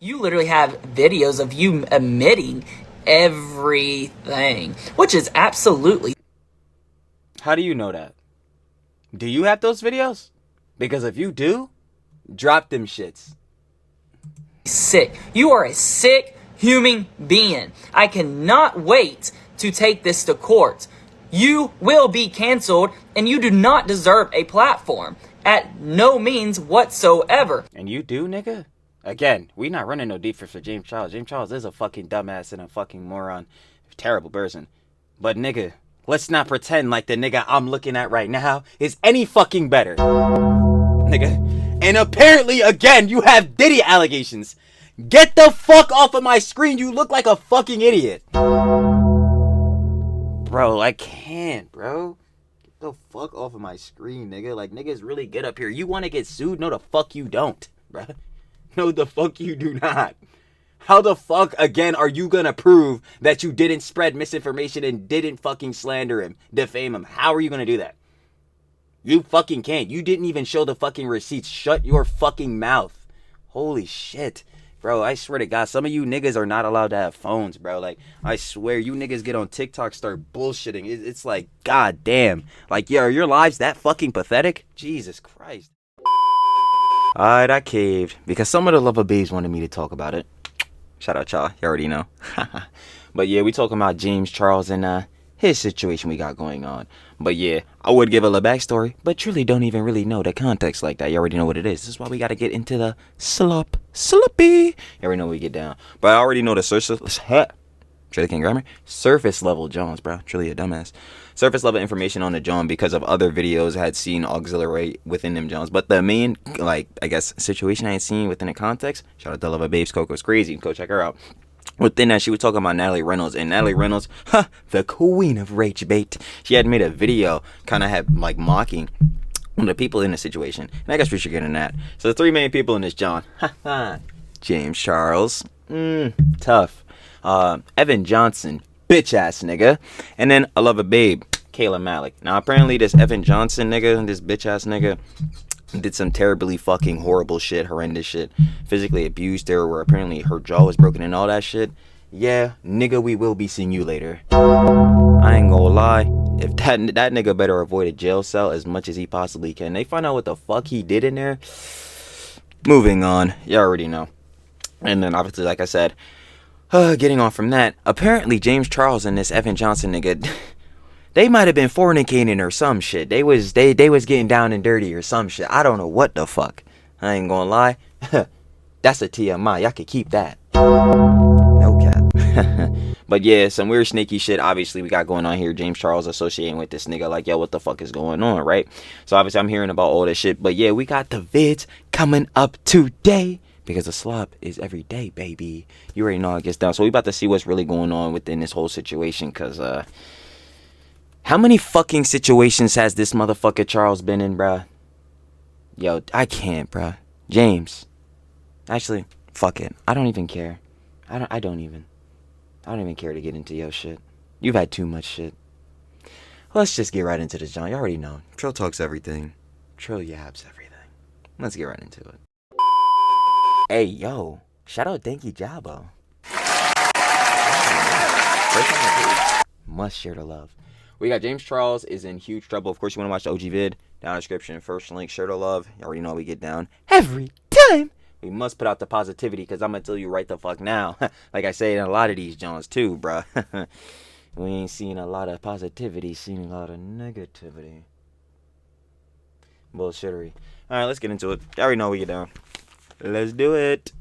You literally have videos of you admitting everything, which is absolutely... How do you know that? Do you have those videos? Because if you do, drop them shits. sick. You are a sick human being. I cannot wait to take this to court. You will be canceled, and you do not deserve a platform. At no means whatsoever. And you do, nigga? Again, we not running no defense for James Charles. James Charles is a fucking dumbass and a fucking moron. Terrible person. But nigga, let's not pretend like the nigga I'm looking at right now is any fucking better. Nigga. And apparently, again, you have Diddy allegations. Get the fuck off of my screen. You look like a fucking idiot. Bro, I can't, bro. Get the fuck off of my screen, nigga. Like, niggas really get up here. You want to get sued? No, the fuck you don't, bro. No, the fuck you do not. How the fuck, again, are you gonna prove that you didn't spread misinformation and didn't fucking slander him, defame him? How are you gonna do that? You fucking can't. You didn't even show the fucking receipts. Shut your fucking mouth. Holy shit. Bro, I swear to God, some of you niggas are not allowed to have phones, bro. Like, I swear, you niggas get on TikTok, start bullshitting. It's like, god damn. Like, yeah, are your lives that fucking pathetic? Jesus Christ. Alright, I caved. Because some of the lover babes wanted me to talk about it. Shout out y'all. You already know. But yeah, we talking about James Charles and his situation we got going on. But yeah, I would give a little backstory, but truly don't even really know the context like that. You already know what it is. This is why we got to get into the sloppy. You already know we get down. But I already know the surface level Jones, bro. Truly a dumbass. Surface level information on the John because of other videos I had seen auxiliary within them Jones. But the main, like, I guess, situation I had seen within the context, shout out to Love Babes, Coco's crazy. Go check her out. Within that, she was talking about Natalie Reynolds, and Natalie Reynolds, the queen of rage bait. She had made a video, kind of had like mocking one of the people in the situation, and I guess we should get in that. So the three main people in this John, James Charles, tough, Evan Johnson, bitch ass nigga, and then I love a babe, Kayla Malik. Now apparently this Evan Johnson nigga, this bitch ass nigga, did some terribly fucking horrible shit, horrendous shit, physically abused her, where apparently her jaw was broken and all that shit. Yeah, nigga, we will be seeing you later. I ain't gonna lie, if that nigga better avoid a jail cell as much as he possibly can. They find out what the fuck he did in there. Moving on, you already know. And then obviously, like I said, getting on from that, apparently James Charles and this Evan Johnson nigga, they might have been fornicating or some shit. They was getting down and dirty or some shit. I don't know what the fuck. I ain't gonna lie. That's a TMI. Y'all can keep that. No cap. But yeah, some weird snaky shit obviously we got going on here. James Charles associating with this nigga. Like, yo, what the fuck is going on, right? So obviously I'm hearing about all this shit. But yeah, we got the vids coming up today. Because the slop is every day, baby. You already know how it gets down. So we about to see what's really going on within this whole situation. Because, how many fucking situations has this motherfucker Charles been in, bruh? Yo, I can't, bruh. James. Actually, fuck it. I don't even care. I don't even care to get into your shit. You've had too much shit. Let's just get right into this, John. You already know. Trill talks everything. Trill yabs everything. Let's get right into it. Hey, yo. Shout out Danky Jabo. Must share the love. We got James Charles is in huge trouble. Of course, you want to watch the OG vid. Down in the description. First link, share the love. You already know we get down every time. We must put out the positivity because I'm going to tell you right the fuck now. Like I say in a lot of these Johns too, bruh. We ain't seen a lot of positivity, seen a lot of negativity. Bullshittery. Alright, let's get into it. You already know we get down. Let's do it.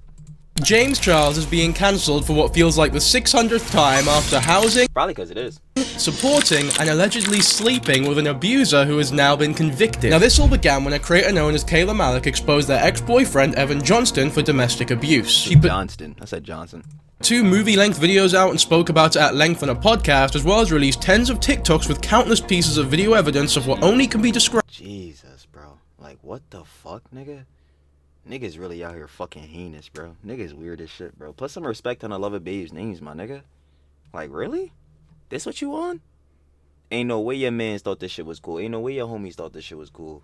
James Charles is being cancelled for what feels like the 600th time after housing, Probably because it is. supporting, and allegedly sleeping with an abuser who has now been convicted. Now this all began when a creator known as Kayla Malik exposed their ex-boyfriend Evan Johnston for domestic abuse. She put Johnston. I said Johnson. 2 movie-length videos out and spoke about it at length on a podcast, as well as released tens of TikToks with countless pieces of video evidence of what only can be described. Jesus, bro. Like, what the fuck, nigga? Niggas really out here fucking heinous, bro. Niggas weird as shit, bro. Put some respect on the Love of Babes names, my nigga. Like, really? This what you on? Ain't no way your mans thought this shit was cool. Ain't no way your homies thought this shit was cool.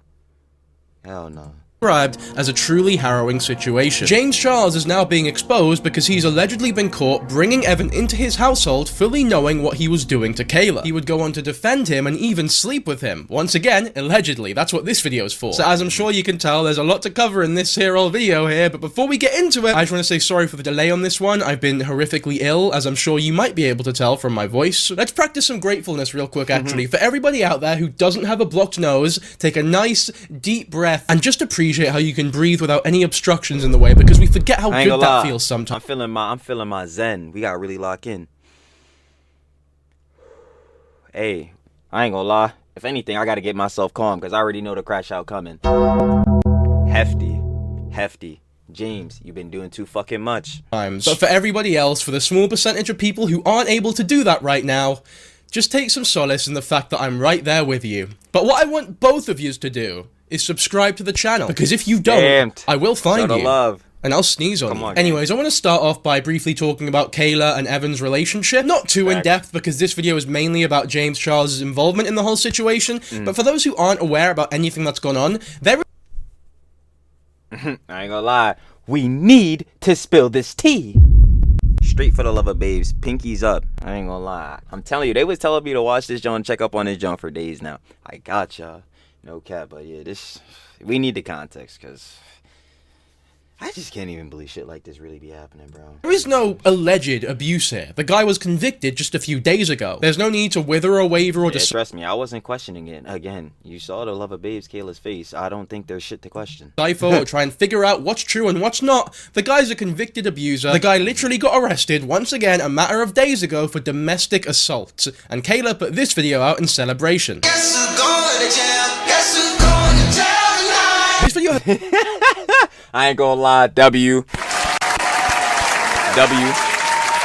Hell no. described as a truly harrowing situation. James Charles is now being exposed because he's allegedly been caught bringing Evan into his household fully knowing what he was doing to Kayla. He would go on to defend him and even sleep with him. Once again, allegedly. That's what this video is for. So as I'm sure you can tell, there's a lot to cover in this here old video here, but before we get into it, I just want to say sorry for the delay on this one. I've been horrifically ill, as I'm sure you might be able to tell from my voice. Let's practice some gratefulness real quick, actually. For everybody out there who doesn't have a blocked nose, take a nice, deep breath and just appreciate how you can breathe without any obstructions in the way, because we forget how good that feels sometimes. I'm feeling my zen. We gotta really lock in. Hey, I ain't gonna lie. If anything, I gotta get myself calm because I already know the crash out coming. Hefty. James, you've been doing too fucking much. But for everybody else, for the small percentage of people who aren't able to do that right now, just take some solace in the fact that I'm right there with you. But what I want both of you to do is subscribe to the channel, because if you don't, I will find you. Love. And I'll sneeze on you. Anyways, I want to start off by briefly talking about Kayla and Evan's relationship. Not too in depth, because this video is mainly about James Charles' involvement in the whole situation. But for those who aren't aware about anything that's gone on, there I ain't gonna lie. We need to spill this tea. Straight for the love of babes. Pinkies up. I ain't gonna lie. I'm telling you, they was telling me to watch this John, check up on this John for days now. I gotcha. No cap, but yeah, we need the context, because I just can't even believe shit like this really be happening, bro. there is no alleged abuse here. The guy was convicted just a few days ago. There's no need to wither a waiver or trust me, I wasn't questioning it. Again, you saw the love of babes Kayla's face. I don't think there's shit to question. decipher or try and figure out what's true and what's not. The guy's a convicted abuser. The guy literally got arrested once again a matter of days ago for domestic assault. And Kayla put this video out in celebration. Guess who's going to jail? Guess who's going to jail tonight? This video I ain't gonna lie, W.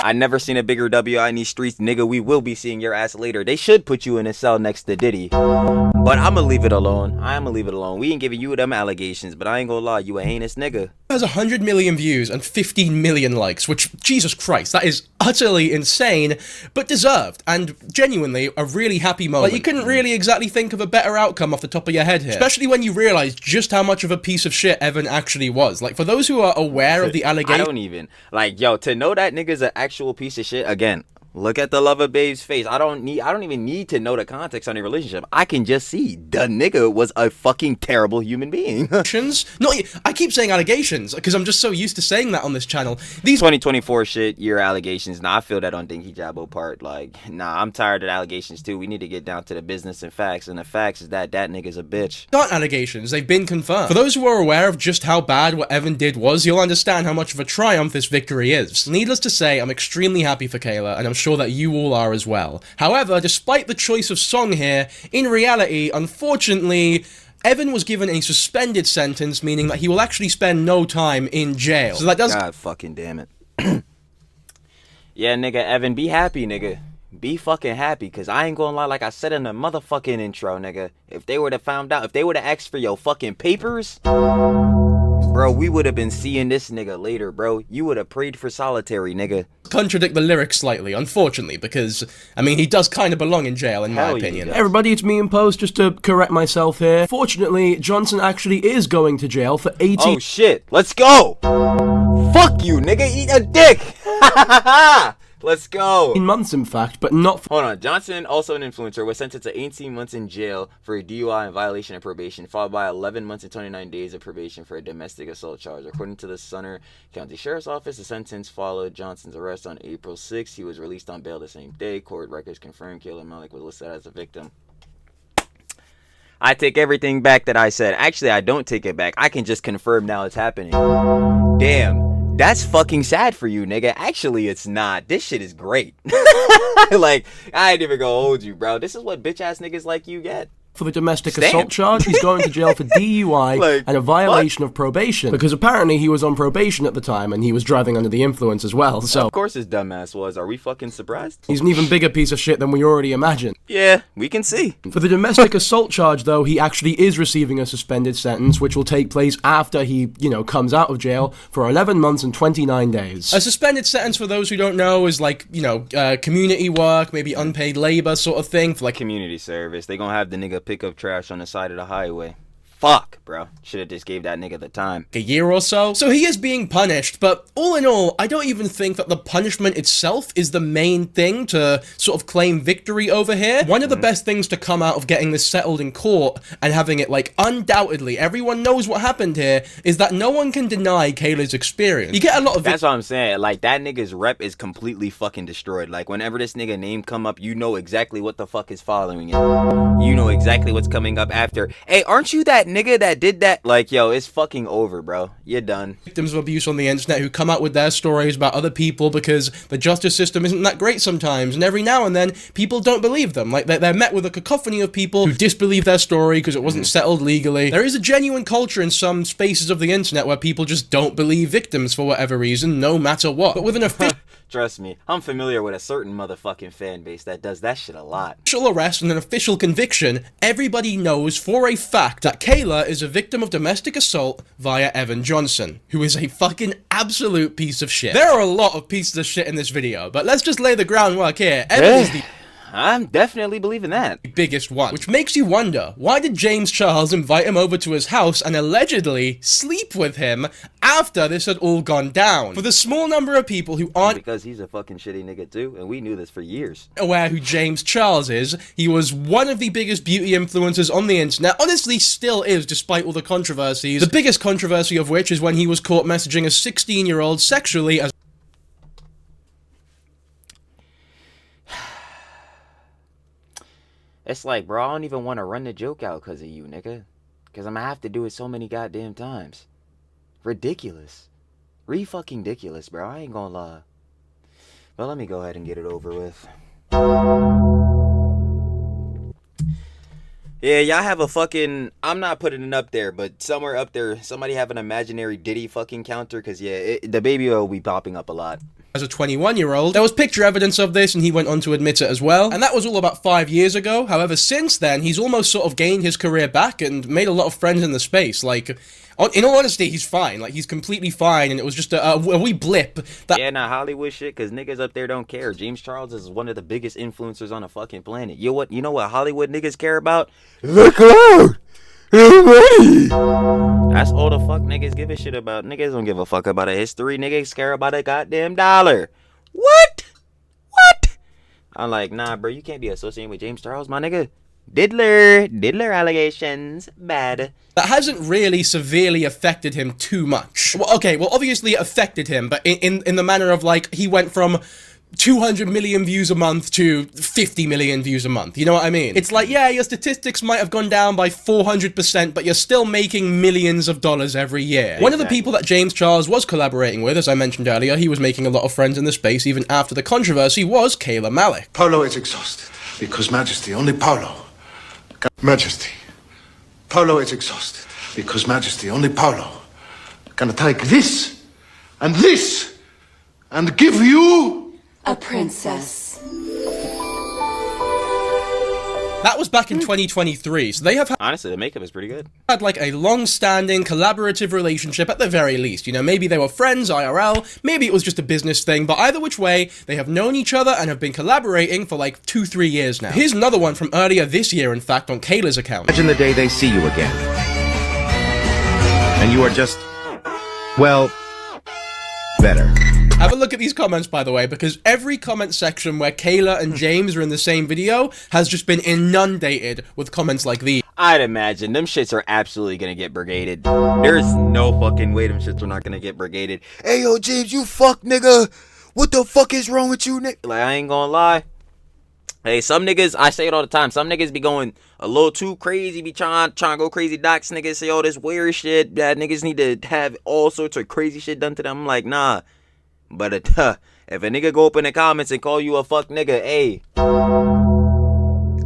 I never seen a bigger W out in these streets, nigga. We will be seeing your ass later. They should put you in a cell next to Diddy. But I'ma leave it alone. We ain't giving you them allegations, but I ain't gonna lie, you a heinous nigga. has 100 million views and 15 million likes, which, Jesus Christ, that is utterly insane, but deserved, and genuinely a really happy moment. Like, you couldn't really exactly think of a better outcome off the top of your head here, especially when you realize just how much of a piece of shit Evan actually was. Like, for those who are aware of the allegation, I don't even, like, yo, to know that nigga's an actual piece of shit, again, look at the lover babe's face. I don't even need to know the context on the relationship. I can just see the nigga was a fucking terrible human being. No, I keep saying allegations because I'm just so used to saying that on this channel. These 2024 shit, your allegations. Nah, I feel that on Dinky Jabbo part. Like, nah, I'm tired of the allegations too. We need to get down to the business and facts. And the facts is that nigga's a bitch. Aren't allegations, they've been confirmed. For those who are aware of just how bad what Evan did was, you'll understand how much of a triumph this victory is. Needless to say, I'm extremely happy for Kayla, and I'm sure that you all are as well. However, despite the choice of song here, in reality, unfortunately, Evan was given a suspended sentence, meaning that he will actually spend no time in jail. So that does— God fucking damn it. Yeah, nigga, Evan, be happy, nigga. Be fucking happy, because I ain't gonna lie, like I said in the motherfucking intro, nigga. If they would have found out, if they would have asked for your fucking papers, bro, we would have been seeing this nigga later, bro. You would have prayed for solitary, nigga. Contradict the lyrics slightly, unfortunately, because, I mean, he does kind of belong in jail, in my opinion. Hey everybody, it's me in post, just to correct myself here. Fortunately, Johnson actually is going to jail for 18— Oh shit, let's go! Fuck you, nigga, eat a dick! Let's go. months, in fact, but not— Hold on. Johnson, also an influencer, was sentenced to 18 months in jail for a DUI and violation of probation, followed by 11 months and 29 days of probation for a domestic assault charge. According to the Sumner County Sheriff's Office, the sentence followed Johnson's arrest on April 6th. He was released on bail the same day. Court records confirmed Kayla Malik was listed as a victim. I take everything back that I said. Actually, I don't take it back. I can just confirm now it's happening. Damn. That's fucking sad for you, nigga. Actually, it's not. This shit is great. Like, I ain't even gonna hold you, bro. This is what bitch-ass niggas like you get. for the domestic assault charge. He's going to jail for DUI Like, and a violation of probation, because apparently he was on probation at the time and he was driving under the influence as well. So Of course his dumbass was. Are we fucking surprised? he's an even bigger piece of shit than we already imagined. Yeah, we can see. For the domestic assault charge, though, he actually is receiving a suspended sentence, which will take place after he, comes out of jail for 11 months and 29 days. A suspended sentence, for those who don't know, is like, community work, maybe unpaid labor sort of thing. For like Community service. They gonna have the nigga pick up trash on the side of the highway. fuck, bro. Should have just gave that nigga the time. A year or so. So he is being punished, but all in all, I don't even think that the punishment itself is the main thing to sort of claim victory over here. One of the best things to come out of getting this settled in court and having it, like, undoubtedly, everyone knows what happened here, is that no one can deny Kayla's experience. You get a lot of... That's what I'm saying. Like, that nigga's rep is completely fucking destroyed. Like, whenever this nigga name come up, you know exactly what the fuck is following it. You know exactly what's coming up after. Hey, aren't you that nigga that did that? Like, yo, it's fucking over, bro. You're done. Victims of abuse on the internet who come out with their stories about other people because the justice system isn't that great sometimes, and every now and then people don't believe them. Like, they're met with a cacophony of people who disbelieve their story because it wasn't settled legally. There is a genuine culture in some spaces of the internet where people just don't believe victims for whatever reason, no matter what. But with an official Trust me, I'm familiar with a certain motherfucking fan base that does that shit a lot. arrest and an official conviction, everybody knows for a fact that Kayla is a victim of domestic assault via Evan Johnson, who is a fucking absolute piece of shit. There are a lot of pieces of shit in this video, but let's just lay the groundwork here. Evan is the I'm definitely believing that. biggest one, which makes you wonder, why did James Charles invite him over to his house and allegedly sleep with him after this had all gone down? For the small number of people who aren't Because he's a fucking shitty nigga too, and we knew this for years. aware who James Charles is, he was one of the biggest beauty influencers on the internet, honestly still is despite all the controversies, the biggest controversy of which is when he was caught messaging a 16-year-old sexually as It's like, bro, I don't even want to run the joke out because of you, nigga. Because I'm going to have to do it so many goddamn times. Ridiculous. Re-fucking ridiculous, bro. I ain't gonna lie. But let me go ahead and get it over with. Yeah, y'all have a fucking... I'm not putting it up there, but somewhere up there, somebody have an imaginary Diddy fucking counter. Because, yeah, the baby will be popping up a lot. as a 21-year-old. There was picture evidence of this, and he went on to admit it as well. And that was all about 5 years ago. However, since then, he's almost sort of gained his career back and made a lot of friends in the space. Like, in all honesty, he's fine. Like, he's completely fine, and it was just a wee blip. That Yeah, nah, Hollywood shit, because niggas up there don't care. James Charles is one of the biggest influencers on the fucking planet. You know what Hollywood niggas care about? The clout! That's all the fuck niggas give a shit about. Niggas don't give a fuck about a history. Niggas care about a goddamn dollar. What? I'm like, nah, bro, you can't be associated with James Charles, my nigga. Diddler allegations, bad. that hasn't really severely affected him too much. Well, okay, well, obviously it affected him, but in the manner of, like, he went from 200 million views a month to 50 million views a month. You know what I mean? It's like, yeah, your statistics might have gone down by 400%, but you're still making millions of dollars every year. One of the people that James Charles was collaborating with, as I mentioned earlier, he was making a lot of friends in the space even after the controversy, was Kayla Malik. Polo is exhausted because Majesty, only Polo. Majesty. Polo is exhausted because Majesty, only Polo. Gonna take this and give you A princess. That was back in 2023, so they have Honestly, the makeup is pretty good. had like a long-standing collaborative relationship at the very least. You know, maybe they were friends IRL, maybe it was just a business thing, but either which way, they have known each other and have been collaborating for like 2-3 years now. Here's another one from earlier this year, in fact, on Kayla's account. Imagine the day they see you again. And you are just, well, better. Have a look at these comments, by the way, because every comment section where Kayla and James are in the same video has just been inundated with comments like these. I'd imagine them shits are absolutely gonna get brigaded. There's no fucking way them shits are not gonna get brigaded. Hey, yo, James, you fuck nigga. What the fuck is wrong with you, nigga? Like, I ain't gonna lie. Hey, some niggas, I say it all the time, some niggas be going a little too crazy, be trying to go crazy. Docs niggas say all this weird shit that niggas need to have all sorts of crazy shit done to them. I'm like, nah. But if a nigga go up in the comments and call you a fuck nigga, hey,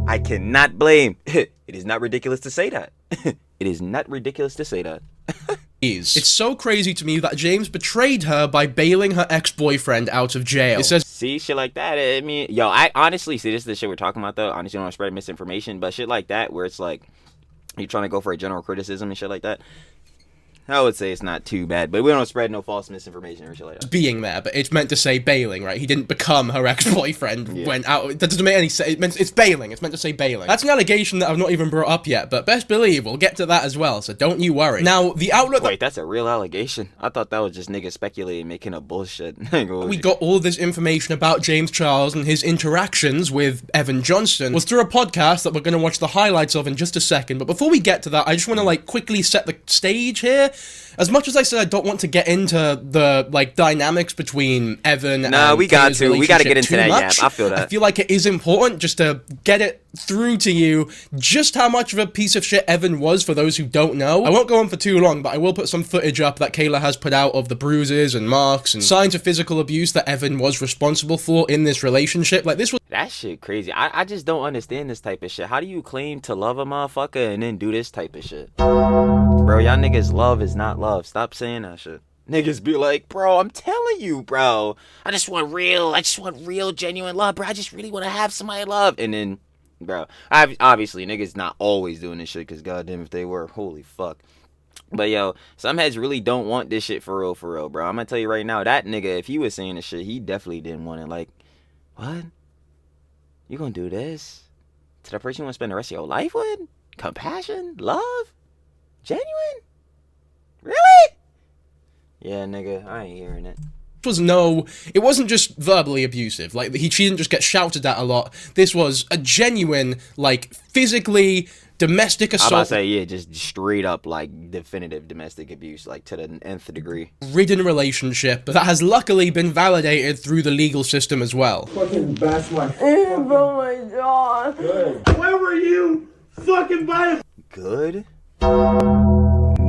I cannot blame. It is not ridiculous to say that. It is not ridiculous to say that. It's so crazy to me that James betrayed her by bailing her ex-boyfriend out of jail. It says, See, shit like that, I mean, yo, I honestly, see, this is the shit we're talking about, though. Honestly, I don't want to spread misinformation, but shit like that, where it's like, you're trying to go for a general criticism and shit like that. I would say it's not too bad, but we don't spread no false misinformation or shit like that. Being there, but it's meant to say bailing, right? He didn't become her ex-boyfriend, went out. That doesn't make any sense. It's bailing. It's meant to say bailing. That's an allegation that I've not even brought up yet, but best believe we'll get to that as well, so don't you worry. Now, the outlook... Wait, that's a real allegation? I thought that was just niggas speculating, making up bullshit. We got all this information about James Charles and his interactions with Evan Johnson was through a podcast that we're going to watch the highlights of in just a second, but before we get to that, I just want to, quickly set the stage here. As much as I said I don't want to get into the dynamics between Evan and we got to get into that. Much, I feel that. I feel like it is important just to get it through to you just how much of a piece of shit Evan was for those who don't know. I won't go on for too long, but I will put some footage up that Kayla has put out of the bruises and marks and signs of physical abuse that Evan was responsible for in this relationship. That shit crazy. I just don't understand this type of shit. How do you claim to love a motherfucker and then do this type of shit? Bro, y'all niggas love is not love. Stop saying that shit. Niggas be like, bro, I'm telling you, bro. I just want real, genuine love, bro. I just really want to have somebody love. And then, bro, obviously, niggas not always doing this shit, because goddamn if they were, holy fuck. But yo, some heads really don't want this shit for real, bro. I'm gonna tell you right now, that nigga, if he was saying this shit, he definitely didn't want it. Like, what? You gonna do this to the person you want to spend the rest of your life with? Compassion? Love? Genuine? Really? Yeah, nigga, I ain't hearing it. It wasn't just verbally abusive. She didn't just get shouted at a lot. This was a genuine, physically domestic assault. I'm about to say, yeah, just straight up, definitive domestic abuse, to the nth degree. Ridden relationship that has luckily been validated through the legal system as well. Fucking bash my fucking... Oh my god. Good. Where were you? Fucking by... Good?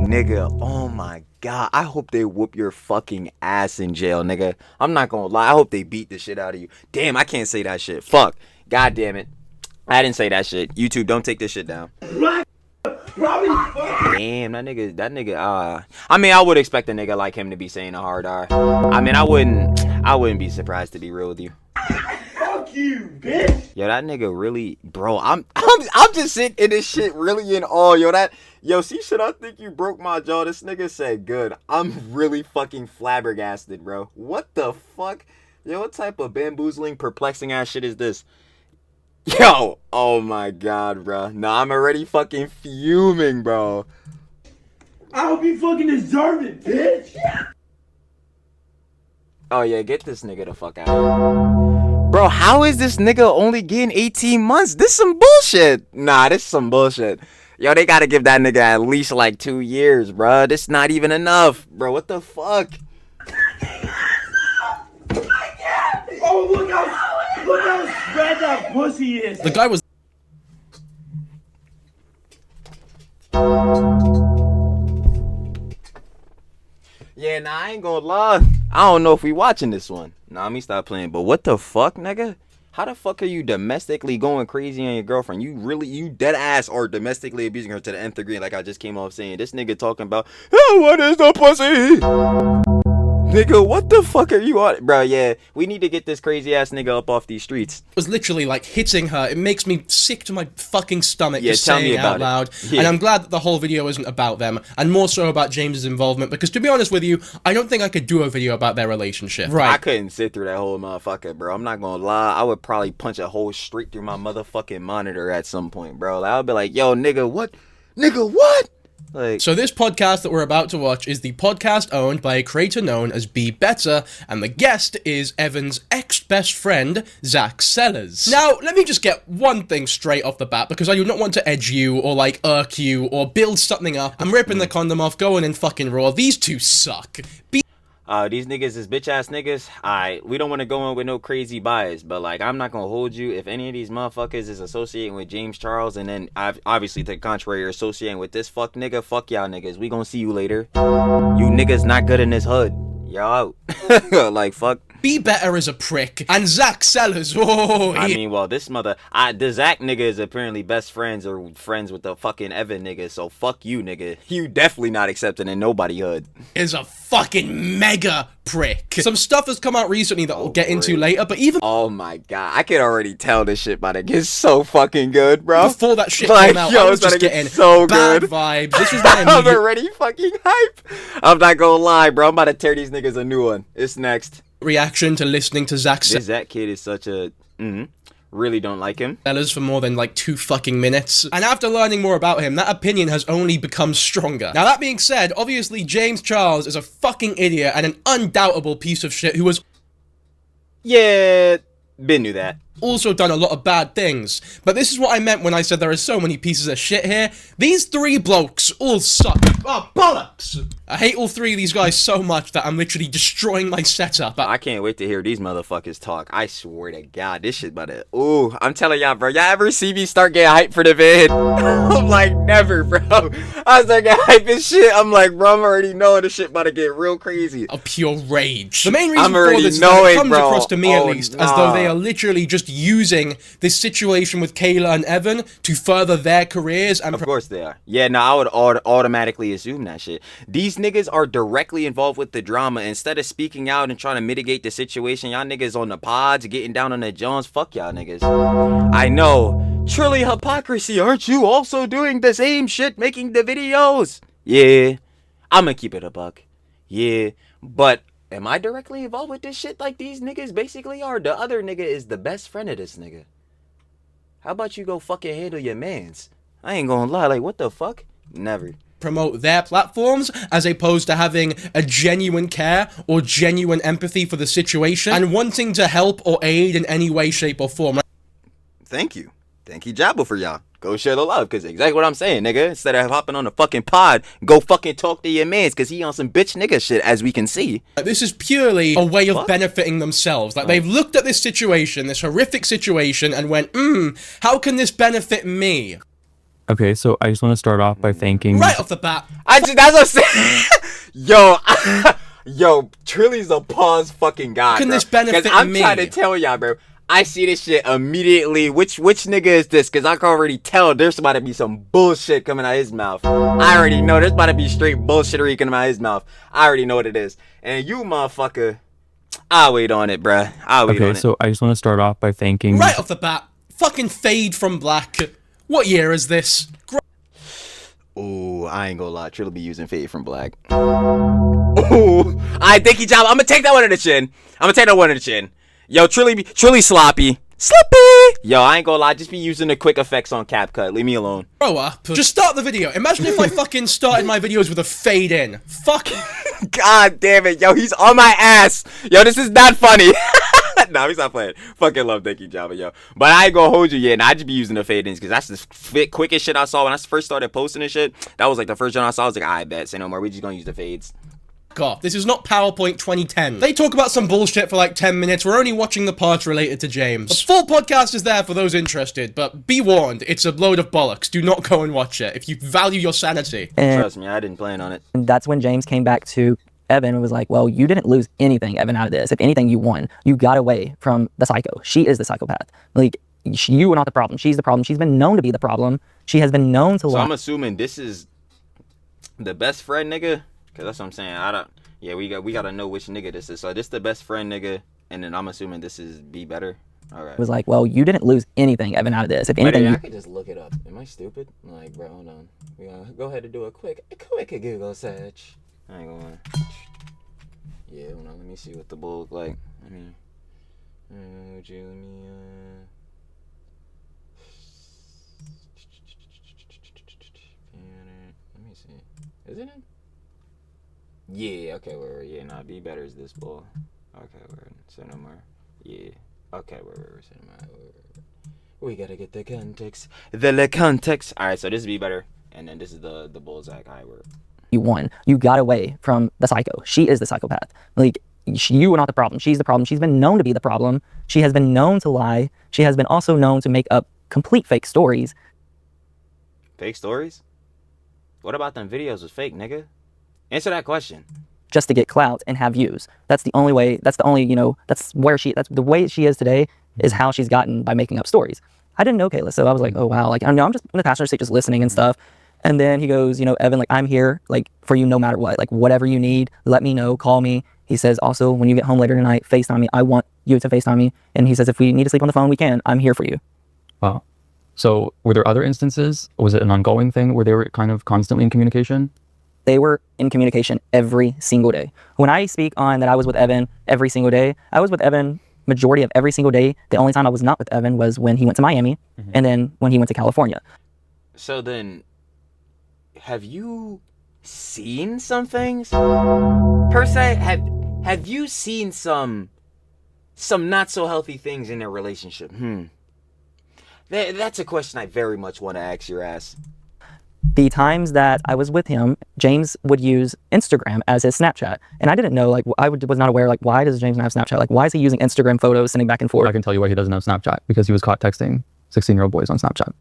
Nigga, oh my god, I hope they whoop your fucking ass in jail, nigga. I'm not gonna lie, I hope they beat the shit out of you. Damn, I can't say that shit. Fuck. God damn it. I didn't say that shit. YouTube, don't take this shit down. Damn, that nigga, I mean, I would expect a nigga like him to be saying a hard R. I mean, I wouldn't be surprised, to be real with you. Fuck you, bitch. Yo, that nigga really, bro, I'm just sitting in this shit really in awe, yo, see shit, I think you broke my jaw. This nigga said good. I'm really fucking flabbergasted, bro. What the fuck? Yo, what type of bamboozling, perplexing ass shit is this? Yo, oh my god, bro. Nah, I'm already fucking fuming, bro. I hope you fucking deserve it, bitch. Oh yeah, get this nigga the fuck out of here. Bro, how is this nigga only getting 18 months? This some bullshit. Nah, this is some bullshit. Yo, they gotta give that nigga at least 2 years, bro. This not even enough. Bro, what the fuck? Oh, look how spread that pussy is. The guy was... Yeah, nah, I ain't gonna lie. I don't know if we watching this one. Nah, let me stop playing. But what the fuck, nigga? How the fuck are you domestically going crazy on your girlfriend? You dead ass are domestically abusing her to the nth degree, like I just came off saying. This nigga talking about, oh, what is the pussy? Nigga, what the fuck are you on? Bro, yeah, we need to get this crazy ass nigga up off these streets. Was literally hitting her. It makes me sick to my fucking stomach just tell saying me it about out loud. Yeah. And I'm glad that the whole video isn't about them, and more so about James's involvement, because to be honest with you, I don't think I could do a video about their relationship. Right. I couldn't sit through that whole motherfucker, bro. I'm not gonna lie. I would probably punch a hole straight through my motherfucking monitor at some point, bro. I would be like, yo, nigga, what? Nigga, what? So this podcast that we're about to watch is the podcast owned by a creator known as Be Better, and the guest is Evan's ex-best friend, Zach Sellers. Now, let me just get one thing straight off the bat, because I do not want to edge you, or irk you, or build something up. I'm ripping the condom off, going in fucking raw. These two suck. These niggas is bitch ass niggas. We don't want to go in with no crazy bias, but I'm not gonna hold you. If any of these motherfuckers is associating with James Charles, and then obviously to the contrary are associating with this fuck nigga, fuck y'all niggas. We gonna see you later. You niggas not good in this hood. Y'all out. Fuck. Be Better is a prick, and Zach Sellers, oh, I mean, well, this the Zach nigga is apparently best friends or friends with the fucking Evan nigga, so fuck you, nigga. You definitely not accepted in nobody hood. is a fucking mega prick. Some stuff has come out recently that we'll get into later, but even Oh my god, I can already tell this shit about to get so fucking good, bro. before that shit Like, came out, yo, I was it's about just to get getting so bad good. vibes. This was my I'm immediate already fucking hype. I'm not gonna lie, bro. I'm about to tear these niggas a new one. It's next. reaction to listening to Zach This Zach kid is such a really don't like him. Sellers for more than like 2 fucking minutes. And after learning more about him, that opinion has only become stronger. Now that being said, obviously James Charles is a fucking idiot and an undoubtable piece of shit who has Yeah, Ben knew that. also done a lot of bad things. But this is what I meant when I said there are so many pieces of shit here. These 3 blokes all suck. Oh, bollocks! I hate all 3 of these guys so much that I'm literally destroying my setup. I can't wait to hear these motherfuckers talk. I swear to God, this shit about to... Ooh, I'm telling y'all, bro. Y'all ever see me start getting hyped for the vid? I'm like, never, bro. I start getting hyped and shit. I'm like, bro, I'm already knowing this shit about to get real crazy. Of pure rage. The main reason I'm for already this is that it knowing, comes bro. across to me, at Oh, least, as though they are literally just using this situation with Kayla and Evan to further their careers and Of course they are. Yeah, no, I would automatically assume that shit. These niggas are directly involved with the drama. Instead of speaking out and trying to mitigate the situation, y'all niggas on the pods getting down on the Jones. Fuck y'all niggas. I know. Truly hypocrisy. Aren't you also doing the same shit, making the videos? Yeah. I'ma keep it a buck. Yeah. But am I directly involved with this shit like these niggas basically are? The other nigga is the best friend of this nigga. How about you go fucking handle your mans? I ain't gonna lie, like, what the fuck? Never. promote their platforms as opposed to having a genuine care or genuine empathy for the situation and wanting to help or aid in any way, shape, or form. Thank you. Thank you, Jabba, for y'all. Go share the love, because exactly what I'm saying, nigga. Instead of hopping on the fucking pod, go fucking talk to your mans, because he on some bitch nigga shit, as we can see. This is purely a way of benefiting themselves. Like, they've looked at this situation, this horrific situation, and went, how can this benefit me? Okay, so I just want to start off by thanking... Right off the bat. That's what I'm saying. Yo, yo, Trilly's a pause fucking guy, How can bro. this benefit 'Cause I'm me? trying to tell y'all, bro. I see this shit immediately. Which nigga is this? Because I can already tell there's about to be some bullshit coming out of his mouth. I already know there's about to be straight bullshittery coming out of his mouth. I already know what it is. And you motherfucker, I'll wait on it, bruh. I'll wait on it. Okay, so I just want to start off by thanking... Right off the bat. Fucking Fade from Black. What year is this? Ooh, I ain't gonna lie. Trill be using Fade from Black. Ooh, I think he job. I'm gonna take that one in the chin. Yo, Trilly sloppy. Slippy! Yo, I ain't gonna lie. Just be using the quick effects on CapCut. Leave me alone. Grow up. Just start the video. Imagine if I fucking started my videos with a fade in. Fuck. God damn it. Yo, he's on my ass. Yo, this is not funny. No, he's not playing. Fucking love Thank you, Java, yo. But I ain't gonna hold you yet. I just be using the fade-ins because that's the quickest shit I saw when I first started posting this shit. That was like the first one I saw. I was like, I bet. Say no more. We just gonna use the fades. Off. This is not PowerPoint 2010. They talk about some bullshit for like 10 minutes. We're only watching the parts related to James. The full podcast is there for those interested, but be warned, it's a load of bollocks. Do not go and watch it if you value your sanity. Trust me, I didn't plan on it. And that's when James came back to Evan and was like, well, you didn't lose anything, Evan, out of this. If anything, you won. You got away from the psycho. She is the psychopath. Like, you are not the problem. She's the problem. She's been known to be the problem. She has been known to lie. So I'm assuming this is the best friend nigga? Because that's what I'm saying. Yeah, we gotta know which nigga this is. So this the best friend nigga, and then I'm assuming this is Be Better. All right. It was like, well, you didn't lose anything, Evan, out of this. If anything, I could just look it up. Am I stupid? Like, bro, hold on. We gonna go ahead and do a quick Google search. I ain't gonna. Yeah, hold on. Let me see what the bull look like. Let me see. Isn't it? Yeah, okay, yeah, nah, Be Better is this bull. Okay, say no more. Yeah, okay, say no more. We gotta get the context. The context. Alright, so this is Be Better, and then this is the bullseye. Alright, you won. You got away from the psycho. She is the psychopath. Like, you are not the problem. She's the problem. She's been known to be the problem. She has been known to lie. She has been also known to make up complete fake stories. Fake stories? What about them videos was fake, nigga? Answer that question. just to get clout and have views. That's the only way, that's the only, that's the way she is today is how she's gotten by making up stories. I didn't know Kayla, so I was like, oh wow, like I know I'm just in the passenger seat just listening and stuff. And then he goes, Evan, like I'm here like for you no matter what, like whatever you need, let me know, call me. He says also when you get home later tonight, FaceTime me. I want you to FaceTime me. And he says if we need to sleep on the phone, we can. I'm here for you. Wow. So were there other instances? Was it an ongoing thing where they were kind of constantly in communication? They were in communication every single day. When I speak on that I was with Evan every single day, I was with Evan majority of every single day. The only time I was not with Evan was when he went to Miami and then when he went to California. So then, have you seen some things? Per se, have you seen some not so healthy things in their relationship? That's a question I very much want to ask your ass. The times that I was with him, James would use Instagram as his Snapchat. And I didn't know, like, was not aware, like, why does James not have Snapchat? Like, why is he using Instagram photos, sending back and forth? I can tell you why he doesn't have Snapchat, because he was caught texting 16-year-old boys on Snapchat.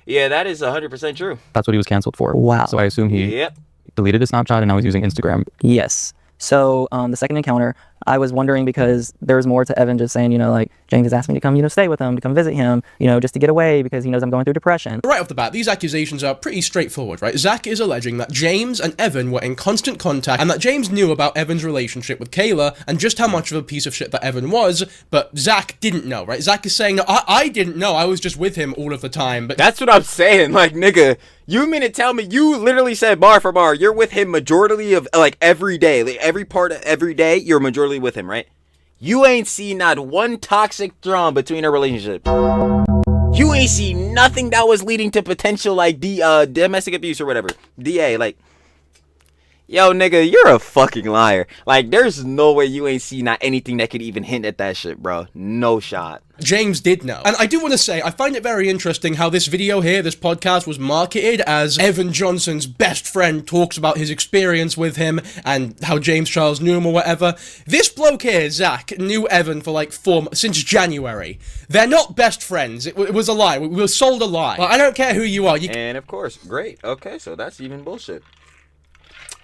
Yeah, that is 100% true. That's what he was canceled for. Wow. So I assume he deleted his Snapchat and now he's using Instagram. Yes. So the second encounter, I was wondering because there was more to Evan just saying, like James has asked me to come, stay with him, to come visit him, just to get away because he knows I'm going through depression. Right off the bat, these accusations are pretty straightforward, right? Zach is alleging that James and Evan were in constant contact and that James knew about Evan's relationship with Kayla and just how much of a piece of shit that Evan was, but Zach didn't know, right? Zach is saying, no, I didn't know, I was just with him all of the time, but... That's what I'm saying, like, nigga, you mean to tell me, you literally said bar for bar, you're with him majority of, like, every day, like, every part of every day, you're majority with him, right? You ain't seen not one toxic drum between a relationship. You ain't seen nothing that was leading to potential, like, domestic abuse or whatever. DA, like, yo, nigga, you're a fucking liar. Like, there's no way you ain't seen not anything that could even hint at that shit, bro. No shot. James did know. And I do want to say, I find it very interesting how this video here, this podcast, was marketed as Evan Johnson's best friend talks about his experience with him and how James Charles knew him or whatever. This bloke here, Zach, knew Evan for like since January. They're not best friends. It was a lie. We were sold a lie. Well, I don't care who you are. And of course, great. Okay, so that's even bullshit.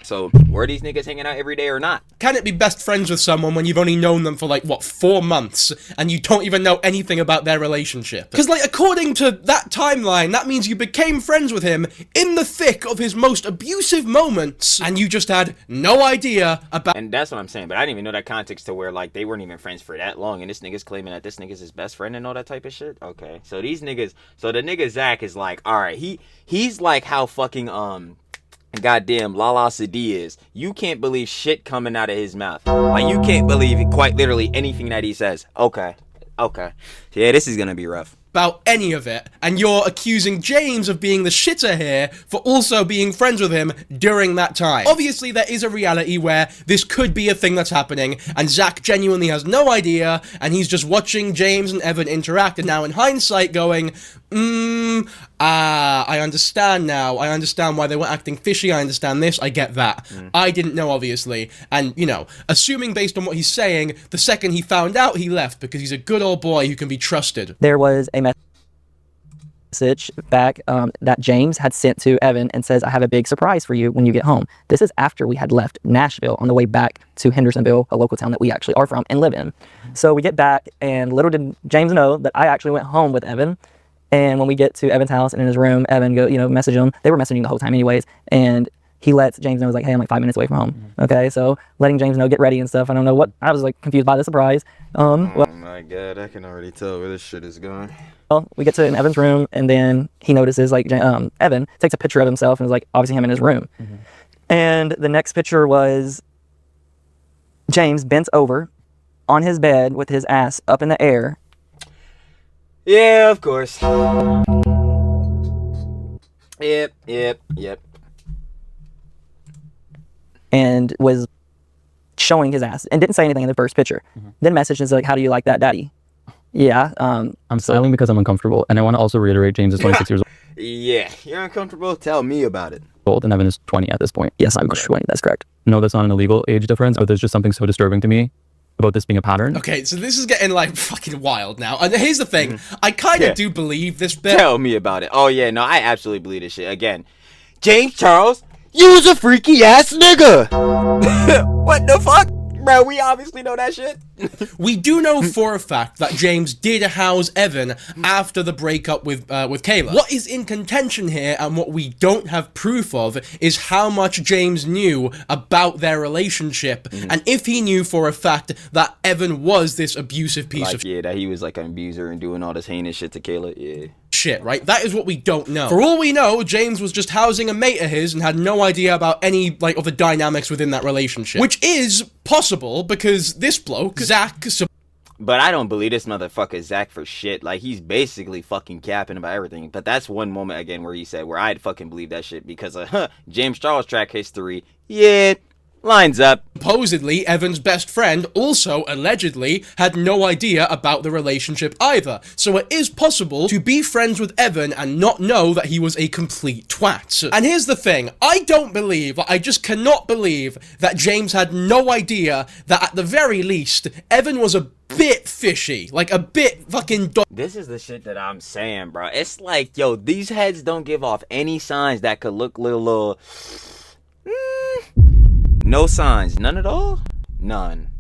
So, were these niggas hanging out every day or not? Can it be best friends with someone when you've only known them for, like, 4 months, and you don't even know anything about their relationship? Because, like, according to that timeline, that means you became friends with him in the thick of his most abusive moments, and you just had no idea about... And that's what I'm saying, but I didn't even know that context to where, like, they weren't even friends for that long, and this nigga's claiming that this nigga's his best friend and all that type of shit? Okay, so these niggas... So the nigga Zach is like, alright, he's like how fucking, goddamn Lala Sadi is. You can't believe shit coming out of his mouth. Like, you can't believe quite literally anything that he says. Okay. Yeah, this is gonna be rough. About any of it, and you're accusing James of being the shitter here for also being friends with him during that time. Obviously, there is a reality where this could be a thing that's happening, and Zach genuinely has no idea, and he's just watching James and Evan interact, and now in hindsight going, I understand now. I understand why they were acting fishy. I understand this. I get that. I didn't know, obviously, and, assuming based on what he's saying, the second he found out, he left, because he's a good old boy who can be trusted. There was a message back that James had sent to Evan and says, I have a big surprise for you when you get home. This is after we had left Nashville on the way back to Hendersonville, a local town that we actually are from and live in. So we get back, and little did James know that I actually went home with Evan. And when we get to Evan's house and in his room, Evan message him. They were messaging the whole time anyways. And he lets James know, he's like, hey, I'm like 5 minutes away from home. Okay, so letting James know, get ready and stuff. I don't know what, I was like confused by the surprise. Oh my God, I can already tell where this shit is going. Well, we get to in Evan's room, and then he notices, like, Evan takes a picture of himself, and it's like, obviously him in his room. And the next picture was James bent over on his bed with his ass up in the air. Yeah, of course. Yep. And was showing his ass and didn't say anything in the first picture. Then messaged is like, how do you like that, daddy? Yeah. I'm smiling because I'm uncomfortable, and I want to also reiterate James is 26 years Yeah, you're uncomfortable? Tell me about it. old, and Evan is 20 at this point. Yes, I'm 20. That's correct. No, that's not an illegal age difference, but there's just something so disturbing to me about this being a pattern. Okay, so this is getting, like, fucking wild now. And here's the thing. I kind of do believe this bit. Tell me about it. Oh, yeah, no, I absolutely believe this shit. Again, James Charles, You was a freaky ass nigga. What the fuck? Bro, we obviously know that shit. We do know for a fact that James did house Evan after the breakup with Kayla. What is in contention here, and what we don't have proof of, is how much James knew about their relationship, and if he knew for a fact that Evan was this abusive piece of yeah, that he was like an abuser and doing all this heinous shit to Kayla. Yeah. shit, right? That is what we don't know. For all we know, James was just housing a mate of his and had no idea about any, like, of the dynamics within that relationship. Which is possible, because this bloke, Zach... But I don't believe this motherfucker Zach for shit. Like, he's basically fucking capping about everything. But that's one moment, again, where he said, where I'd fucking believe that shit because of James Charles track history. Yeah, lines up. Supposedly, Evan's best friend also, allegedly, had no idea about the relationship either. So it is possible to be friends with Evan and not know that he was a complete twat. And here's the thing, I just cannot believe that James had no idea that at the very least, Evan was a bit fishy. Like, a bit fucking This is the shit that I'm saying, bro. It's like, yo, these heads don't give off any signs that could look little... No signs. None at all? None.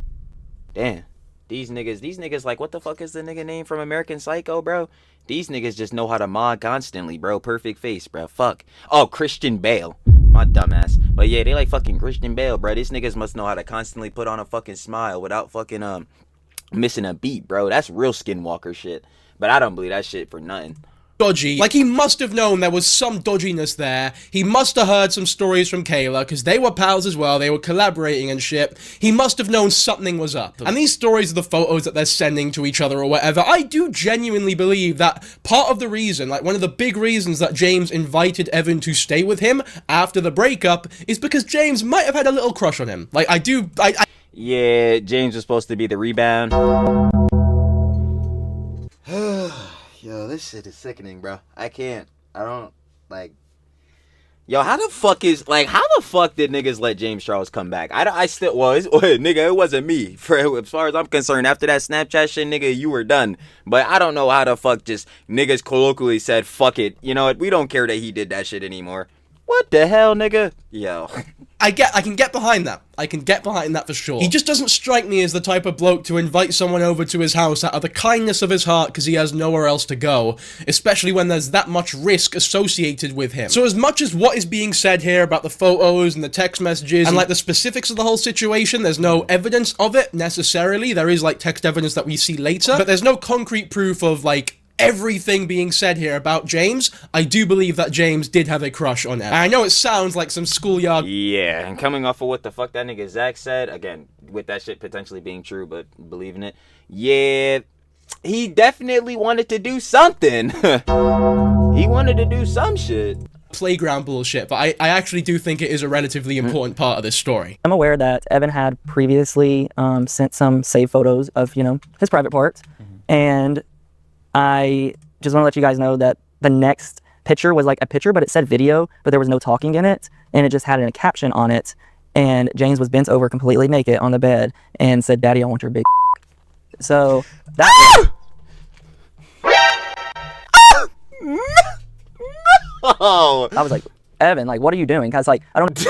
Damn. These niggas like, what the fuck is the nigga name from American Psycho, bro? These niggas just know how to mod constantly, bro. Perfect face, bro. Fuck. Oh, Christian Bale. My dumbass. But yeah, they like fucking Christian Bale, bro. These niggas must know how to constantly put on a fucking smile without fucking, missing a beat, bro. That's real skinwalker shit. But I don't believe that shit for nothing. Dodgy. Like, he must have known there was some dodginess there. He must have heard some stories from Kayla, because they were pals as well. They were collaborating and shit. He must have known something was up. And these stories are the photos that they're sending to each other or whatever. I do genuinely believe that part of the reason, like one of the big reasons that James invited Evan to stay with him after the breakup is because James might have had a little crush on him. Like, Yeah, James was supposed to be the rebound. Yo, this shit is sickening, bro. I don't, like... Yo, how the fuck did niggas let James Charles come back? Nigga, it wasn't me. As far as I'm concerned, after that Snapchat shit, nigga, you were done. But I don't know how the fuck just niggas colloquially said, fuck it. You know what? We don't care that he did that shit anymore. What the hell, nigga? Yo. I can get behind that. I can get behind that for sure. He just doesn't strike me as the type of bloke to invite someone over to his house out of the kindness of his heart because he has nowhere else to go, especially when there's that much risk associated with him. So as much as what is being said here about the photos and the text messages and like the specifics of the whole situation, there's no evidence of it necessarily. There is like text evidence that we see later, but there's no concrete proof of like everything being said here about James. I do believe that James did have a crush on Evan. I know it sounds like some schoolyard... Yeah, and coming off of what the fuck that nigga Zach said, again, with that shit potentially being true, but believing it, yeah, he definitely wanted to do something. He wanted to do some shit. Playground bullshit, but I actually do think it is a relatively important part of this story. I'm aware that Evan had previously sent some saved photos of, you know, his private parts, and I just want to let you guys know that the next picture was like a picture, but it said video, but there was no talking in it, and it just had a caption on it, and James was bent over completely naked on the bed and said, "Daddy, I want your big." So that. Oh! I was like, Evan, like, what are you doing? Cause like, I don't.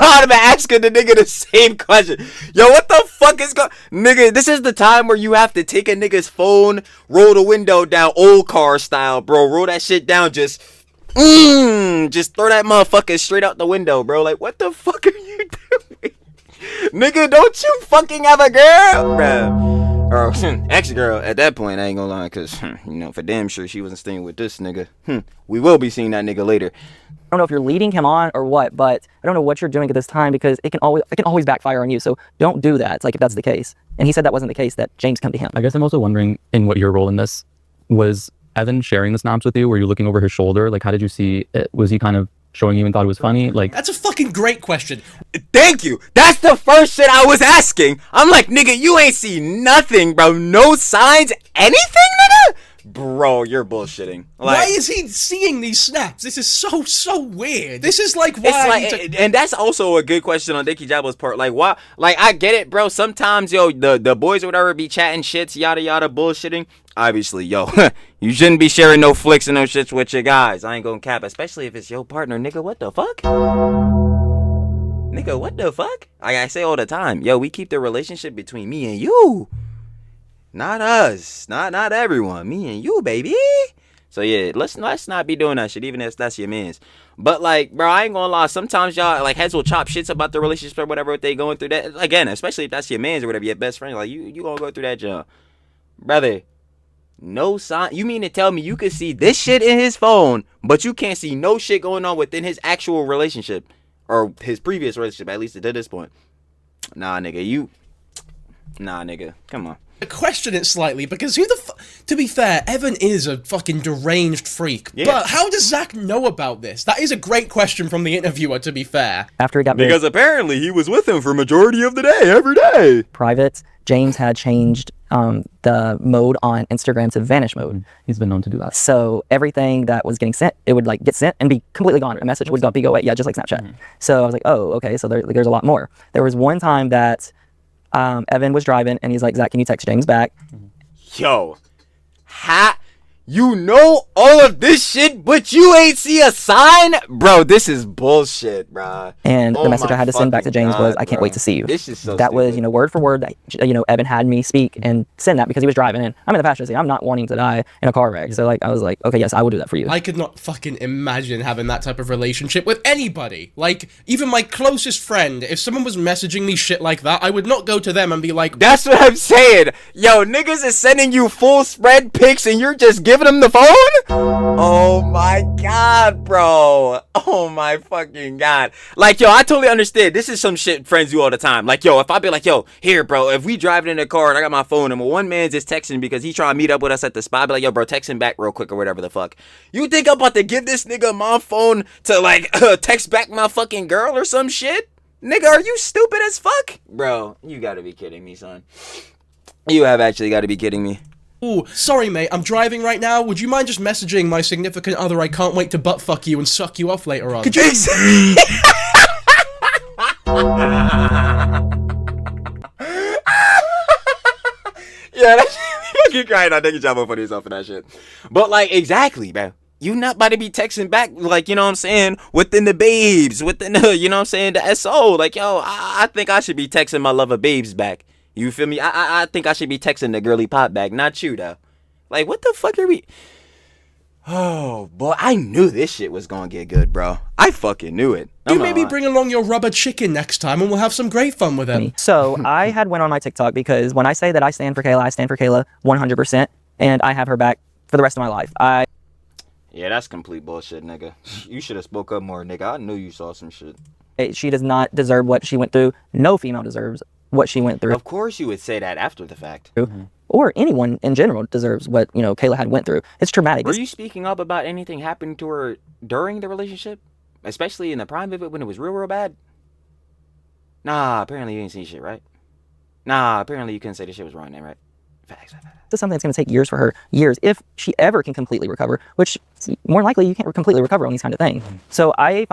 I'm asking the nigga the same question. Yo, what the fuck is going? Nigga, this is the time where you have to take a nigga's phone, roll the window down, old car style, bro. Roll that shit down, just throw that motherfucker straight out the window, bro. Like, what the fuck are you doing? Nigga, don't you fucking have a girl, bro? Or ex-girl at that point, I ain't gonna lie, cause you know, for damn sure she wasn't staying with this nigga. We will be seeing that nigga later. I don't know if you're leading him on or what, but I don't know what you're doing at this time because it can always backfire on you. So don't do that. It's like if that's the case. And he said that wasn't the case, that James come to him. I guess I'm also wondering in what your role in this was. Evan sharing the snaps with you? Were you looking over his shoulder? Like, how did you see it? Was he kind of showing you and thought it was funny? Like, that's a fucking great question. Thank you. That's the first shit I was asking. I'm like, nigga, you ain't see nothing, bro. No signs, anything, nigga? Bro, you're bullshitting. Like, why is he seeing these snaps? This is so weird. This is like why. And that's also a good question on Dickie Jabba's part. Like, why? Like, I get it, bro. Sometimes, yo, the boys or whatever be chatting shits, yada yada, bullshitting. Obviously, yo, you shouldn't be sharing no flicks and no shits with your guys. I ain't gonna cap, especially if it's your partner, nigga. What the fuck? Nigga, what the fuck? Like I say all the time, yo, we keep the relationship between me and you. Not us. Not everyone. Me and you, baby. So yeah, let's not be doing that shit, even if that's your mans. But like, bro, I ain't gonna lie. Sometimes y'all like heads will chop shits about the relationship or whatever if they going through that. Again, especially if that's your mans or whatever, your best friend. Like you gonna go through that jump, brother. No sign. You mean to tell me you can see this shit in his phone, but you can't see no shit going on within his actual relationship or his previous relationship, at least to this point? Nah, nigga, come on. Question it slightly, because to be fair, Evan is a fucking deranged freak. Yeah. But how does Zach know about this? That is a great question from the interviewer, to be fair. After he got Because apparently he was with him for majority of the day, every day. private, James had changed the mode on Instagram to vanish mode. He's been known to do that. So everything that was getting sent, it would like get sent and be completely gone. A message would go away. Yeah, just like Snapchat. So I was like, oh, okay. So there's a lot more. There was one time that Evan was driving and he's like, Zach, can you text James back? Yo, you know all of this shit, but you ain't see a sign? Bro, this is bullshit, bro. And the message I had to send back to James was, I can't wait to see you. This is so That was, stupid. word for word, Evan had me speak and send that because he was driving in. I'm in the passenger seat. I'm not wanting to die in a car wreck. So, I was like, okay, yes, I will do that for you. I could not fucking imagine having that type of relationship with anybody. Like, even my closest friend, if someone was messaging me shit like that, I would not go to them and be like, That's what I'm saying. Yo, niggas is sending you full spread pics and you're just giving them the phone? Oh my god, bro. Oh my fucking god. Like, yo, I totally understand. This is some shit friends do all the time. Like, yo, if I be like, yo, here, bro, if we driving in the car and I got my phone and one man's just texting because he's trying to meet up with us at the spot, I be like, yo, bro, text him back real quick or whatever the fuck. You think I'm about to give this nigga my phone to, like, text back my fucking girl or some shit? Nigga, are you stupid as fuck? Bro, you gotta be kidding me, son. You have actually gotta be kidding me. ooh, sorry mate, I'm driving right now. Would you mind just messaging my significant other? I can't wait to butt fuck you and suck you off later on. Could you? Yeah, that's fucking crying. I think you job for yourself for that shit. But like, exactly, man. You not about to be texting back, like, you know what I'm saying, within the babes, within the, you know what I'm saying, the SO. Like, yo, I think I should be texting my lover babes back. You feel me? I think I should be texting the girly pop back, not you, though. Like, what the fuck are we... Oh, boy, I knew this shit was gonna get good, bro. I fucking knew it. You maybe bring along your rubber chicken next time and we'll have some great fun with it. So I had went on my TikTok because when I say that I stand for Kayla, I stand for Kayla 100%, and I have her back for the rest of my life. Yeah, that's complete bullshit, nigga. You should have spoke up more, nigga. I knew you saw some shit. She does not deserve what she went through. No female deserves what she went through. Of course you would say that after the fact. Or anyone in general deserves what, Kayla had went through. It's traumatic. Were you speaking up about anything happening to her during the relationship? Especially in the prime of it when it was real bad? Nah, apparently you didn't see shit, right? Nah, apparently you couldn't say the shit was wrong then, right? Facts. This is something that's going to take years for her. Years. If she ever can completely recover, which more likely you can't completely recover on these kind of things. So I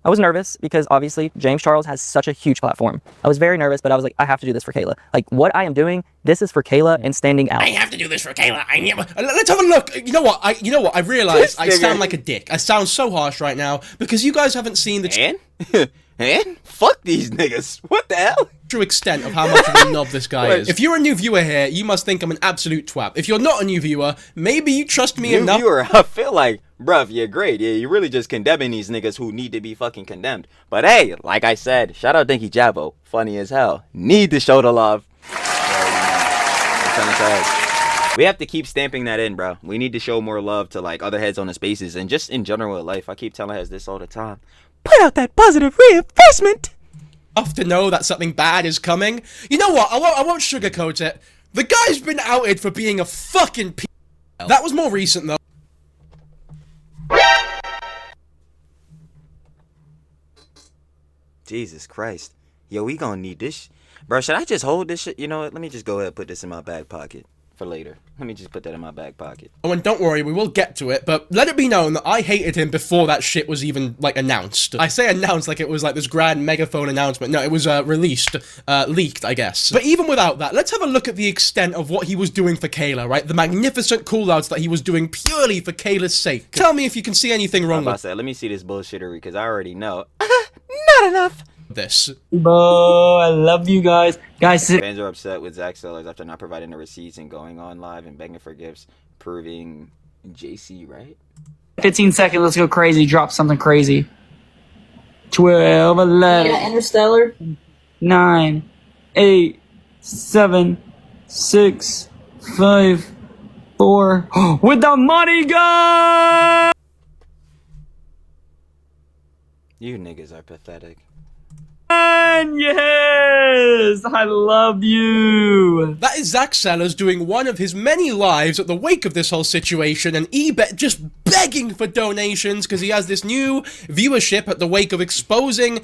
was nervous because obviously James Charles has such a huge platform. I was very nervous, but I was like, I have to do this for Kayla. Like, what I am doing, this is for Kayla and standing out. I have to do this for Kayla. Let's have a look. You know what? I realized I sound like a dick. I sound so harsh right now because you guys haven't seen the And fuck these niggas. What the hell? True extent of how much of a knob this guy is. If you're a new viewer here, you must think I'm an absolute twat. If you're not a new viewer, maybe you trust me enough. New viewer, I feel like, bruv, you're great. Yeah, you're really just condemning these niggas who need to be fucking condemned. But hey, like I said, shout out Dinky Jabo. Funny as hell. Need to show the love. We have to keep stamping that in, bro. We need to show more love to like other heads on the spaces and just in general in life. I keep telling heads this all the time. Put out that positive reinforcement. Enough to know that something bad is coming. You know what? I won't sugarcoat it. The guy's been outed for being a fucking That was more recent though. Jesus Christ. Yo, we gonna need this. Bro, should I just hold this shit? You know what? Let me just go ahead and put this in my back pocket for later. Let me just put that in my back pocket. Oh, and don't worry, we will get to it, but let it be known that I hated him before that shit was even, announced. I say announced like it was, this grand megaphone announcement. No, it was, leaked, I guess. But even without that, let's have a look at the extent of what he was doing for Kayla, right? The magnificent call-outs that he was doing purely for Kayla's sake. Tell me if you can see anything wrong with that. Let me see this bullshittery, because I already know. Not enough. this. Bro, I love you guys. Guys, Fans are upset with Zach Sellers after not providing the receipts and going on live and begging for gifts, proving JC, right? 15 seconds, let's go crazy. Drop something crazy. 12, 11, Yeah, Interstellar. 9, 8, 7, 6, 5, 4. With the money gun! You niggas are pathetic. Yes! I love you! That is Zach Sellers doing one of his many lives at the wake of this whole situation, and eBay just begging for donations because he has this new viewership at the wake of exposing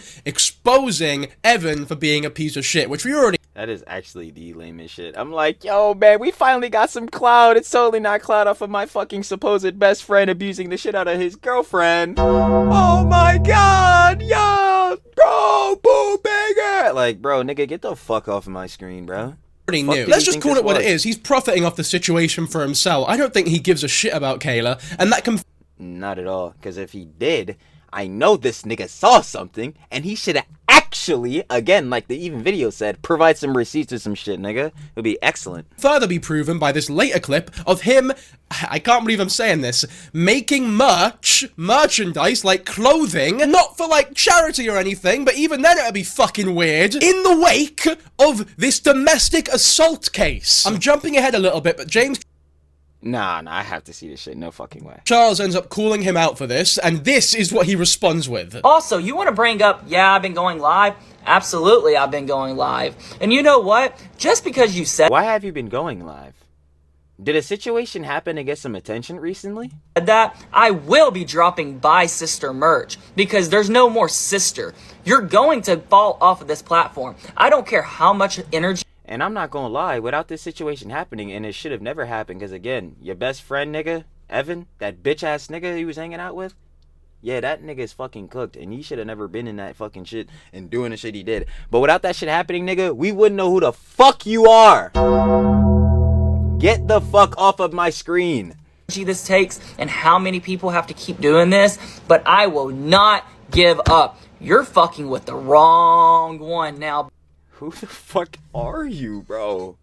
Evan for being a piece of shit, which we already... That is actually the lamest shit. I'm like, yo, man, we finally got some clout. It's totally not clout off of my fucking supposed best friend abusing the shit out of his girlfriend. Oh my god, yo, bro, boo, banger. Like, bro, nigga, get the fuck off of my screen, bro. already Fuck knew. do Let's you just think call this it what it was? is. He's profiting off the situation for himself. I don't think he gives a shit about Kayla, and that can... Not at all, because if he did, I know this nigga saw something, and he should have actually, again, like the even video said, provide some receipts or some shit, nigga. It would be excellent. further be proven by this later clip of him, I can't believe I'm saying this, making merchandise, like clothing, not for like charity or anything, but even then it'd be fucking weird, in the wake of this domestic assault case. I'm jumping ahead a little bit, but James Nah, I have to see this shit. No fucking way. Charles ends up calling him out for this, and this is what he responds with. Also, you want to bring up, yeah, I've been going live? Absolutely, I've been going live. And you know what? Just because you said Why have you been going live? Did a situation happen to get some attention recently? that, I will be dropping Bye Sister merch because there's no more sister. You're going to fall off of this platform. I don't care how much energy. And I'm not gonna lie, without this situation happening, and it should have never happened, because again, your best friend nigga, Evan, that bitch ass nigga he was hanging out with, yeah, that nigga is fucking cooked, and he should have never been in that fucking shit and doing the shit he did. But without that shit happening, nigga, we wouldn't know who the fuck you are. Get the fuck off of my screen. This takes and how many people have to keep doing this, but I will not give up. You're fucking with the wrong one now. Who the fuck are you, bro?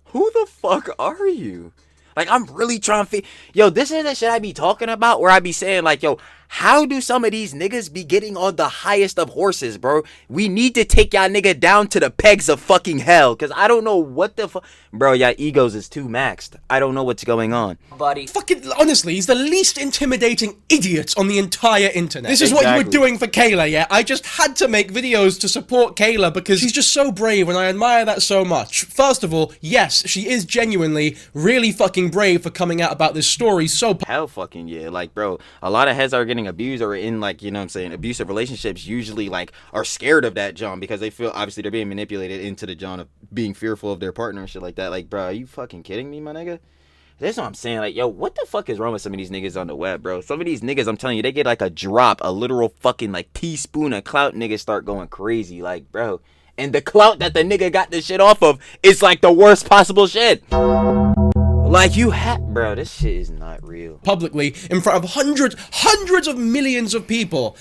Who the fuck are you? Like, I'm really trying to yo, this is the shit I be talking about, where I be saying, like, yo, how do some of these niggas be getting on the highest of horses, bro? We need to take y'all nigga down to the pegs of fucking hell, because I don't know what the fuck. Bro, y'all egos is too maxed. I don't know what's going on. Buddy. Fucking, honestly, he's the least intimidating idiot on the entire internet. This is what you were doing for Kayla, yeah? I just had to make videos to support Kayla because she's just so brave and I admire that so much. First of all, yes, she is genuinely really fucking brave for coming out about this story so... Hell fucking yeah. Like, bro, a lot of heads are getting abused or in, like, you know what I'm saying, abusive relationships usually, like, are scared of that John because they feel, obviously, they're being manipulated into the John of being fearful of their partner and shit like that. Like, bro, are you fucking kidding me, my nigga? That's what I'm saying. Like, yo, what the fuck is wrong with some of these niggas on the web, bro? Some of these niggas, I'm telling you, they get like a drop, a literal fucking like teaspoon of clout, niggas start going crazy. Like, bro. And the clout that the nigga got this shit off of is like the worst possible shit. Like, you bro, this shit is not real. Publicly, in front of hundreds of millions of people.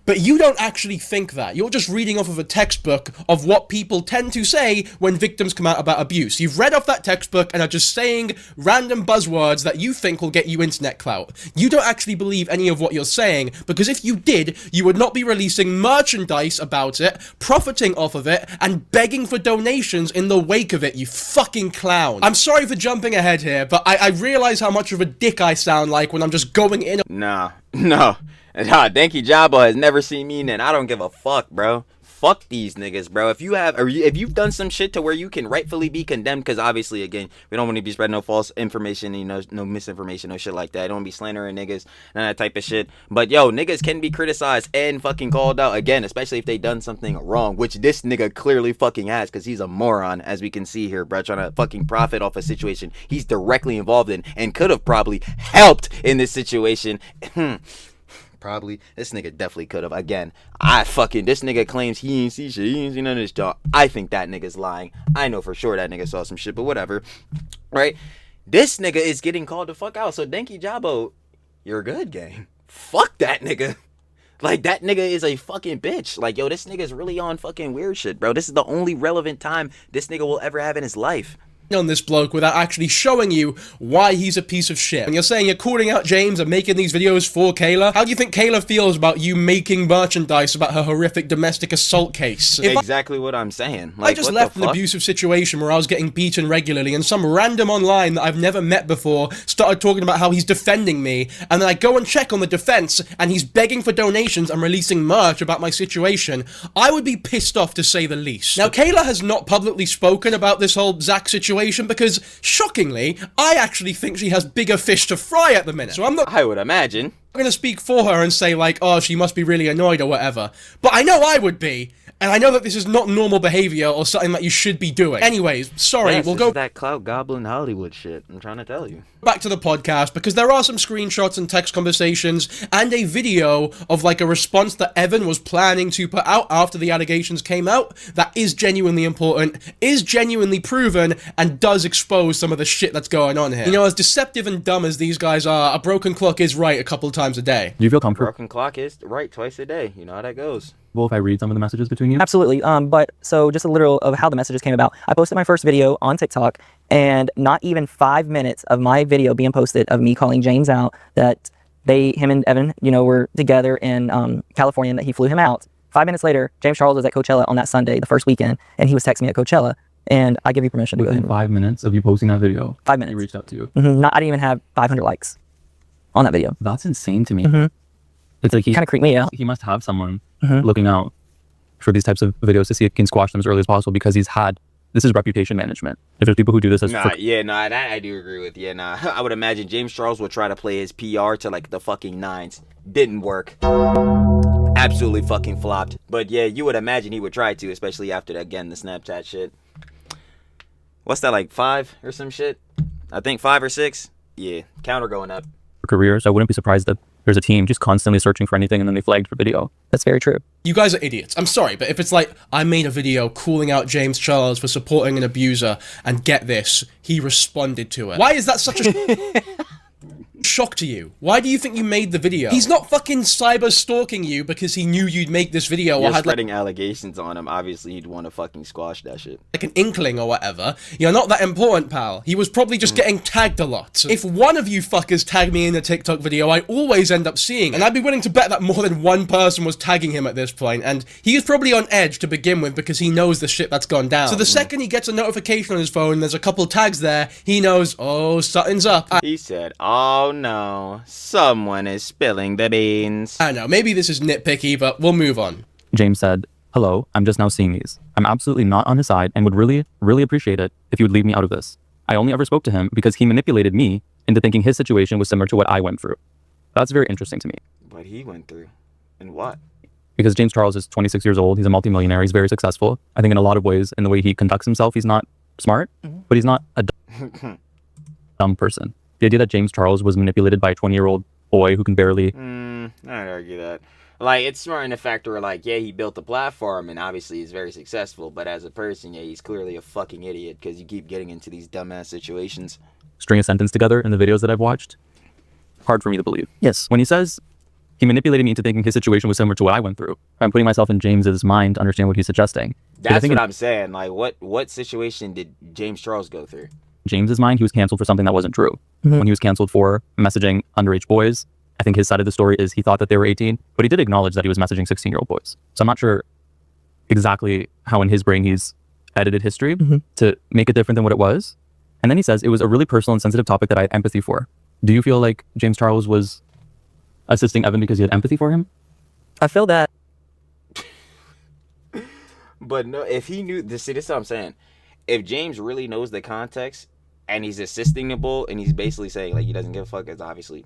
But you don't actually think that. You're just reading off of a textbook of what people tend to say when victims come out about abuse. You've read off that textbook and are just saying random buzzwords that you think will get you internet clout. You don't actually believe any of what you're saying, because if you did, you would not be releasing merchandise about it, profiting off of it, and begging for donations in the wake of it, you fucking clown. I'm sorry for jumping ahead here, but I realize how much of a dick I sound like when I'm just going in... No. Danky Jabo has never seen me, and I don't give a fuck, bro. Fuck these niggas, bro. If you've done some shit to where you can rightfully be condemned, because obviously, again, we don't want to be spreading no false information, you know, no misinformation, no shit like that. I don't want to be slandering niggas and that type of shit. But yo, niggas can be criticized and fucking called out again, especially if they done something wrong, which this nigga clearly fucking has, because he's a moron, as we can see here, bro, trying to fucking profit off a situation he's directly involved in and could have probably helped in this situation. Probably. This nigga definitely could have. Again, this nigga claims he ain't see shit. He ain't seen none of this dog. I think that nigga's lying. I know for sure that nigga saw some shit, but whatever. Right? This nigga is getting called the fuck out. So Danky Jabo, you're good, gang. Fuck that nigga. Like, that nigga is a fucking bitch. Like, yo, this nigga's really on fucking weird shit, bro. This is the only relevant time this nigga will ever have in his life. On this bloke without actually showing you why he's a piece of shit. And you're saying you're calling out James and making these videos for Kayla? How do you think Kayla feels about you making merchandise about her horrific domestic assault case? Exactly what I'm saying. Like, I just what left the an fuck? abusive situation where I was getting beaten regularly and some random online that I've never met before started talking about how he's defending me, and then I go and check on the defense and he's begging for donations and releasing merch about my situation. I would be pissed off, to say the least. Now, Kayla has not publicly spoken about this whole Zach situation because, shockingly, I actually think she has bigger fish to fry at the minute. So I'm not I would imagine. going to speak for her and say, like, oh, she must be really annoyed or whatever. But I know I would be, and I know that this is not normal behavior or something that you should be doing. Anyways, sorry, Yes, we'll this go is that Clout Goblin Hollywood shit. I'm trying to tell you. back to the podcast, because there are some screenshots and text conversations and a video of, like, a response that Evan was planning to put out after the allegations came out that is genuinely important, is genuinely proven, and does expose some of the shit that's going on here. You know, as deceptive and dumb as these guys are, a broken clock is right a couple times a day. Do you feel comfortable Broken clock is right twice a day. You know how that goes. if I read some of the messages between you? Absolutely. But so just a little of how the messages came about. I posted my first video on TikTok, and not even 5 minutes of my video being posted of me calling James out that him and Evan, were together in California and that he flew him out. 5 minutes later, James Charles was at Coachella on that Sunday, the first weekend, and he was texting me at Coachella, and I give you permission to go Within ahead. 5 minutes of you posting that video, 5 minutes. he reached out to you. I didn't even have 500 likes on that video. That's insane to me. It's like he Kind of creeped me out. He must have someone looking out for these types of videos to see if he can squash them as early as possible, because this is reputation management. If there's people who do this as That I do agree with. Yeah, nah. I would imagine James Charles would try to play his PR to, like, the fucking nines. Didn't work. Absolutely fucking flopped. But yeah, you would imagine he would try to, especially after, again, the Snapchat shit. What's that, like 5 or some shit? I think 5 or 6. Yeah, counter going up. careers, I wouldn't be surprised that there's a team just constantly searching for anything and then they flagged for video. That's very true. You guys are idiots. I'm sorry, but if it's like, I made a video calling out James Charles for supporting an abuser, and get this, he responded to it. Why is that such a shock to you? Why do you think you made the video? He's not fucking cyber stalking you because he knew you'd make this video or You're had spreading allegations on him. Obviously, he'd want to fucking squash that shit. like an inkling or whatever. You're not that important, pal. He was probably just getting tagged a lot. If one of you fuckers tag me in a TikTok video, I always end up seeing it. And I'd be willing to bet that more than one person was tagging him at this point, and he is probably on edge to begin with because he knows the shit that's gone down. So the second he gets a notification on his phone, there's a couple tags there, he knows, oh, something's up. He said, oh no, someone is spilling the beans. I know, maybe this is nitpicky, but we'll move on. James said, "Hello, I'm just now seeing these. I'm absolutely not on his side and would really, really appreciate it if you would leave me out of this. I only ever spoke to him because he manipulated me into thinking his situation was similar to what I went through." That's very interesting to me. What he went through. And what? Because James Charles is 26 years old. He's a multimillionaire. He's very successful. I think in a lot of ways, in the way he conducts himself, he's not smart, but he's not a dumb person. The idea that James Charles was manipulated by a 20-year-old boy who can barely... I'd argue that. Like, it's smart in the fact where, like, yeah, he built a platform and obviously he's very successful, but as a person, yeah, he's clearly a fucking idiot because you keep getting into these dumbass situations. string a sentence together in the videos that I've watched. Hard for me to believe. Yes. When he says he manipulated me into thinking his situation was similar to what I went through, I'm putting myself in James's mind to understand what he's suggesting. That's what I'm saying. Like, what situation did James Charles go through? James's mind, he was canceled for something that wasn't true. When he was canceled for messaging underage boys, I think his side of the story is he thought that they were 18, but he did acknowledge that he was messaging 16-year-old boys. So I'm not sure exactly how in his brain he's edited history to make it different than what it was. And then he says it was a really personal and sensitive topic that I had empathy for. Do you feel like James Charles was assisting Evan because he had empathy for him? I feel that. But no, if he knew this, see, this is what I'm saying. If James really knows the context and he's assisting the bull and he's basically saying like he doesn't give a fuck, it's obviously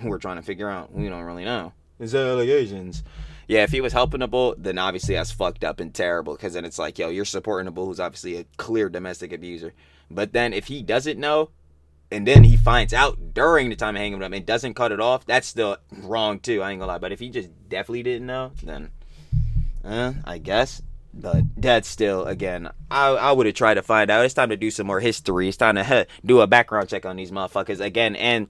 we're trying to figure out. We don't really know. It's allegations. Yeah, if he was helping the bull, then obviously that's fucked up and terrible because then it's like, yo, you're supporting the bull who's obviously a clear domestic abuser. But then if he doesn't know and then he finds out during the time of hanging with him and doesn't cut it off, that's still wrong too. I ain't gonna lie. But if he just definitely didn't know, then I guess. But that's still, again, I would have tried to find out. It's time to do some more history. It's time to do a background check on these motherfuckers again. And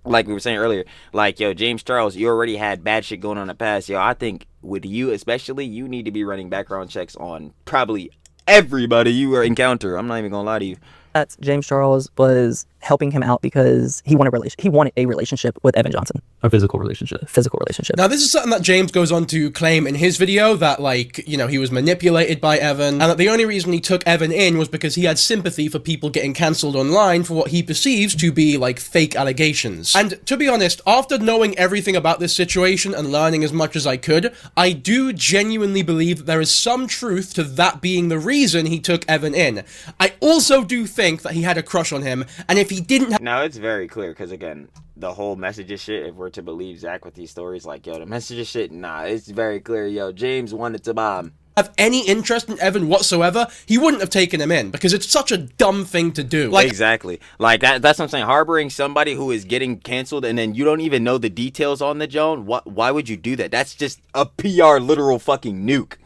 like we were saying earlier, like, yo, James Charles, you already had bad shit going on in the past. Yo, I think with you especially, you need to be running background checks on probably everybody you encounter. I'm not even gonna lie to you. That James Charles was helping him out because he wanted a relationship with Evan Johnson. A physical relationship. Physical relationship. Now, this is something that James goes on to claim in his video, that, like, you know, he was manipulated by Evan, and that the only reason he took Evan in was because he had sympathy for people getting cancelled online for what he perceives to be, like, fake allegations. And to be honest, after knowing everything about this situation and learning as much as I could, I do genuinely believe that there is some truth to that being the reason he took Evan in. I also do think that he had a crush on him, and if he didn't Now, it's very clear, because, again, the whole messages shit, if we're to believe Zach with these stories, like, yo, the messages shit, nah, it's very clear, yo, James wanted to bomb. Have any interest in Evan whatsoever, he wouldn't have taken him in, because it's such a dumb thing to do. Like, exactly. Like, that's what I'm saying. Harboring somebody who is getting canceled and then you don't even know the details on the Joan, why would you do that? That's just a PR literal fucking nuke.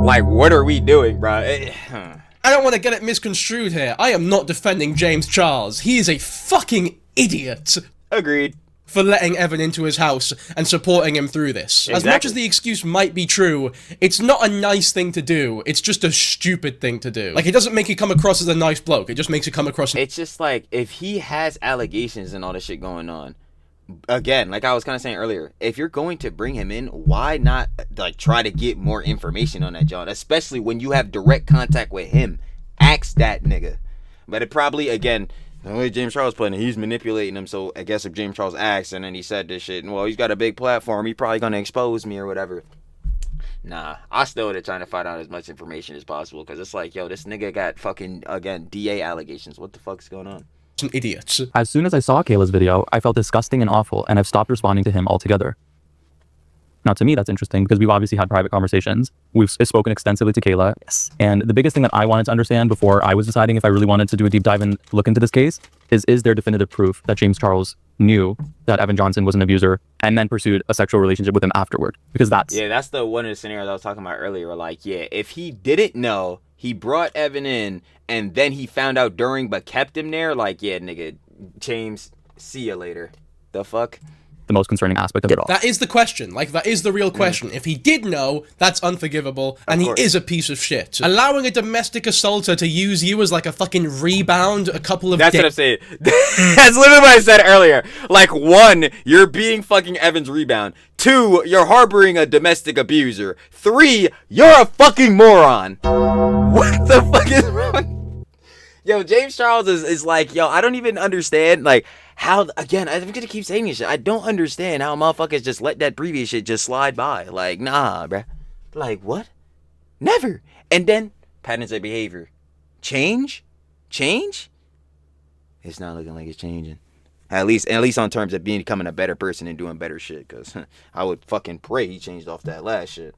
Like, what are we doing, bro? I don't want to get it misconstrued here. I am not defending James Charles. He is a fucking idiot. Agreed. For letting Evan into his house and supporting him through this. Exactly. As much as the excuse might be true, it's not a nice thing to do. It's just a stupid thing to do. Like, it doesn't make you come across as a nice bloke. It just makes you come across... It's just like, if he has allegations and all this shit going on, again, like I was kind of saying earlier, if you're going to bring him in, why not, like, try to get more information on that John? Especially when you have direct contact with him. Ask that nigga. But it probably, again... The way James Charles put it, he's manipulating him, so I guess if James Charles asked and then he said this shit, and well, he's got a big platform, he probably gonna expose me or whatever. Nah, I still would have trying to find out as much information as possible, because it's like, yo, this nigga got fucking, again, DA allegations. What the fuck's going on? Some idiots. As soon as I saw Kayla's video, I felt disgusting and awful, and I've stopped responding to him altogether. Now, to me, that's interesting because we've obviously had private conversations. We've spoken extensively to Kayla. Yes. And the biggest thing that I wanted to understand before I was deciding if I really wanted to do a deep dive and look into this case is there definitive proof that James Charles knew that Evan Johnson was an abuser and then pursued a sexual relationship with him afterward? Because that's... Yeah, that's the one of the scenarios I was talking about earlier. Like, yeah, if he didn't know, he brought Evan in, and then he found out during but kept him there, like, yeah, nigga, James, see you later. The fuck? The most concerning aspect of it all. That is the question. Like, that is the real question. If he did know, that's unforgivable, and he is a piece of shit. Allowing a domestic assaulter to use you as like a fucking rebound a couple of days. That's what I'm saying. That's literally what I said earlier. Like, 1, you're being fucking Evan's rebound. 2, you're harboring a domestic abuser. 3, you're a fucking moron. What the fuck is wrong? Yo, James Charles is like, yo, I don't even understand, like, how, again, I'm gonna keep saying this shit. I don't understand how motherfuckers just let that previous shit just slide by. Like, nah, bruh. Like, what? Never. And then, patterns of behavior. Change? It's not looking like it's changing. At least on terms of becoming a better person and doing better shit. Because I would fucking pray he changed off that last shit.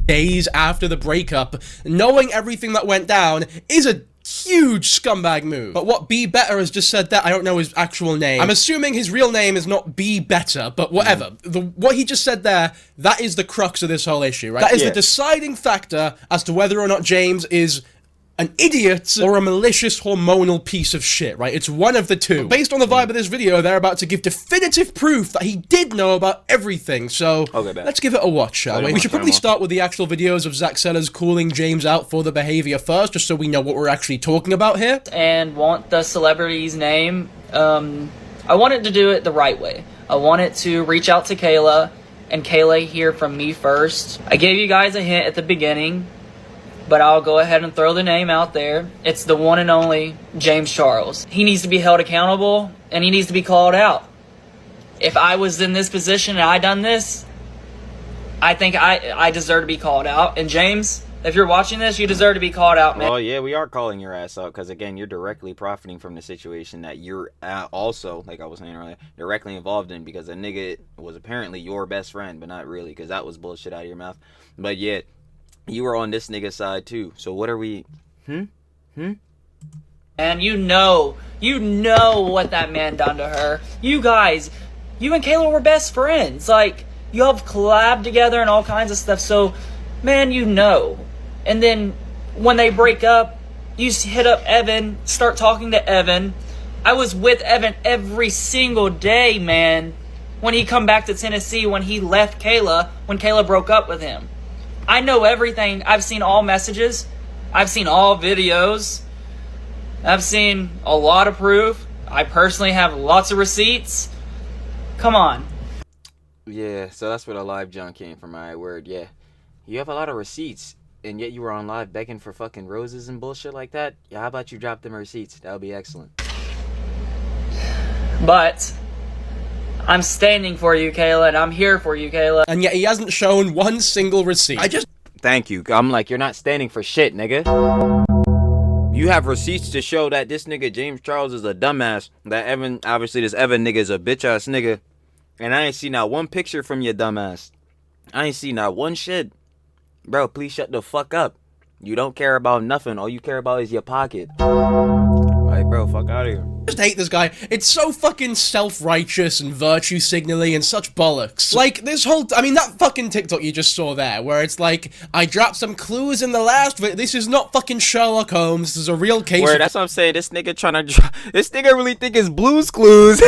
Days after the breakup, knowing everything that went down is a huge scumbag move. But what Be Better has just said there, I don't know his actual name. I'm assuming his real name is not Be Better, but whatever. What he just said there, that is the crux of this whole issue, right? That is the deciding factor as to whether or not James is an idiot or a malicious hormonal piece of shit, right? It's one of the two. But based on the vibe of this video, they're about to give definitive proof that he did know about everything, so let's give it a watch, shall we? We should probably start with the actual videos of Zach Sellers calling James out for the behavior first, just so we know what we're actually talking about here. And want the celebrity's name. I wanted to do it the right way. I wanted to reach out to Kayla, and Kayla hear from me first. I gave you guys a hint at the beginning, but I'll go ahead and throw the name out there. It's the one and only James Charles. He needs to be held accountable, and he needs to be called out. If I was in this position and I done this, I think I deserve to be called out. And James, if you're watching this, you deserve to be called out, man. Well, yeah, we are calling your ass out because, again, you're directly profiting from the situation that you're also, like I was saying earlier, directly involved in, because a nigga was apparently your best friend, but not really, because that was bullshit out of your mouth. But yet, you were on this nigga's side too. So what are we? And you know what that man done to her. You guys, you and Kayla were best friends. Like, you all have collabed together and all kinds of stuff. So, man, you know. And then when they break up, you hit up Evan, start talking to Evan, I was with Evan every single day, man. When he come back to Tennessee, when he left Kayla, when Kayla broke up with him. I know everything. I've seen all messages. I've seen all videos. I've seen a lot of proof. I personally have lots of receipts. Come on. Yeah, so that's where the live junk came from, my word. Yeah, you have a lot of receipts, and yet you were on live begging for fucking roses and bullshit like that. Yeah, how about you drop them receipts? That would be excellent. But I'm standing for you, Kayla, and I'm here for you, Kayla. And yet he hasn't shown one single receipt. Thank you. I'm like, you're not standing for shit, nigga. You have receipts to show that this nigga James Charles is a dumbass. That Evan, obviously this Evan nigga is a bitch ass nigga. And I ain't seen not one picture from your dumbass. I ain't seen not one shit. Bro, please shut the fuck up. You don't care about nothing. All you care about is your pocket. Alright, bro, fuck out of here. I just hate this guy. It's so fucking self-righteous and virtue signaling and such bollocks. Like, this whole... I mean, that fucking TikTok you just saw there, where it's like, I dropped some clues in the last video. This is not fucking Sherlock Holmes. This is a real case. Word, that's what I'm saying. This nigga trying to drop... This nigga really think it's Blue's Clues.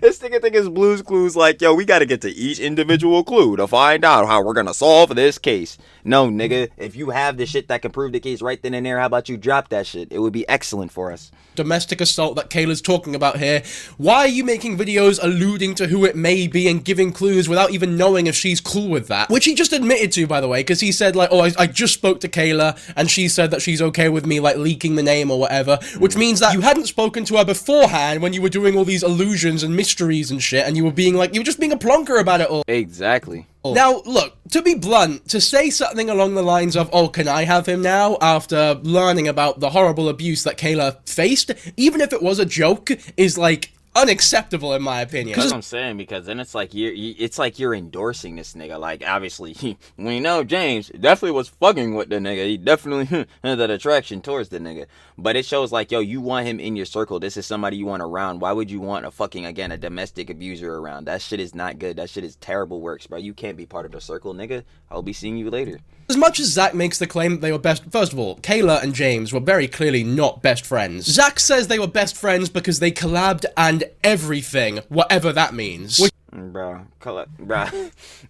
This nigga think it's Blue's Clues like, yo, we gotta get to each individual clue to find out how we're gonna solve this case. No, nigga, if you have the shit that can prove the case right then and there, how about you drop that shit? It would be excellent for us. Domestic assault that Kayla's talking about here. Why are you making videos alluding to who it may be and giving clues without even knowing if she's cool with that? Which he just admitted to, by the way, because he said, like, oh, I just spoke to Kayla, and she said that she's okay with me, like, leaking the name or whatever, which means that you hadn't spoken to her beforehand when you were doing all these illusions and mysteries and shit, and you were being, like, you were just being a plonker about it all. Exactly. Now, look, to be blunt, to say something along the lines of, oh, can I have him now, after learning about the horrible abuse that Kayla faced, even if it was a joke, is, like, unacceptable in my opinion. That's what I'm saying, because then it's like you're endorsing this nigga. Like, obviously, we know James definitely was fucking with the nigga. He definitely had that attraction towards the nigga. But it shows like, yo, you want him in your circle. This is somebody you want around. Why would you want a domestic abuser around? That shit is not good. That shit is terrible works, bro. You can't be part of the circle, nigga. I'll be seeing you later. As much as Zach makes the claim that they were best... First of all, Kayla and James were very clearly not best friends. Zach says they were best friends because they collabed and everything, whatever that means. Bro,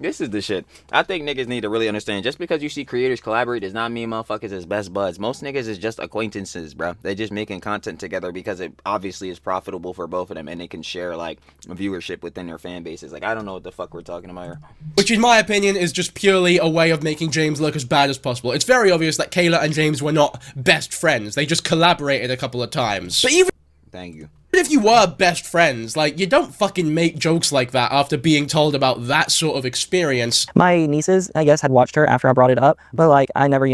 this is the shit. I think niggas need to really understand. Just because you see creators collaborate does not mean motherfuckers is best buds. Most niggas is just acquaintances, bro. They just making content together because it obviously is profitable for both of them, and they can share like viewership within their fan bases. Like, I don't know what the fuck we're talking about here. Which, in my opinion, is just purely a way of making James look as bad as possible. It's very obvious that Kayla and James were not best friends. They just collaborated a couple of times. But even... Thank you. If you were best friends, like, you don't fucking make jokes like that after being told about that sort of experience. My nieces, I guess, had watched her after I brought it up, but, like, I never,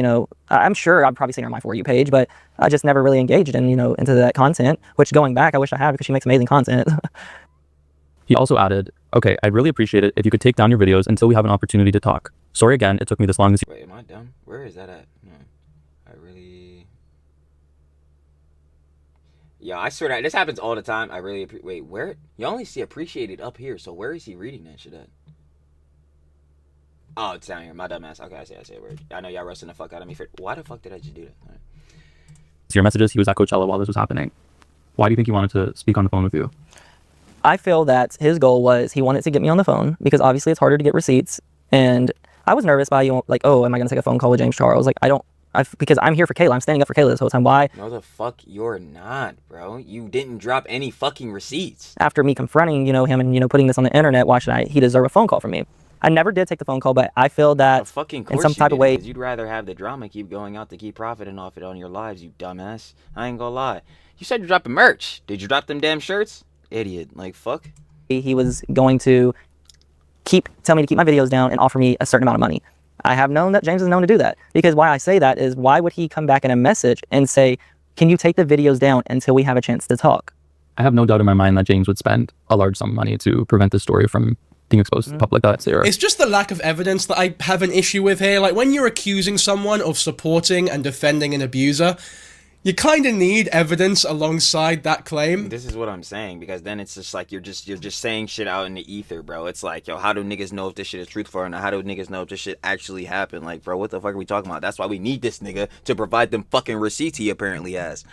I'm sure I've probably seen her on my For You page, but I just never really engaged in, into that content, which, going back, I wish I had because she makes amazing content. He also added, okay, I'd really appreciate it if you could take down your videos until we have an opportunity to talk. Sorry again, it took me this long. Wait, am I dumb? Where is that at? Yeah, I swear that this happens all the time. I really wait. Where you only see appreciated up here? So where is he reading that shit at? Oh, it's down here. My dumb ass. Okay, I see it. Weird. I know y'all roasting the fuck out of me for. Why the fuck did I just do that? Right. Your messages. He was at Coachella while this was happening. Why do you think he wanted to speak on the phone with you? I feel that his goal was he wanted to get me on the phone because obviously it's harder to get receipts, and I was nervous by like, oh, am I gonna take a phone call with James Charles? Like, because I'm here for Kayla. I'm standing up for Kayla this whole time. Why? No, the fuck you're not, bro. You didn't drop any fucking receipts. After me confronting, him and, putting this on the internet, why should he deserve a phone call from me? I never did take the phone call, but I feel that in some type of way... You'd rather have the drama keep going out to keep profiting off it on your lives, you dumbass. I ain't gonna lie. You said you're dropping merch. Did you drop them damn shirts? Idiot. Like, fuck. He was going to tell me to keep my videos down and offer me a certain amount of money. I have known that James is known to do that. Because why I say that is, why would he come back in a message and say, can you take the videos down until we have a chance to talk? I have no doubt in my mind that James would spend a large sum of money to prevent this story from being exposed to the public. It's just the lack of evidence that I have an issue with here. Like, when you're accusing someone of supporting and defending an abuser, You kind of need evidence alongside that claim. This is what I'm saying, because then it's just like you're just saying shit out in the ether, bro. It's like, yo, how do niggas know if this shit is truthful or not? How do niggas know if this shit actually happened? Like, bro, what the fuck are we talking about? That's why we need this nigga to provide them fucking receipts he apparently has.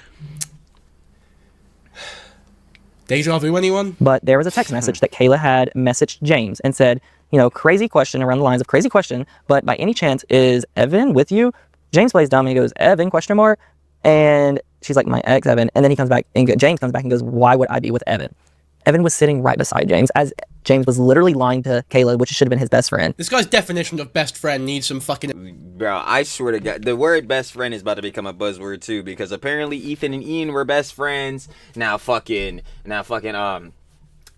Deja vu, anyone? But there was a text message that Kayla had messaged James and said, you know, crazy question, around the lines of crazy question, but by any chance is Evan with you? James plays dumb and he goes, Evan, question mark? And she's like, my ex, Evan. And then he comes back, and James comes back and goes, why would I be with Evan? Evan was sitting right beside James, as James was literally lying to Kayla, which should have been his best friend. This guy's definition of best friend needs some fucking... Bro, I swear to God, the word best friend is about to become a buzzword too, because apparently Ethan and Ian were best friends. Now fucking,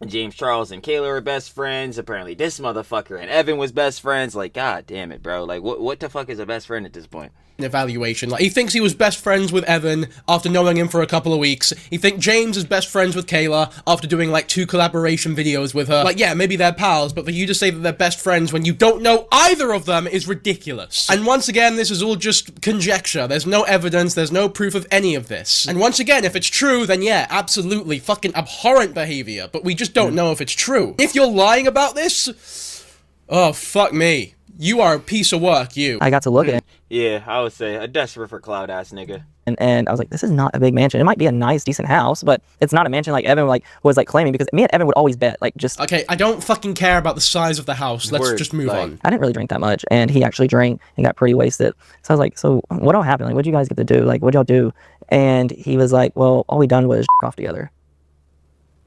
James Charles and Kayla were best friends. Apparently this motherfucker and Evan was best friends. Like, god damn it, bro. Like, what the fuck is a best friend at this point? Evaluation. Like, he thinks he was best friends with Evan after knowing him for a couple of weeks. He thinks James is best friends with Kayla after doing like 2 collaboration videos with her. Like, yeah, maybe they're pals, but for you to say that they're best friends when you don't know either of them is ridiculous. And once again, this is all just conjecture. There's no evidence, there's no proof of any of this. And once again, if it's true, then yeah, absolutely fucking abhorrent behavior, but we just don't know if it's true. If you're lying about this, oh, fuck me. You are a piece of work, you. I got to look at it. Yeah, I would say a desperate for Clout ass nigga. And I was like, this is not a big mansion. It might be a nice, decent house, but it's not a mansion like Evan was claiming, because me and Evan would always bet, like, just... Okay, I don't fucking care about the size of the house. Let's just move on. I didn't really drink that much, and he actually drank and got pretty wasted. So I was like, so what all happened? Like, what'd you guys get to do? Like, what'd y'all do? And he was like, well, all we done was off together.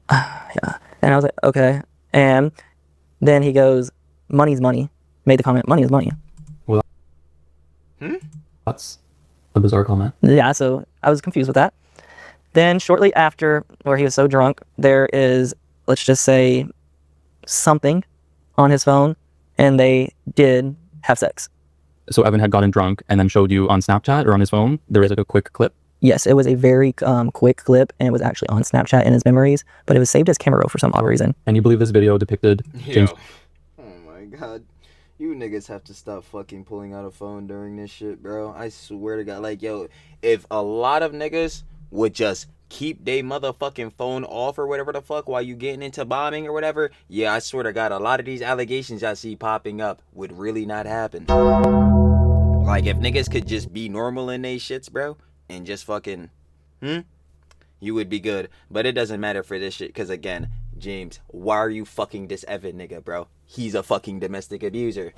Yeah. And I was like, okay. And then he goes, money's money. Made the comment, money is money. Well, that's a bizarre comment. Yeah, so I was confused with that. Then shortly after, where he was so drunk, there is, let's just say, something on his phone, and they did have sex. So Evan had gotten drunk and then showed you on Snapchat or on his phone. There is like a quick clip. Yes, it was a very quick clip, and it was actually on Snapchat in his memories, but it was saved as camera roll for some odd reason. And you believe this video depicted James... Oh my god. You niggas have to stop fucking pulling out a phone during this shit, bro. I swear to God. Like, yo, if a lot of niggas would just keep their motherfucking phone off or whatever the fuck while you getting into bombing or whatever, yeah, I swear to God, a lot of these allegations I see popping up would really not happen. Like, if niggas could just be normal in they shits, bro, and just fucking, you would be good. But it doesn't matter for this shit, because again, James, why are you fucking this Evan nigga, bro? He's a fucking domestic abuser.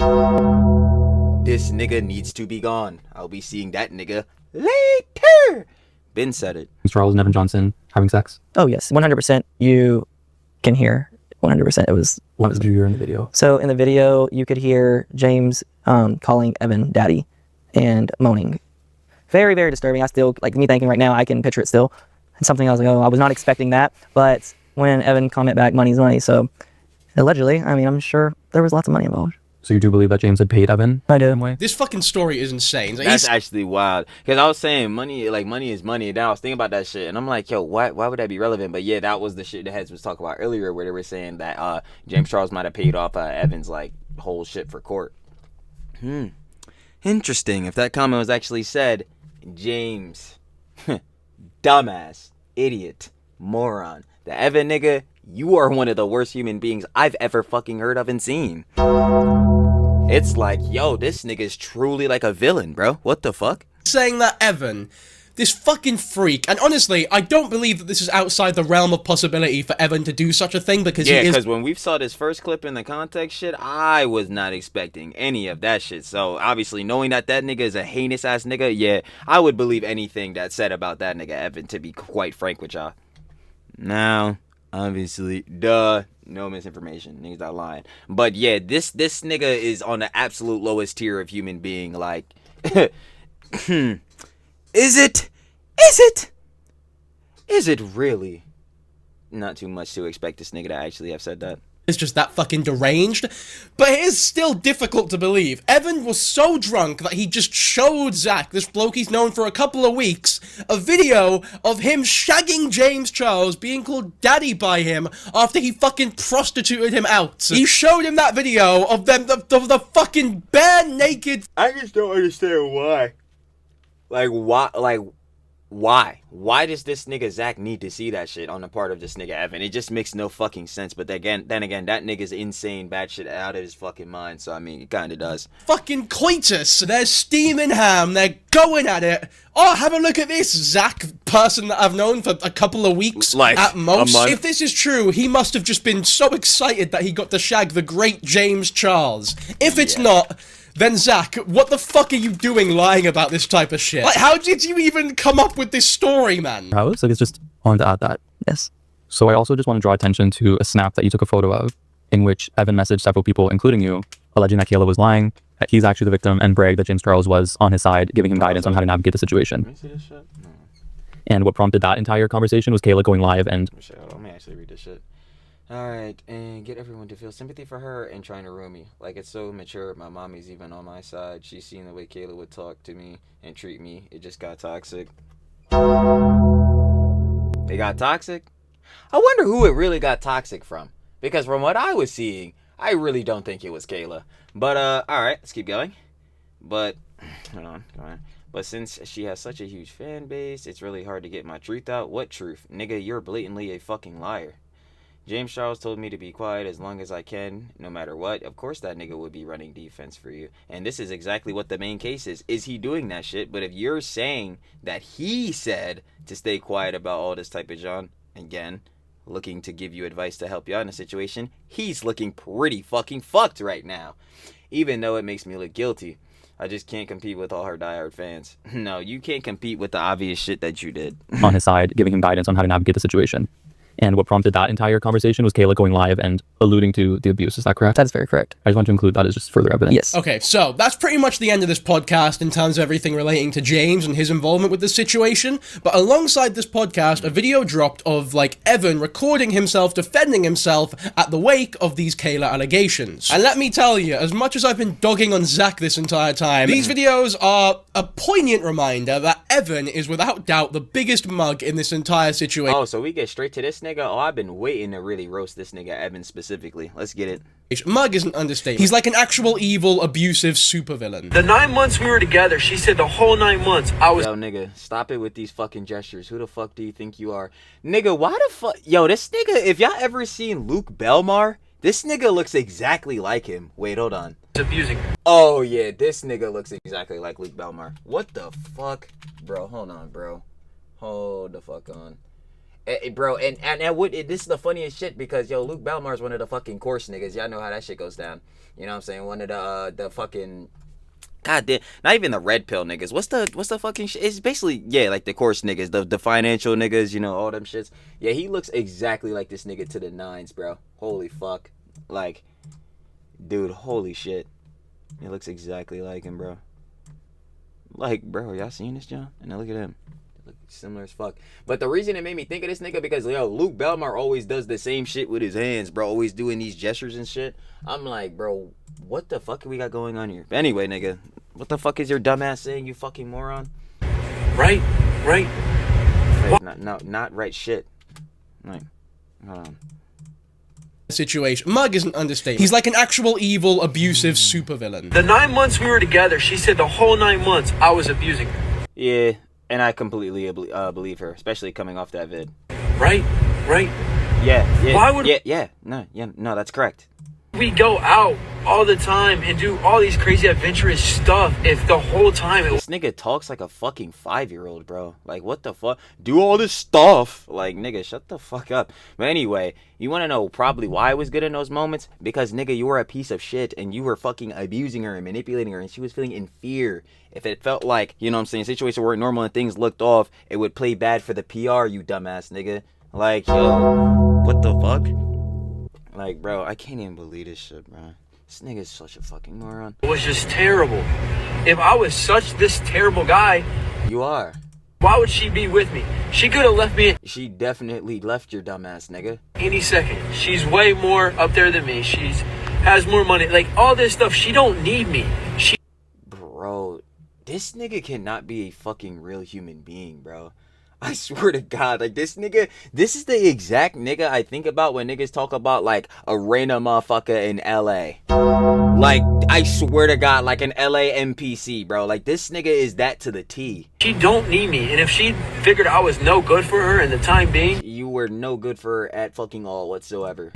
This nigga needs to be gone. I'll be seeing that nigga later. Ben said it. Charles and Evan Johnson having sex? Oh, yes. 100% you can hear. 100% it was... What did you hear in the video? So in the video, you could hear James calling Evan daddy and moaning. Very, very disturbing. I still, like, me thinking right now, I can picture it still. And something I was like, oh, I was not expecting that. But when Evan comment back, money's money. So allegedly, I mean, I'm sure there was lots of money involved. So you do believe that James had paid Evan? I do. This fucking story is insane. Like, that's actually wild. Because I was saying money is money. And then I was thinking about that shit. And I'm like, yo, why would that be relevant? But yeah, that was the shit the heads was talking about earlier, where they were saying that James Charles might have paid off Evan's like whole shit for court. Interesting. If that comment was actually said, James, dumbass, idiot, moron, the Evan nigga, you are one of the worst human beings I've ever fucking heard of and seen. It's like, yo, this nigga's truly like a villain, bro. What the fuck? Saying that Evan, this fucking freak, and honestly, I don't believe that this is outside the realm of possibility for Evan to do such a thing, because yeah, because when we saw this first clip in the context shit, I was not expecting any of that shit. So obviously, knowing that that nigga is a heinous ass nigga, yeah, I would believe anything that's said about that nigga Evan, to be quite frank with y'all. Now, obviously, no misinformation. Niggas not lying. But yeah, this nigga is on the absolute lowest tier of human being. Like, Is it really not too much to expect this nigga to actually have said that? It's just that fucking deranged, but it is still difficult to believe. Evan was so drunk that he just showed Zach, this bloke he's known for a couple of weeks, a video of him shagging James Charles, being called daddy by him after he fucking prostituted him out. He showed him that video of them, the fucking bare naked... I just don't understand why. Like, why? Like, Why? Why does this nigga Zach need to see that shit on the part of this nigga Evan? It just makes no fucking sense. But then again, that nigga's insane, bad shit out of his fucking mind. So I mean, it kind of does. Fucking coitus. They're steaming ham. They're going at it. Oh, have a look at this Zach person that I've known for a couple of weeks like at most. A month. If this is true, he must have just been so excited that he got to shag the great James Charles. If it's not, then Zach, what the fuck are you doing lying about this type of shit? Like, how did you even come up with this story, man? Like, it's just wanted to add that. Yes. So I also just want to draw attention to a snap that you took a photo of, in which Evan messaged several people, including you, alleging that Kayla was lying, that he's actually the victim, and bragged that James Charles was on his side, giving him guidance on how to navigate the situation. Let me see this shit. No. And what prompted that entire conversation was Kayla going live and... Let me actually read this shit. Alright, and get everyone to feel sympathy for her and trying to ruin me. Like, it's so mature, my mommy's even on my side. She's seen the way Kayla would talk to me and treat me. It just got toxic. It got toxic? I wonder who it really got toxic from. Because from what I was seeing, I really don't think it was Kayla. But, alright, let's keep going. But, hold on, come on. But since she has such a huge fan base, it's really hard to get my truth out. What truth? Nigga, you're blatantly a fucking liar. James Charles told me to be quiet as long as I can, no matter what. Of course that nigga would be running defense for you. And this is exactly what the main case is. Is he doing that shit? But if you're saying that he said to stay quiet about all this type of John, again, looking to give you advice to help you out in a situation, he's looking pretty fucking fucked right now. Even though it makes me look guilty. I just can't compete with all her diehard fans. No, you can't compete with the obvious shit that you did. on his side, giving him guidance on how to navigate the situation. And what prompted that entire conversation was Kayla going live and alluding to the abuse. Is that correct? That's very correct. I just want to include that as just further evidence. Yes. Okay, so that's pretty much the end of this podcast in terms of everything relating to James and his involvement with this situation. But alongside this podcast, a video dropped of, like, Evan recording himself defending himself at the wake of these Kayla allegations. And let me tell you, as much as I've been dogging on Zach this entire time, these videos are a poignant reminder that Evan is without doubt the biggest mug in this entire situation. Oh, so we get straight to this nigga? Oh, I've been waiting to really roast this nigga Evan specifically. Let's get it. Mug is an understatement. He's like an actual evil, abusive supervillain. The 9 months we were together, she said the whole 9 months I was... Yo, nigga, stop it with these fucking gestures. Who the fuck do you think you are? Nigga, why the fuck... Yo, this nigga, if y'all ever seen Luke Belmar, this nigga looks exactly like him. Wait, hold on. abusing her. Oh, yeah, this nigga looks exactly like Luke Belmar. What the fuck? Bro, hold on, bro. Hold the fuck on. Bro, and this is the funniest shit because, yo, Luke Belmar's one of the fucking course niggas. Y'all know how that shit goes down. You know what I'm saying? One of the fucking... God damn, not even the red pill niggas. What's the fucking shit? It's basically, yeah, like the course niggas, the financial niggas, you know, all them shits. Yeah, he looks exactly like this nigga to the nines, bro. Holy fuck. Like, dude, holy shit. He looks exactly like him, bro. Like, bro, y'all seen this, John? And now look at him. Look similar as fuck. But the reason it made me think of this nigga because, yo, Luke Belmar always does the same shit with his hands, bro. Always doing these gestures and shit. I'm like, bro, what the fuck we got going on here? But anyway, nigga, what the fuck is your dumbass saying, you fucking moron? Right. Wait, not right shit. Like, hold on. Situation. Mug is an understatement. He's like an actual evil, abusive supervillain. The 9 months we were together, she said the whole 9 months I was abusing her. Yeah, and I completely believe her, especially coming off that vid. Right. Yeah. Why would No, that's correct. we go out all the time and do all these crazy adventurous stuff if the whole time This nigga talks like a fucking 5-year-old, bro. Like, what the fuck? Do all this stuff. Like, nigga, shut the fuck up. But anyway, you want to know probably why I was good in those moments? Because, nigga, you were a piece of shit and you were fucking abusing her and manipulating her and she was feeling in fear. If it felt like, you know what I'm saying, a situation were normal and things looked off, it would play bad for the PR, you dumbass nigga. Like, yo, what the fuck? Like, bro, I can't even believe this shit, bro. This nigga's such a fucking moron. it was just terrible. If I was this terrible guy, You are. why would she be with me? She could have left me at She definitely left your dumbass, nigga. any second. She's way more up there than me. She's has more money. Like, all this stuff, she don't need me. Bro, this nigga cannot be a fucking real human being, bro. I swear to God, like this nigga, this is the exact nigga I think about when niggas talk about like a random motherfucker in LA. Like, I swear to God, like an LA NPC, bro. Like, this nigga is that to the T. She don't need me, and if she figured I was no good for her in the time being, you were no good for her at fucking all whatsoever.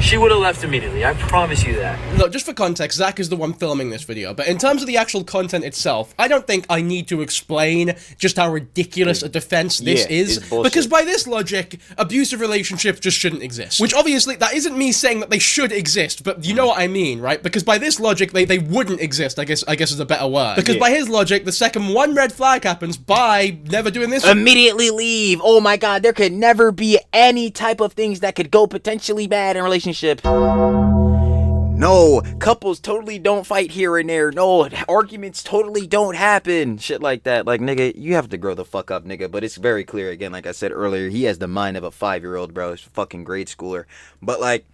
she would have left immediately. I promise you that. Look, just for context, Zach is the one filming this video, but in terms of the actual content itself, I don't think I need to explain just how ridiculous a defense this is, because by this logic, abusive relationships just shouldn't exist. Which obviously, that isn't me saying that they should exist, but you know what I mean, right? Because by this logic, they wouldn't exist, I guess is a better word. Because by his logic, the second one red flag happens, bye, never doing this. Immediately leave. Oh my God, there could never be any type of things that could go potentially bad in a relationship. No, couples totally don't fight here and there. No, arguments totally don't happen. Shit like that. Like, nigga, you have to grow the fuck up, nigga. But it's very clear, again, like I said earlier, he has the mind of a 5-year-old, bro. He's a fucking grade schooler. But, like,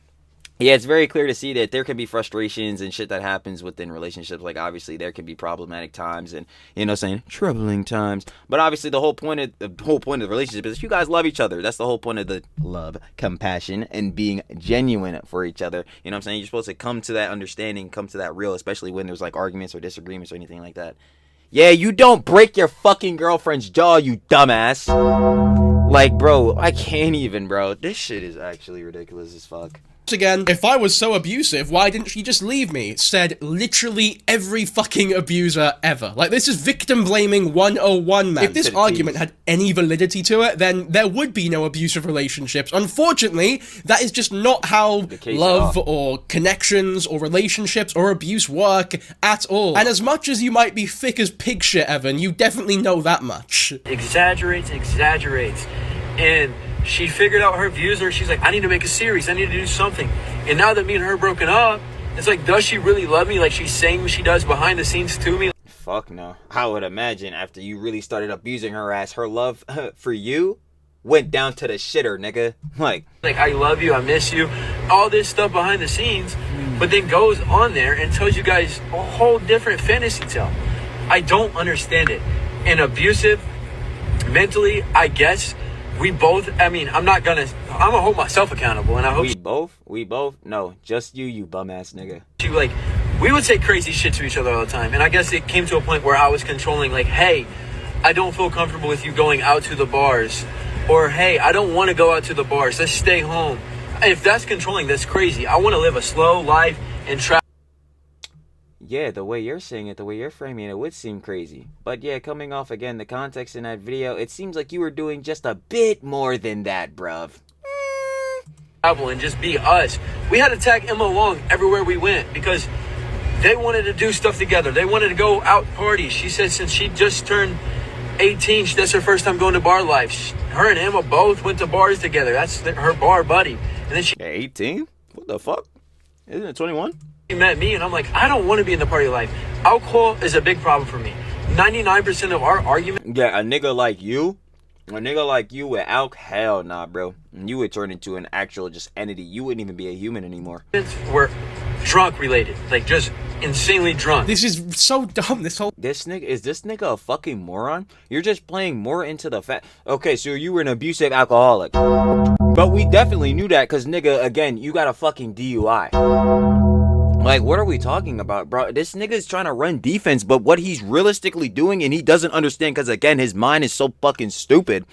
yeah, it's very clear to see that there can be frustrations and shit that happens within relationships. Like, obviously, there can be problematic times and, you know what I'm saying, troubling times. But obviously, the whole point of the relationship is you guys love each other. That's the whole point of the love, compassion, and being genuine for each other. You know what I'm saying? You're supposed to come to that understanding, come to that real, especially when there's, like, arguments or disagreements or anything like that. Yeah, you don't break your fucking girlfriend's jaw, you dumbass. Like, bro, I can't even, bro. This shit is actually ridiculous as fuck. Again, if I was so abusive, why didn't she just leave me? Said literally every fucking abuser ever. Like, this is victim blaming 101, man. If this argument had any validity to it, then there would be no abusive relationships. Unfortunately, that is just not how love or connections or relationships or abuse work at all. And as much as you might be thick as pig shit, Evan, you definitely know that much. Exaggerates. And she figured out her views, or she's like, I need to make a series, I need to do something. And now that me and her broken up, it's like, does she really love me? Like, she's saying what she does behind the scenes to me? Fuck no. I would imagine after you really started abusing her ass, her love for you went down to the shitter, nigga. Like, I love you, I miss you, all this stuff behind the scenes, but then goes on there and tells you guys a whole different fantasy tale. I don't understand it. And abusive, mentally, I guess, we both, I mean, I'm gonna hold myself accountable, and I hope we both, no, just you bum ass nigga. Like, we would say crazy shit to each other all the time, and I guess it came to a point where I was controlling, like, hey, I don't feel comfortable with you going out to the bars, or hey, I don't want to go out to the bars, let's stay home. If that's controlling, that's crazy. I want to live a slow life and try. Yeah, the way you're saying it, the way you're framing it would seem crazy. But yeah, coming off again, the context in that video, it seems like you were doing just a bit more than that, bruv. And just be us. We had to tag Emma along everywhere we went because they wanted to do stuff together. They wanted to go out parties. She said since she just turned 18, that's her first time going to bar life. Her and Emma both went to bars together. That's her bar buddy. And then she 18? What the fuck? Isn't it 21? She met me, and I'm like, I don't want to be in the party life. Alcohol is a big problem for me. 99% of our argument. Yeah, a nigga like you with alcohol, hell nah, bro. You would turn into an actual just entity. You wouldn't even be a human anymore. We're drunk related, like just insanely drunk. This is so dumb. This nigga a fucking moron? You're just playing more into the fact. Okay, so you were an abusive alcoholic, but we definitely knew that because nigga, again, you got a fucking DUI. Like, what are we talking about, bro? This nigga's trying to run defense, but what he's realistically doing, and he doesn't understand, because, again, his mind is so fucking stupid.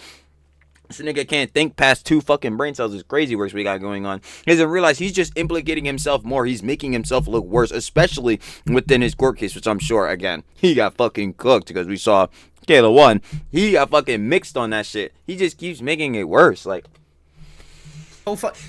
This nigga can't think past 2 fucking brain cells. It's crazy works we got going on. He doesn't realize he's just implicating himself more. He's making himself look worse, especially within his court case, which I'm sure, again, he got fucking cooked, because we saw Kayla 1. He got fucking mixed on that shit. He just keeps making it worse, like.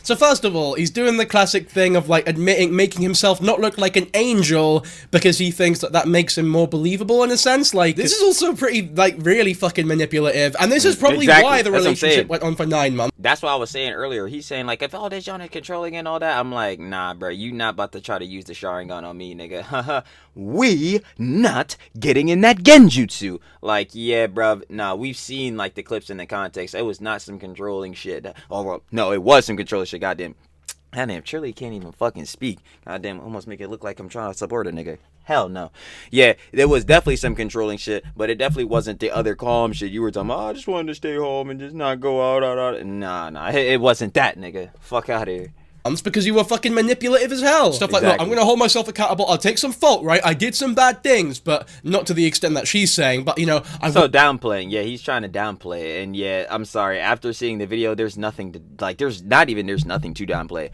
So first of all, he's doing the classic thing of like making himself not look like an angel because he thinks that makes him more believable in a sense. Like, this is also pretty, like, really fucking manipulative, and this is probably why the relationship went on for 9 months. That's what I was saying earlier. He's saying, like, if all this John is controlling and all that, I'm like, nah, bro, you not about to try to use the Sharingan on me, nigga. Haha. We not getting in that genjutsu. Like, yeah, bruv, nah, we've seen, like, the clips in the context. It was not some controlling shit. Oh, well, no, it was some controlling shit, goddamn. Goddamn, Trilly can't even fucking speak. Goddamn, almost make it look like I'm trying to support a nigga. Hell no. Yeah, there was definitely some controlling shit, but it definitely wasn't the other calm shit you were talking about. I just wanted to stay home and just not go out. Nah. It wasn't that, nigga. Fuck out of here. It's because you were fucking manipulative as hell. Stuff like, look, I'm gonna hold myself accountable. I'll take some fault, right? I did some bad things, but not to the extent that she's saying. But, you know, So downplaying. Yeah, he's trying to downplay it. And yeah, I'm sorry. After seeing the video, there's nothing to, like, there's nothing to downplay.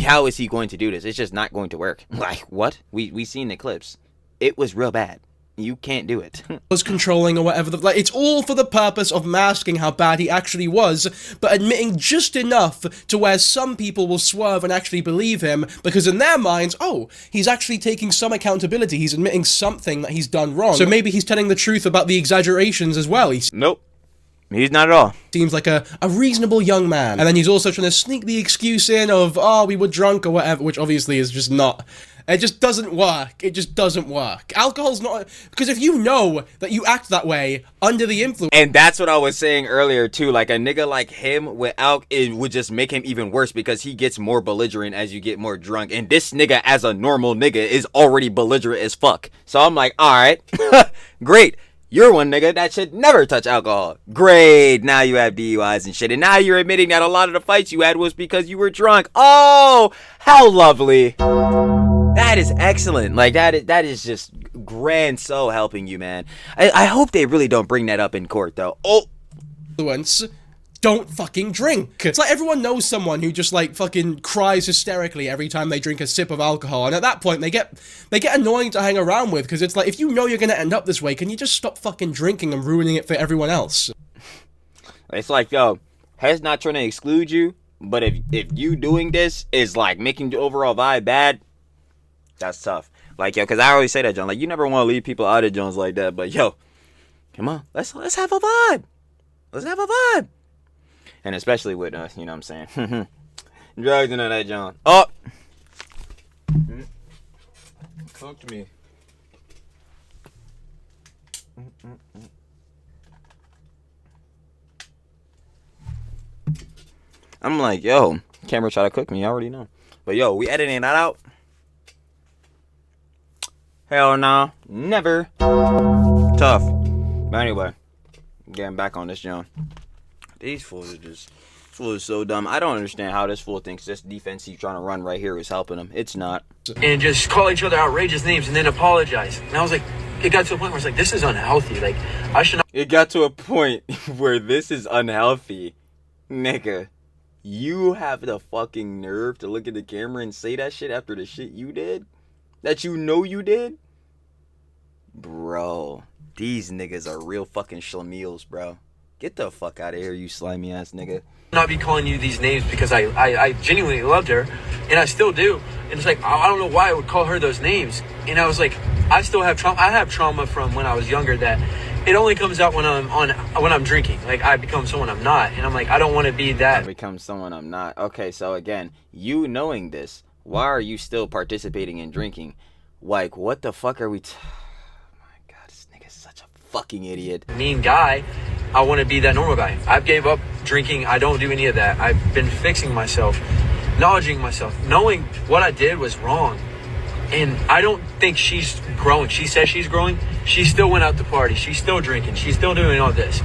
How is he going to do this? It's just not going to work. Like, what? We seen the clips. It was real bad. You can't do it. Was controlling or whatever. Like, it's all for the purpose of masking how bad he actually was, but admitting just enough to where some people will swerve and actually believe him, because in their minds, oh, he's actually taking some accountability. He's admitting something that he's done wrong. So maybe he's telling the truth about the exaggerations as well. Nope. He's not at all. Seems like a reasonable young man. And then he's also trying to sneak the excuse in of, oh, we were drunk or whatever, which obviously is just not... It just doesn't work. It just doesn't work. Alcohol's not... Because if you know that you act that way under the influence... And that's what I was saying earlier, too. Like, a nigga like him with alcohol, it would just make him even worse because he gets more belligerent as you get more drunk. And this nigga, as a normal nigga, is already belligerent as fuck. So I'm like, alright, great. You're one nigga that should never touch alcohol. Great. Now you have DUIs and shit. And now you're admitting that a lot of the fights you had was because you were drunk. Oh, how lovely. That is excellent. Like, that is just grand so helping you, man. I hope they really don't bring that up in court, though. Oh. Don't fucking drink. It's like everyone knows someone who just like fucking cries hysterically every time they drink a sip of alcohol, and at that point they get annoying to hang around with, because it's like, if you know you're gonna end up this way, can you just stop fucking drinking and ruining it for everyone else? It's like, yo, he's not trying to exclude you, but if you doing this is like making the overall vibe bad, that's tough. Like, yo, because I always say that, John. Like, you never want to leave people out of Jones like that, but yo, come on, let's have a vibe. Let's have a vibe. And especially with, you know what I'm saying? Drugs and all that, John. Oh! Talk to me. I'm like, yo, camera try to cook me. I already know. But yo, we editing that out? Hell nah. Never. Tough. But anyway, getting back on this, John. These fools are just... This fool is so dumb. I don't understand how this fool thinks this defense he's trying to run right here is helping him. It's not. And just call each other outrageous names and then apologize. And I was like, it got to a point where it's like, this is unhealthy. Like, I should not... It got to a point where this is unhealthy. Nigga, you have the fucking nerve to look at the camera and say that shit after the shit you did? That you know you did? Bro, these niggas are real fucking schlemiels, bro. Get the fuck out of here, you slimy ass nigga. Not be calling you these names because I genuinely loved her, and I still do. And it's like, I don't know why I would call her those names. And I was like, I still have trauma. I have trauma from when I was younger that it only comes out when I'm drinking. Like, I become someone I'm not, and I'm like, I don't want to be that. I become someone I'm not. Okay, so again, you knowing this, why are you still participating in drinking? Like, what the fuck are we? Oh my god, this nigga's such a fucking idiot. Mean guy. I want to be that normal guy. I've gave up drinking. I don't do any of that. I've been fixing myself, acknowledging myself, knowing what I did was wrong. And I don't think she's growing. She says she's growing. She still went out to party. She's still drinking. She's still doing all this.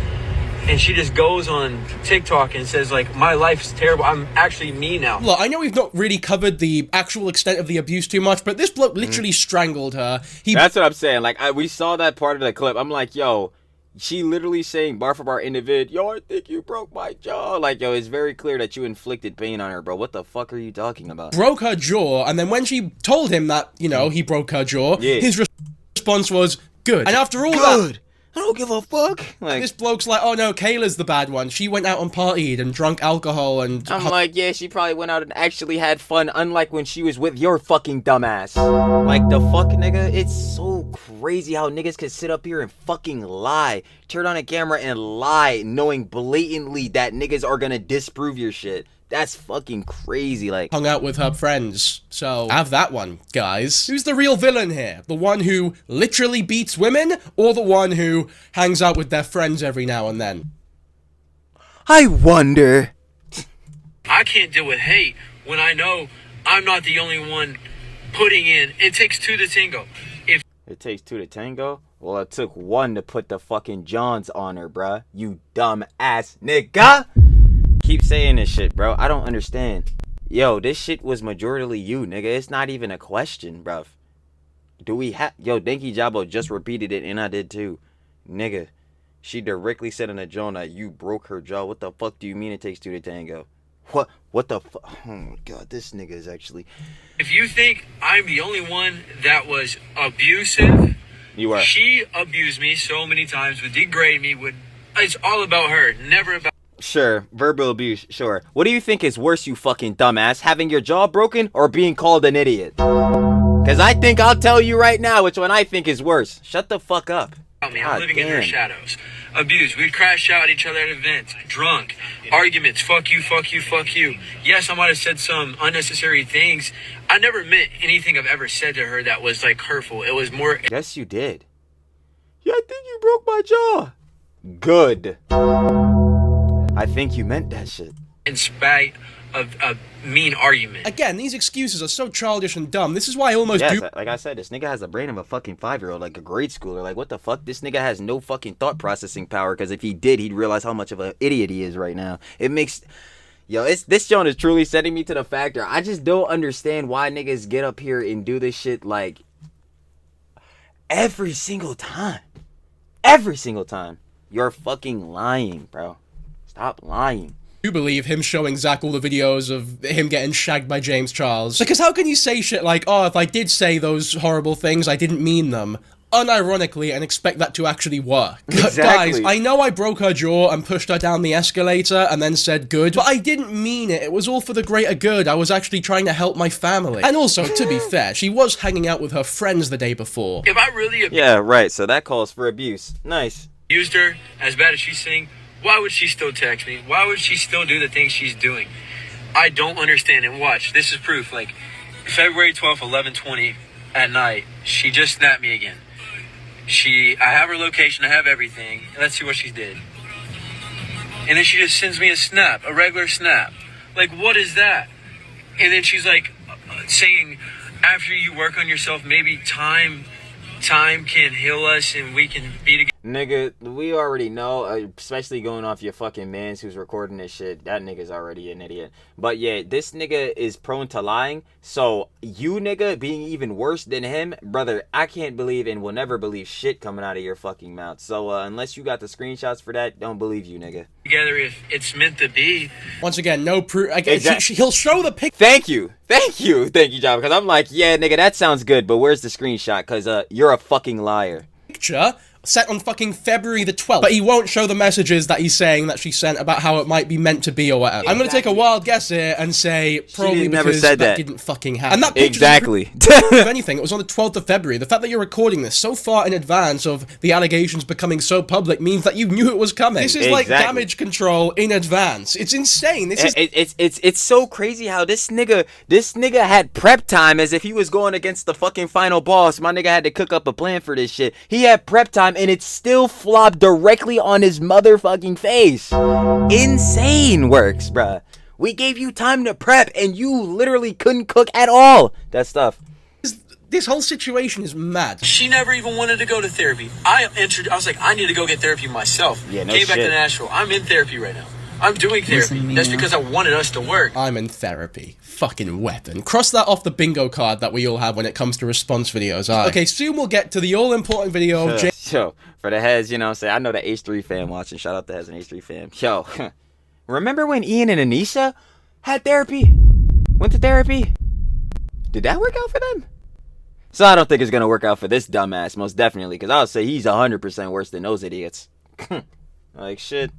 And she just goes on TikTok and says, like, my life's terrible. I'm actually me now. Look, I know we've not really covered the actual extent of the abuse too much, but this bloke literally strangled her. That's what I'm saying. Like, we saw that part of the clip. I'm like, yo, she literally saying bar for bar in the vid, yo, I think you broke my jaw. Like, yo, it's very clear that you inflicted pain on her, bro. What the fuck are you talking about? Broke her jaw, and then when she told him that, you know, he broke her jaw, his response was, good. And after all that... I don't give a fuck. Like, this bloke's like, oh no, Kayla's the bad one. She went out and partied and drunk alcohol and... I'm like, yeah, she probably went out and actually had fun, unlike when she was with your fucking dumbass. Like, the fuck, nigga? It's so crazy how niggas can sit up here and fucking lie. Turn on a camera and lie, knowing blatantly that niggas are gonna disprove your shit. That's fucking crazy, like... Hung out with her friends, so have that one, guys. Who's the real villain here? The one who literally beats women, or the one who hangs out with their friends every now and then? I wonder. I can't deal with hate when I know I'm not the only one putting in. It takes two to tango. If it takes two to tango, well, it took one to put the fucking Johns on her, bruh. You dumb ass nigga. Keep saying this shit, bro. I don't understand. Yo, this shit was majorly you, nigga. It's not even a question, bruv. Do we have... Yo, Denki Jabo just repeated it, and I did too. Nigga, she directly said in the joint that you broke her jaw. What the fuck do you mean it takes two to tango? What the fuck? Oh my god, this nigga is actually... If you think I'm the only one that was abusive... You are. She abused me so many times, would degrade me, it's all about her, never about... Sure, verbal abuse, sure. What do you think is worse, you fucking dumbass? Having your jaw broken or being called an idiot? Because I think I'll tell you right now which one I think is worse. Shut the fuck up. I'm living in her shadows. Abuse. We'd crash out at each other at events. Drunk. Arguments. Fuck you, fuck you, fuck you. Yes, I might have said some unnecessary things. I never meant anything I've ever said to her that was like hurtful. It was more... Yes, you did. Yeah, I think you broke my jaw. Good. I think you meant that shit. In spite of a mean argument. Again, these excuses are so childish and dumb. This is why I almost like I said, this nigga has the brain of a fucking 5-year-old, like a grade schooler. Like, what the fuck? This nigga has no fucking thought processing power, because if he did, he'd realize how much of an idiot he is right now. It makes... Yo, this joint is truly setting me to the factor. I just don't understand why niggas get up here and do this shit, like, every single time. Every single time. You're fucking lying, bro. Stop lying. You believe him showing Zach all the videos of him getting shagged by James Charles. Because how can you say shit like, oh, if I did say those horrible things, I didn't mean them, unironically, and expect that to actually work? Exactly. Guys, I know I broke her jaw and pushed her down the escalator and then said good, but I didn't mean it. It was all for the greater good. I was actually trying to help my family. And also, to be fair, she was hanging out with her friends the day before. If I really... Yeah, right, so that calls for abuse. Nice. Used her as bad as she's saying... Why would she still text me? Why would she still do the things she's doing? I don't understand. And watch, this is proof. Like, February 12th, 11:20 at night, she just snapped me again. I have her location, I have everything. Let's see what she did. And then she just sends me a snap, a regular snap. Like, what is that? And then she's like, saying, after you work on yourself, maybe time can heal us and we can be together. Nigga, we already know, especially going off your fucking mans who's recording this shit, that nigga's already an idiot. But yeah, this nigga is prone to lying, so you nigga being even worse than him, brother, I can't believe and will never believe shit coming out of your fucking mouth. So unless you got the screenshots for that, don't believe you, nigga. Together if it's meant to be. Once again, no proof. He'll show the picture. Thank you, John, because I'm like, yeah, nigga, that sounds good, but where's the screenshot? Because you're a fucking liar. Picture set on fucking February the 12th. But he won't show the messages that he's saying that she sent about how it might be meant to be or whatever. Exactly. I'm gonna take a wild guess here and say probably never because said that didn't fucking happen. And that exactly. If anything, it was on the 12th of February. The fact that you're recording this so far in advance of the allegations becoming so public means that you knew it was coming. This is like damage control in advance. It's insane. This is it's so crazy how this nigga had prep time as if he was going against the fucking final boss. My nigga had to cook up a plan for this shit. He had prep time and it still flopped directly on his motherfucking face. Insane works, bruh. We gave you time to prep and you literally couldn't cook at all. That stuff. This whole situation is mad. She never even wanted to go to therapy. I was like, I need to go get therapy myself. Yeah, no Came shit. back to Nashville. I'm in therapy right now. I'm doing therapy. That's because I wanted us to work. I'm in therapy. Fucking weapon. Cross that off the bingo card that we all have when it comes to response videos. Okay, soon we'll get to the all-important video of Yo, for the heads, you know what I'm saying? I know the H3 fam watching. Shout out to heads and H3 fam. Yo, remember when Ian and Anisha had therapy? Went to therapy? Did that work out for them? So I don't think it's going to work out for this dumbass, most definitely, because I would say he's 100% worse than those idiots. Like, shit.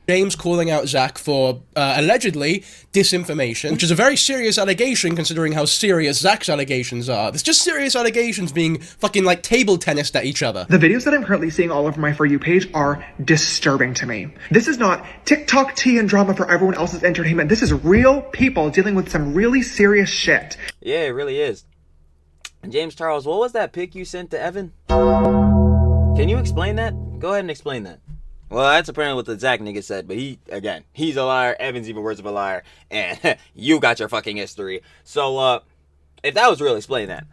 James calling out Zach for allegedly disinformation, which is a very serious allegation considering how serious Zach's allegations are. There's just serious allegations being fucking like table tennised at each other. The videos that I'm currently seeing all over my For You page are disturbing to me. This is not TikTok tea and drama for everyone else's entertainment. This is real people dealing with some really serious shit. Yeah, it really is. James Charles, what was that pic you sent to Evan? Can you explain that? Go ahead and explain that. Well, that's apparently what the Zach nigga said, but he's a liar, Evan's even worse of a liar, and you got your fucking history. So, If that was real, explain that.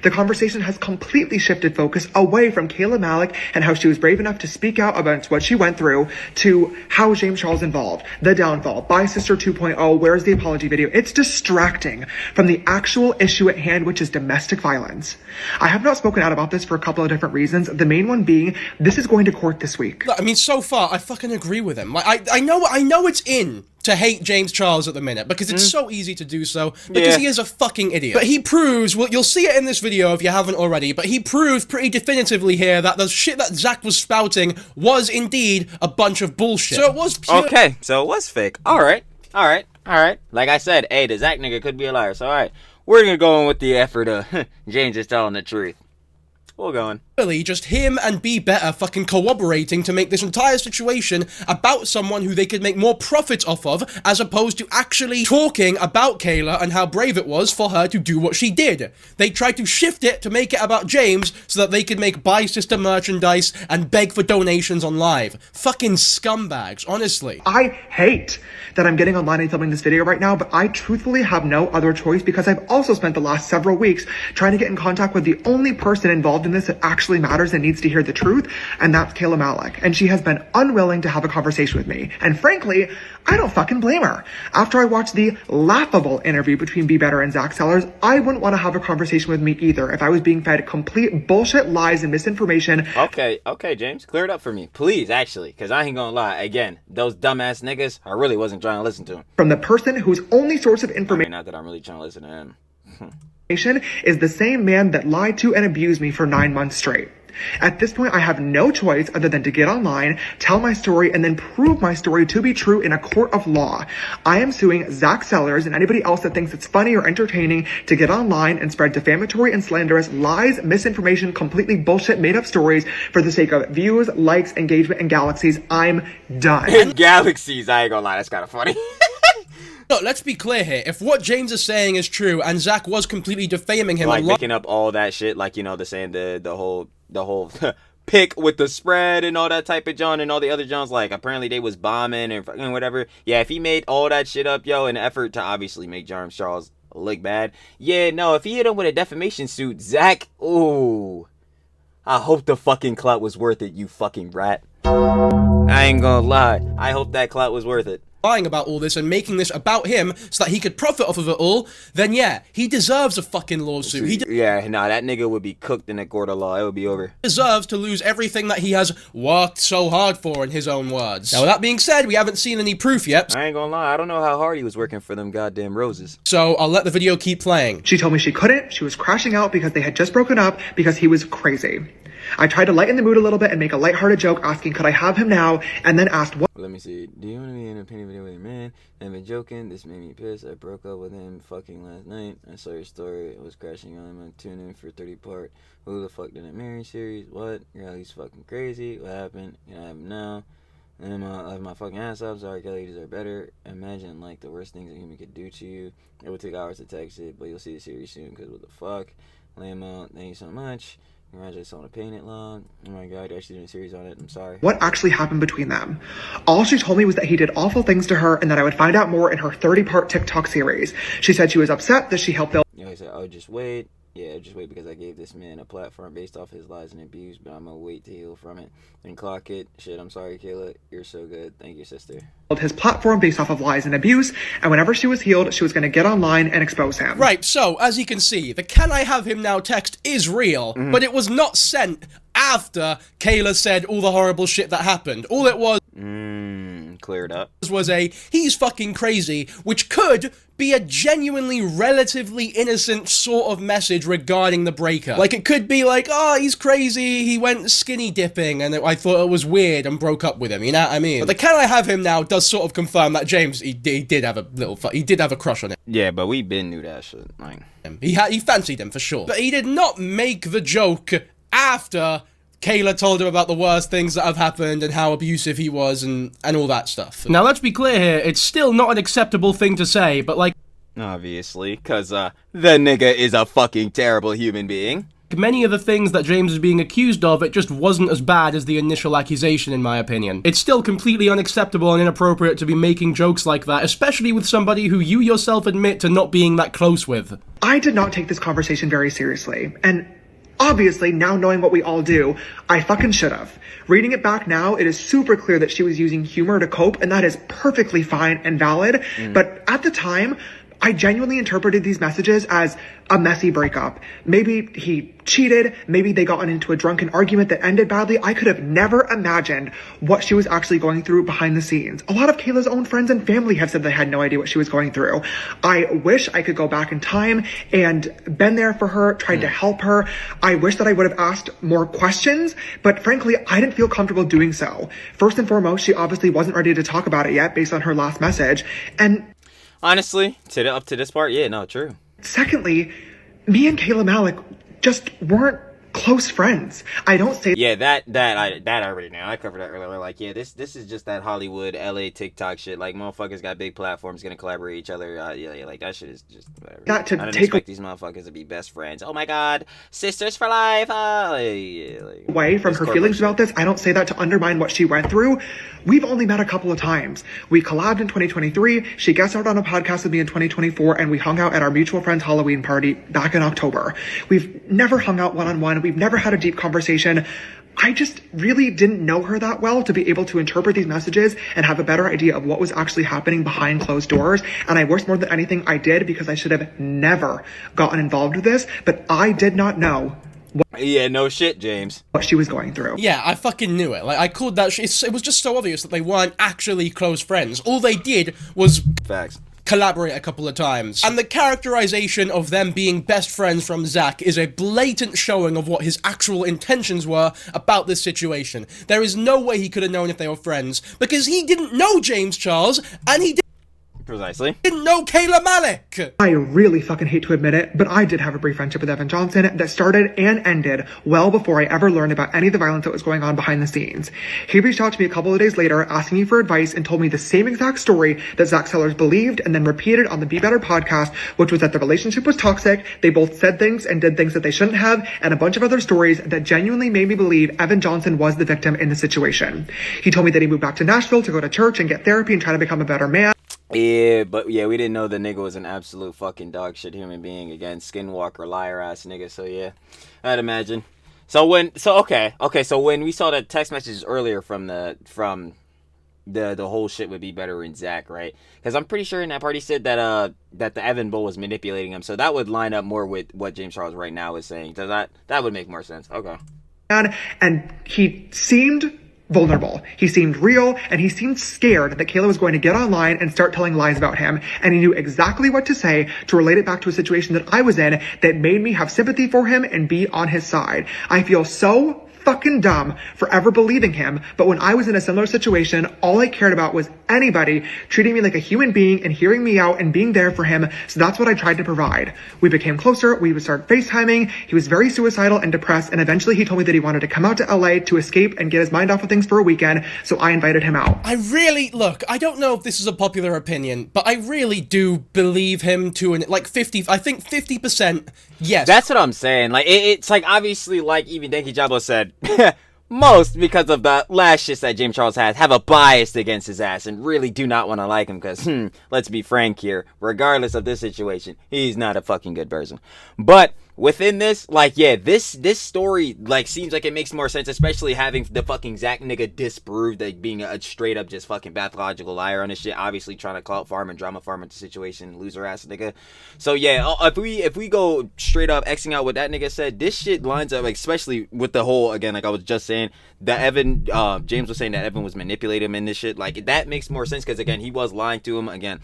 The conversation has completely shifted focus away from Kayla Malik and how she was brave enough to speak out about what she went through to how James Charles involved, the downfall, By Sister 2.0, where's the apology video? It's distracting from the actual issue at hand, which is domestic violence. I have not spoken out about this for a couple of different reasons. The main one being, this is going to court this week. I mean, so far, I fucking agree with him. Like, I know it's in to hate James Charles at the minute, because it's so easy to do so, because he is a fucking idiot. But he proves, well, you'll see it in this video if you haven't already, but he proves pretty definitively here that the shit that Zach was spouting was indeed a bunch of bullshit. So it was pure— Okay, so it was fake. Alright. Like I said, hey, the Zach nigga could be a liar, so alright. We're gonna go on with the effort of James is telling the truth. We'll go on. Really, just him and Be Better fucking cooperating to make this entire situation about someone who they could make more profit off of, as opposed to actually talking about Kayla and how brave it was for her to do what she did. They tried to shift it to make it about James so that they could make By Sister merchandise and beg for donations on live. Fucking scumbags, honestly. I hate that I'm getting online and filming this video right now, but I truthfully have no other choice because I've also spent the last several weeks trying to get in contact with the only person involved in this that actually matters and needs to hear the truth, and that's Kayla Malik. And she has been unwilling to have a conversation with me. And frankly, I don't fucking blame her. After I watched the laughable interview between Be Better and Zach Sellers, I wouldn't want to have a conversation with me either if I was being fed complete bullshit, lies, and misinformation. Okay, James, clear it up for me, please, actually, because I ain't gonna lie. Again, those dumbass niggas, I really wasn't trying to listen to them. From the person whose only source of information— not that I'm really trying to listen to him. is the same man that lied to and abused me for 9 months straight. At this point, I have no choice other than to get online, tell my story, and then prove my story to be true in a court of law. I am suing Zach Sellers and anybody else that thinks it's funny or entertaining to get online and spread defamatory and slanderous lies, misinformation, completely bullshit, made-up stories for the sake of views, likes, engagement, and galaxies. I'm done. Galaxies, I ain't gonna lie, that's kind of funny. Look, let's be clear here. If what James is saying is true, and Zach was completely defaming him, like picking up all that shit, like, you know, the whole pick with the spread and all that type of John and all the other Johns, like apparently they was bombing and fucking whatever. Yeah, if he made all that shit up, yo, in an effort to obviously make James Charles look bad. Yeah, no, if he hit him with a defamation suit, Zach, ooh, I hope the fucking clout was worth it, you fucking rat. I ain't gonna lie, I hope that clout was worth it. Lying about all this and making this about him so that he could profit off of it all, then yeah, he deserves a fucking lawsuit. Yeah, nah, that nigga would be cooked in a court of law. It would be over. Deserves to lose everything that he has worked so hard for, in his own words. Now, with that being said, we haven't seen any proof yet. I ain't gonna lie, I don't know how hard he was working for them goddamn roses. So I'll let the video keep playing. She told me she couldn't. She was crashing out because they had just broken up because he was crazy. I tried to lighten the mood a little bit and make a lighthearted joke asking could I have him now, and then asked what— Let me see. Do you want to be in a opinion video with your man? I've been joking. This made me pissed. I broke up with him fucking last night. I saw your story. I was crashing on him. I tuned in for 30 part. Who the fuck didn't marry series? What? Kelly's fucking crazy. What happened? You know, I have him now. And I left my fucking ass up. Sorry, Kelly, you deserve better. Imagine, like, the worst things a human could do to you. It would take hours to text it, but you'll see the series soon, because what the fuck? Lay him out. Thank you so much. Congratulations on the pain it long. Oh my god, you're actually doing a series on it. I'm sorry. What actually happened between them? All she told me was that he did awful things to her and that I would find out more in her 30-part TikTok series. She said she was upset that she helped build— he said, oh, just wait. Yeah, just wait because I gave this man a platform based off his lies and abuse, but I'm gonna wait to heal from it and clock it. Shit, I'm sorry, Kayla. You're so good. Thank you, sister. His platform based off of lies and abuse, and whenever she was healed, she was gonna get online and expose him. Right, so, as you can see, the can I have him now text is real, but it was not sent after Kayla said all the horrible shit that happened. All it was— cleared up. Was a he's fucking crazy, which could be a genuinely relatively innocent sort of message regarding the breakup. Like, it could be like, oh, he's crazy, he went skinny dipping and I thought it was weird and broke up with him, you know what I mean? But the can I have him now does sort of confirm that James, he did have a crush on him. Yeah, but we been knew that shit. Like, he fancied him for sure. But he did not make the joke after Kayla told him about the worst things that have happened and how abusive he was and all that stuff. Now, let's be clear here, it's still not an acceptable thing to say, but like— obviously, because the nigga is a fucking terrible human being. many of the things that James is being accused of, it just wasn't as bad as the initial accusation, in my opinion. It's still completely unacceptable and inappropriate to be making jokes like that, especially with somebody who you yourself admit to not being that close with. I did not take this conversation very seriously, and obviously, now knowing what we all do, I fucking should have. Reading it back now, it is super clear that she was using humor to cope, and that is perfectly fine and valid, but at the time, I genuinely interpreted these messages as a messy breakup. Maybe he cheated, maybe they got into a drunken argument that ended badly. I could have never imagined what she was actually going through behind the scenes. A lot of Kayla's own friends and family have said they had no idea what she was going through. I wish I could go back in time and been there for her, tried to help her. I wish that I would have asked more questions, but frankly, I didn't feel comfortable doing so. First and foremost, she obviously wasn't ready to talk about it yet based on her last message, and honestly, up to this part, yeah, no, true. secondly, me and Kayla Malik just weren't close friends. I don't say that I already know. I covered that earlier. Like, yeah, this is just that Hollywood, LA, TikTok shit. Like, motherfuckers got big platforms, gonna collaborate with each other. Yeah, like that shit is just whatever. Not to I don't take expect these motherfuckers to be best friends. Oh my god, sisters for life. away from her feelings about this. I don't say that to undermine what she went through. We've only met a couple of times. We collabed in 2023. She guest starred on a podcast with me in 2024, and we hung out at our mutual friend's Halloween party back in October. We've never hung out one-on-one. We've never had a deep conversation. I just really didn't know her that well to be able to interpret these messages and have a better idea of what was actually happening behind closed doors. And I wish more than anything I did, because I should have never gotten involved with this, but I did not know yeah, no shit, James. what she was going through. Yeah, I fucking knew it. Like, I called that it was just so obvious that they weren't actually close friends. All they did was facts. Collaborate a couple of times. And the characterization of them being best friends from Zach is a blatant showing of what his actual intentions were about this situation. There is no way he could have known if they were friends, because he didn't know James Charles, and he Precisely. didn't know Kayla Malik. I really fucking hate to admit it, but I did have a brief friendship with Evan Johnson that started and ended well before I ever learned about any of the violence that was going on behind the scenes. He reached out to me a couple of days later asking me for advice and told me the same exact story that Zach Sellers believed and then repeated on the Be Better podcast, which was that the relationship was toxic, they both said things and did things that they shouldn't have, and a bunch of other stories that genuinely made me believe Evan Johnson was the victim in the situation. He told me that he moved back to Nashville to go to church and get therapy and try to become a better man. Yeah, but yeah, we didn't know the nigga was an absolute fucking dog shit human being. Again, skinwalker, liar ass nigga. So yeah, I'd imagine. So when we saw the text messages earlier from the whole shit would be better in Zach, right? Because I'm pretty sure in that part he said that the Evan Bull was manipulating him. So that would line up more with what James Charles right now is saying. So that would make more sense. Okay. And he seemed vulnerable. He seemed real, and he seemed scared that Kayla was going to get online and start telling lies about him. And he knew exactly what to say to relate it back to a situation that I was in that made me have sympathy for him and be on his side. I feel so fucking dumb for ever believing him, but when I was in a similar situation, all I cared about was anybody treating me like a human being and hearing me out and being there for him, so that's what I tried to provide. We became closer, we would start FaceTiming, he was very suicidal and depressed, and eventually he told me that he wanted to come out to LA to escape and get his mind off of things for a weekend, so I invited him out. I don't know if this is a popular opinion, but I really do believe him to I think 50%, yes. That's what I'm saying. Like, it's like, obviously, like even Denki Jabo said, most, because of the last shit that James Charles has, have a bias against his ass and really do not want to like him because, let's be frank here, regardless of this situation, he's not a fucking good person. But within this, like, yeah, this story, like, seems like it makes more sense, especially having the fucking Zach nigga disproved, like, being a straight up just fucking pathological liar on this shit, obviously trying to clout farm and drama farm into situation, loser ass nigga. So yeah, if we go straight up Xing out what that nigga said, this shit lines up, like, especially with the whole, again, like I was just saying, that Evan, James was saying that Evan was manipulating him in this shit, like, that makes more sense, because again, he was lying to him, again,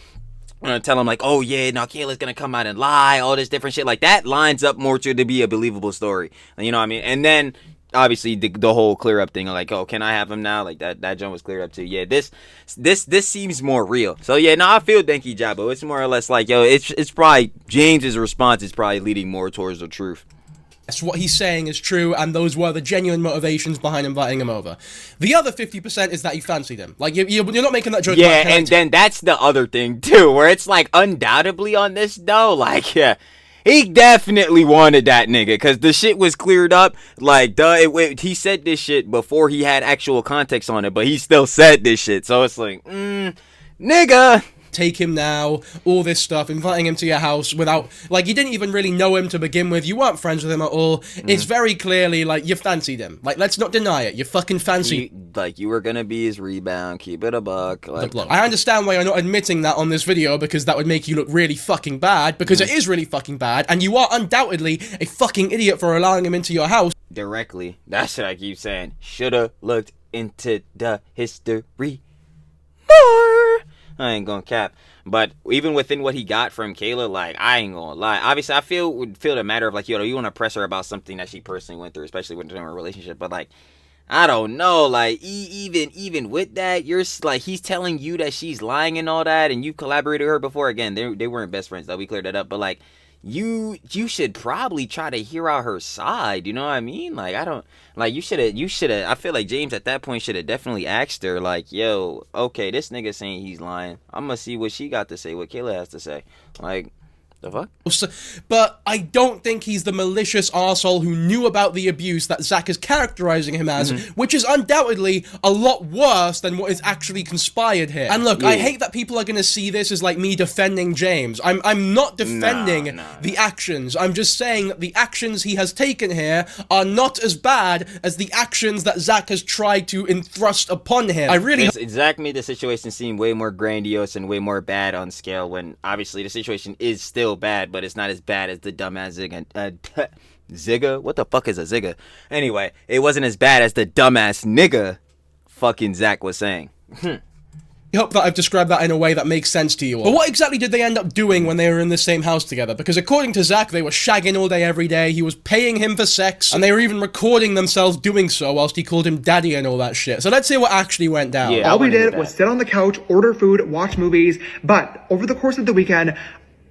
tell him like, oh yeah, now Kayla's gonna come out and lie, all this different shit, like that lines up more to be a believable story, you know what I mean? And then obviously the whole clear up thing, like, oh, can I have him now? Like that joint was cleared up too. Yeah, this seems more real. So yeah, no, I feel Denki Jabo. It's more or less like, yo, it's probably James's response is probably leading more towards the truth. Yes, what he's saying is true, and those were the genuine motivations behind inviting him over. The other 50% is that you fancied him. Like, you're not making that joke. Yeah, and then that's the other thing, too, where it's like, undoubtedly on this, though, like, yeah, He definitely wanted that nigga because the shit was cleared up. Like, he said this shit before he had actual context on it, but he still said this shit. So it's like, nigga. Take him now, all this stuff, inviting him to your house without, like, you didn't even really know him to begin with, you weren't friends with him at all. It's very clearly, like, you fancied him. Like, let's not deny it, you fucking fancied. Like, you were gonna be his rebound, keep it a buck. Like, look, I understand why you're not admitting that on this video, because that would make you look really fucking bad, because it is really fucking bad, and you are undoubtedly a fucking idiot for allowing him into your house. Directly, that's what I keep saying. Shoulda looked into the history more. I ain't gonna cap. But even within what he got from Kayla, like, I ain't gonna lie. Obviously, I feel the matter of, like, you want to press her about something that she personally went through, especially within a relationship. But, like, I don't know. Like, even with that, you're, like, he's telling you that she's lying and all that, and you collaborated with her before. Again, they weren't best friends, though. We cleared that up. But, like, you should probably try to hear out her side, you know what I mean? Like, I don't, like, you should have, I feel like James at that point should have definitely asked her, like, yo, okay, this nigga saying he's lying, I'm gonna see what she got to say, what Kayla has to say. Like, the fuck? But I don't think he's the malicious arsehole who knew about the abuse that Zach is characterizing him as, which is undoubtedly a lot worse than what is actually conspired here. And look, I hate that people are going to see this as, like, me defending James. I'm not defending the actions. I'm just saying that the actions he has taken here are not as bad as the actions that Zach has tried to entrust upon him. I really... Zach made the situation seem way more grandiose and way more bad on scale, when obviously the situation is still bad, but it's not as bad as the dumbass Zigga. What the fuck is a Zigga? Anyway, it wasn't as bad as the dumbass nigga fucking Zach was saying. I hope that I've described that in a way that makes sense to you all. But what exactly did they end up doing when they were in the same house together? Because according to Zach, they were shagging all day every day, he was paying him for sex, and they were even recording themselves doing so whilst he called him daddy and all that shit. So let's see what actually went down. Yeah, all we did was sit on the couch, order food, watch movies, but over the course of the weekend,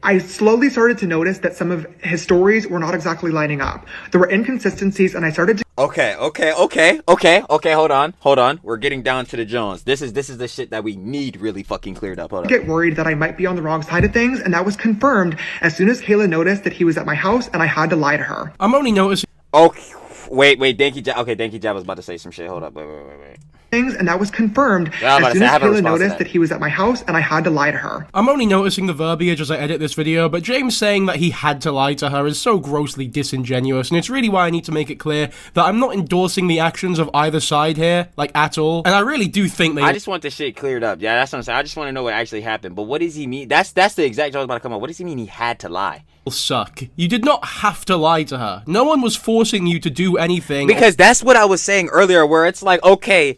I slowly started to notice that some of his stories were not exactly lining up. There were inconsistencies, and I started to... Okay, hold on. We're getting down to the Jones. This is the shit that we need really fucking cleared up. Hold on. Get worried that I might be on the wrong side of things, and that was confirmed as soon as Kayla noticed that he was at my house, and I had to lie to her. I'm only noticing... Okay, wait, Danky Jab was about to say some shit. Hold up, wait. And that was confirmed as soon as Kayla noticed that he was at my house, and I had to lie to her. I'm only noticing the verbiage as I edit this video, but James saying that he had to lie to her is so grossly disingenuous, and it's really why I need to make it clear that I'm not endorsing the actions of either side here, like, at all. And I really do think I just want this shit cleared up. Yeah, that's what I'm saying. I just want to know what actually happened. But what does he mean? That's the exact joke I was about to come up. What does he mean he had to lie? Suck. You did not have to lie to her. No one was forcing you to do anything. Because that's what I was saying earlier, where it's like, okay,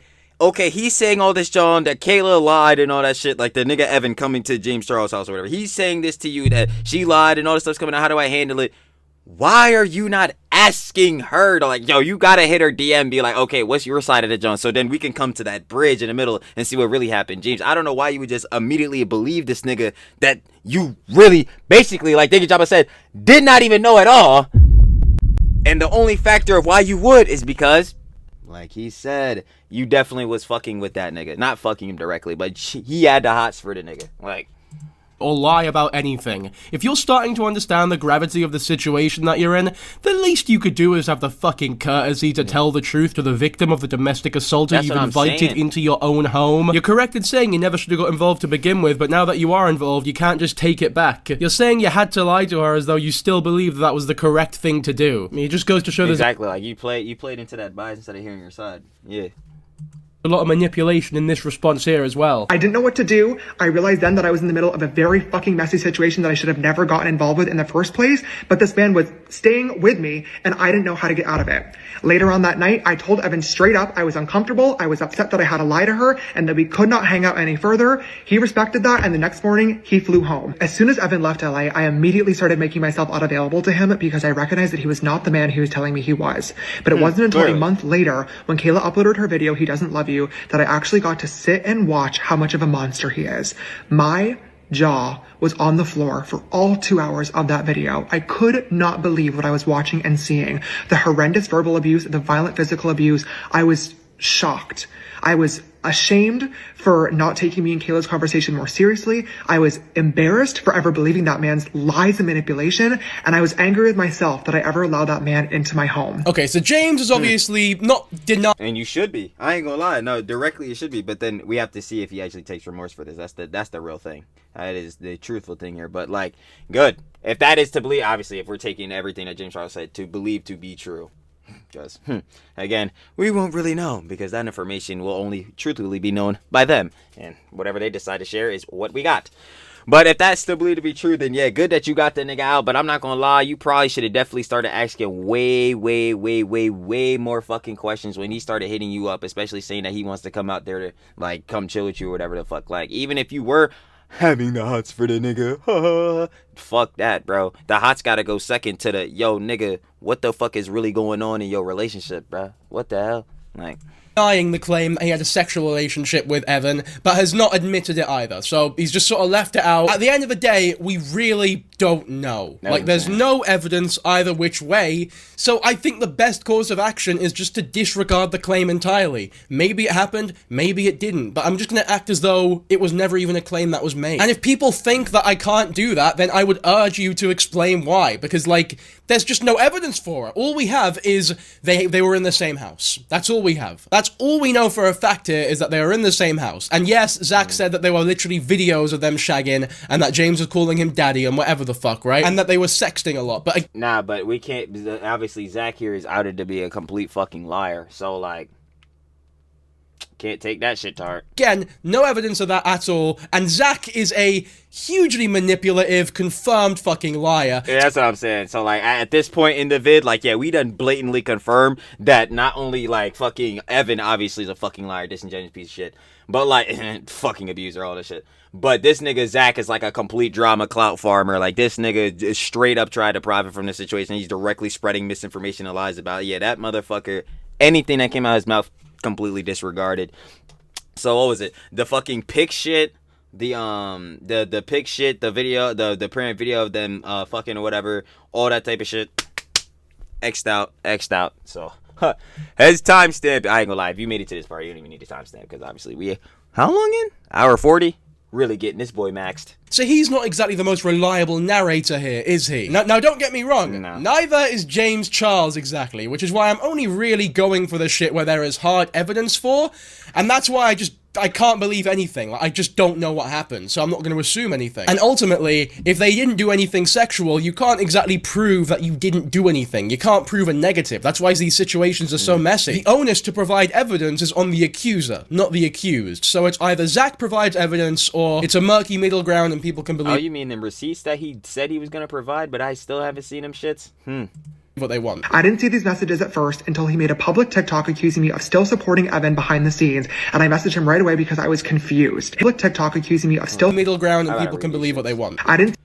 he's saying all this, John, that Kayla lied and all that shit, like the nigga Evan coming to James Charles' house or whatever. He's saying this to you, that she lied and all this stuff's coming out. How do I handle it? Why are you not asking her to, like, yo, you gotta hit her DM, be like, okay, what's your side of the John? So then we can come to that bridge in the middle and see what really happened. James, I don't know why you would just immediately believe this nigga that you really, basically, like Diggy Jabba said, did not even know at all. And the only factor of why you would is because, like he said, you definitely was fucking with that nigga. Not fucking him directly, but he had the hots for the nigga. Like, or lie about anything. If you're starting to understand the gravity of the situation that you're in, the least you could do is have the fucking courtesy to tell the truth to the victim of the domestic assaulter you've invited into your own home. You're correct in saying you never should have got involved to begin with, but now that you are involved, you can't just take it back. You're saying you had to lie to her as though you still believe that was the correct thing to do. I mean, it just goes to show there's exactly, like, you played into that bias instead of hearing your side. Yeah. A lot of manipulation in this response here as well. I didn't know what to do. I realized then that I was in the middle of a very fucking messy situation that I should have never gotten involved with in the first place, but this man was staying with me and I didn't know how to get out of it. Later on that night, I told Evan straight up I was uncomfortable, I was upset that I had to lie to her, and that we could not hang out any further. He respected that, and the next morning, he flew home. As soon as Evan left LA, I immediately started making myself unavailable to him because I recognized that he was not the man he was telling me he was. But it wasn't until a month later, when Kayla uploaded her video, He Doesn't Love You, that I actually got to sit and watch how much of a monster he is. My jaw was on the floor for all 2 hours of that video. I could not believe what I was watching and seeing. The horrendous verbal abuse, the violent physical abuse. I was shocked. I was ashamed for not taking me and Kayla's conversation more seriously. I was embarrassed for ever believing that man's lies and manipulation. And I was angry with myself that I ever allowed that man into my home. Okay, so James is obviously not denying. And you should be. I ain't gonna lie. No, directly you should be. But then we have to see if he actually takes remorse for this. That's the real thing. That is the truthful thing here. But like, good. If that is to believe, obviously, if we're taking everything that James Charles said to believe to be true. Because, again, we won't really know because that information will only truthfully be known by them. And whatever they decide to share is what we got. But if that's still believed to be true, then yeah, good that you got the nigga out. But I'm not going to lie, you probably should have definitely started asking way more fucking questions when he started hitting you up, especially saying that he wants to come out there to, like, come chill with you or whatever the fuck. Like, even if you were having the hots for the nigga, fuck that, bro. The hots gotta go second to the, yo, nigga, what the fuck is really going on in your relationship, bro? What the hell? Like, denying the claim that he had a sexual relationship with Evan, but has not admitted it either. So he's just sort of left it out. At the end of the day, we really don't know. Like, there's no evidence either which way, so I think the best course of action is just to disregard the claim entirely. Maybe it happened, maybe it didn't, but I'm just gonna act as though it was never even a claim that was made. And if people think that I can't do that, then I would urge you to explain why, because, like, there's just no evidence for it. All we have is they were in the same house. That's all we have. That's all we know for a fact here is that they were in the same house. And yes, Zach said that there were literally videos of them shagging and that James was calling him daddy and whatever the fuck, right? And that they were sexting a lot. But nah, but we can't, obviously Zach here is outed to be a complete fucking liar. So, like, can't take that shit to heart. Again, no evidence of that at all, and Zach is a hugely manipulative, confirmed fucking liar. Yeah, that's what I'm saying. So, like, at this point in the vid, like, yeah, we done blatantly confirmed that not only, like, fucking Evan obviously is a fucking liar, disingenuous piece of shit, but, like, fucking abuser, all this shit. But this nigga Zach is like a complete drama clout farmer. Like, this nigga just straight up tried to profit from the situation. He's directly spreading misinformation and lies about it. Yeah, that motherfucker, anything that came out of his mouth, completely disregarded. So what was it? The fucking pic shit, the pic shit, the video, the parent video of them fucking or whatever, all that type of shit. X'd out. So as timestamp, I ain't gonna lie, if you made it to this part, you don't even need a timestamp because obviously we how long in? Hour 40? Really getting this boy maxed. So he's not exactly the most reliable narrator here, is he? Now don't get me wrong, neither is James Charles exactly, which is why I'm only really going for the shit where there is hard evidence for, and that's why I can't believe anything. Like, I just don't know what happened, so I'm not going to assume anything. And ultimately, if they didn't do anything sexual, you can't exactly prove that you didn't do anything. You can't prove a negative. That's why these situations are so messy. The onus to provide evidence is on the accuser, not the accused. So it's either Zach provides evidence, or it's a murky middle ground and people can believe— Oh, you mean them receipts that he said he was going to provide, but I still haven't seen them shits? What they want. I didn't see these messages at first until he made a public TikTok accusing me of still supporting Evan behind the scenes, and I messaged him right away because I was confused. Public TikTok accusing me of still— middle ground and people can believe what they want. I didn't—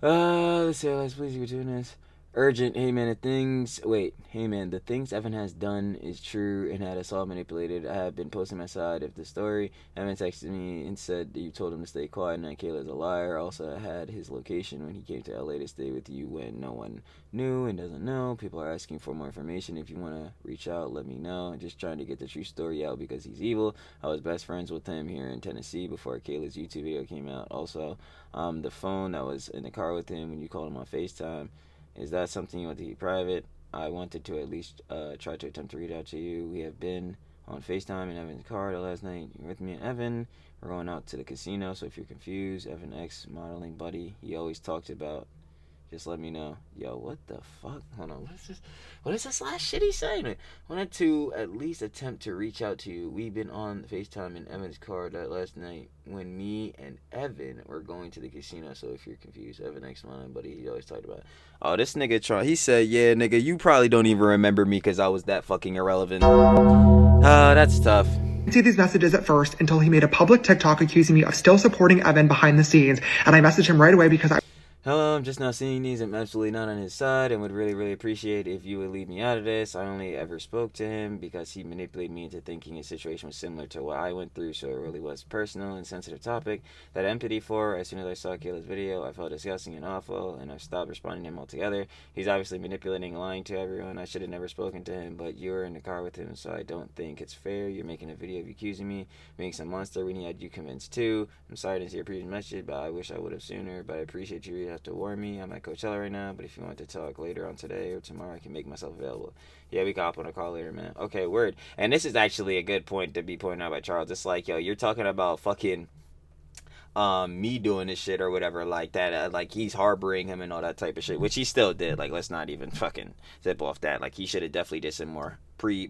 let's see, let's please you doing this. Urgent, hey man, the things Evan has done is true and had us all manipulated. I have been posting my side of the story. Evan texted me and said that you told him to stay quiet and that Kayla is a liar. Also, I had his location when he came to LA to stay with you when no one knew and doesn't know. People are asking for more information. If you want to reach out, let me know. I'm just trying to get the true story out because he's evil. I was best friends with him here in Tennessee before Kayla's YouTube video came out. Also, the phone that was in the car with him when you called him on FaceTime, is that something you want to keep private? I wanted to at least try to attempt to read out to you. We have been on FaceTime in Evan's car the last night. You're with me and Evan. We're going out to the casino, so if you're confused, Evan X modeling buddy, he always talks about, just let me know. Yo, what the fuck? Hold on, what is this last shit he's saying? I wanted to at least attempt to reach out to you. We've been on FaceTime in Evan's car that last night when me and Evan were going to the casino, so if you're confused, Evan X modeling buddy, he always talked about it. Oh, this nigga he said, yeah, nigga, you probably don't even remember me because I was that fucking irrelevant. That's tough. I didn't see these messages at first until he made a public TikTok accusing me of still supporting Evan behind the scenes, and I messaged him right away because Hello, I'm just now seeing these. I'm absolutely not on his side and would really appreciate if you would leave me out of this. I only ever spoke to him because he manipulated me into thinking his situation was similar to what I went through, so it really was personal and sensitive topic that empathy for. As soon as I saw Kayla's video, I felt disgusting and awful, and I've stopped responding to him altogether. He's obviously manipulating and lying to everyone. I should have never spoken to him, but you were in the car with him, so I don't think it's fair. You're making a video of you accusing me, being some monster when he had you convinced too. I'm sorry to see your previous message, but I wish I would have sooner, but I appreciate you have to warn me. I'm at Coachella right now, but if you want to talk later on today or tomorrow, I can make myself available. Yeah, we can hop on a call later, man. Okay, word. And this is actually a good point to be pointed out by Charles. It's like, yo, you're talking about fucking me doing this shit or whatever like that, like he's harboring him and all that type of shit, which he still did. Like, let's not even fucking zip off that. Like, he should have definitely did some more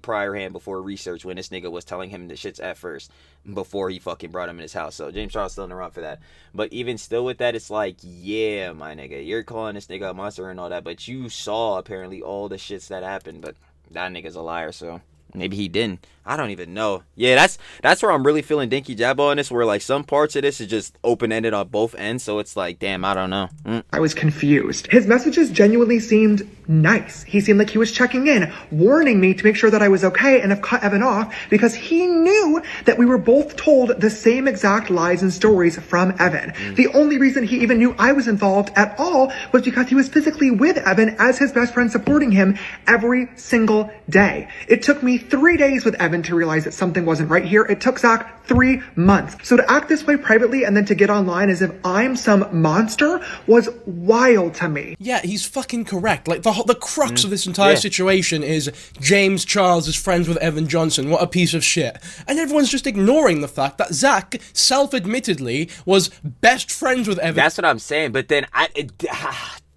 prior hand before research when this nigga was telling him the shits at first before he fucking brought him in his house. So James Charles still in the run for that. But even still with that, it's like, yeah, my nigga, you're calling this nigga a monster and all that, but you saw apparently all the shits that happened. But that nigga's a liar, so maybe he didn't. I don't even know. Yeah, that's where I'm really feeling Dinky Jabba on this, where like some parts of this is just open-ended on both ends, so it's like, damn, I don't know. I was confused. His messages genuinely seemed nice. He seemed like he was checking in, warning me to make sure that I was okay and have cut Evan off because he knew that we were both told the same exact lies and stories from Evan. The only reason he even knew I was involved at all was because he was physically with Evan as his best friend, supporting him every single day. It took me 3 days with Evan to realize that something wasn't right here. It took Zach 3 months. So to act this way privately and then to get online as if I'm some monster was wild to me. Yeah, he's fucking correct. Like, the crux of this entire situation is James Charles is friends with Evan Johnson. What a piece of shit. And everyone's just ignoring the fact that Zach, self-admittedly, was best friends with Evan. That's what I'm saying, but then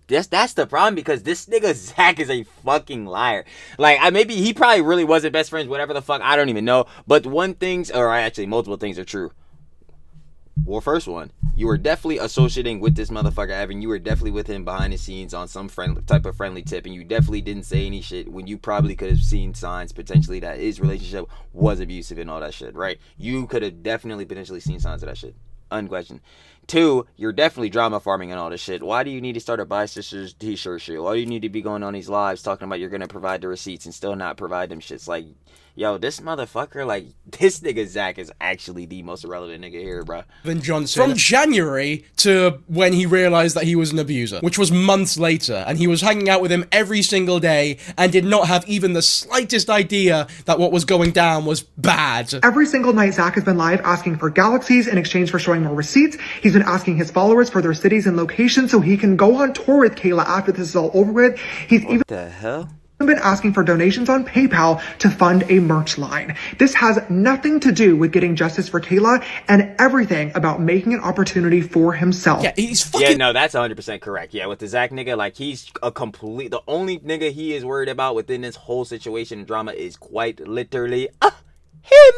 that's the problem, because this nigga Zach is a fucking liar. Like, maybe he probably really wasn't best friends, whatever the fuck, I don't even know. But multiple things are true. Well, first one, you were definitely associating with this motherfucker Evan. You were definitely with him behind the scenes on some type of friendly tip, and you definitely didn't say any shit when you probably could have seen signs potentially that his relationship was abusive and all that shit, right? You could have definitely potentially seen signs of that shit. Unquestioned. 2, you're definitely drama farming and all this shit. Why do you need to start a Bi Sisters t-shirt shit? Why do you need to be going on these lives talking about you're gonna provide the receipts and still not provide them shits? Like, yo, this motherfucker, like, this nigga Zach is actually the most irrelevant nigga here, bro. Evan Johnson. From January to when he realized that he was an abuser, which was months later, and he was hanging out with him every single day and did not have even the slightest idea that what was going down was bad. Every single night, Zach has been live asking for galaxies in exchange for showing more receipts. He's been asking his followers for their cities and locations so he can go on tour with Kayla after this is all over with. What the hell? Been asking for donations on PayPal to fund a merch line. This has nothing to do with getting justice for Kayla and everything about making an opportunity for himself. Yeah, he's fucking... Yeah, no, that's 100% correct. Yeah, with the Zach nigga, like, he's the only nigga he is worried about within this whole situation and drama is quite literally him.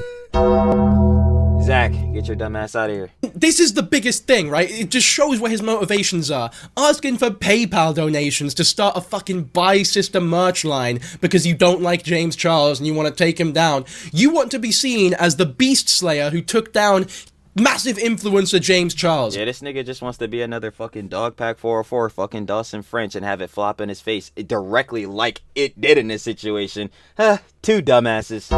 Zach, get your dumb ass out of here. This is the biggest thing, right? It just shows where his motivations are. Asking for PayPal donations to start a fucking Bi Sister merch line because you don't like James Charles and you want to take him down. You want to be seen as the beast slayer who took down massive influencer James Charles. Yeah, this nigga just wants to be another fucking Dog Pack 404 fucking Dawson French and have it flop in his face directly like it did in this situation. Two dumbasses.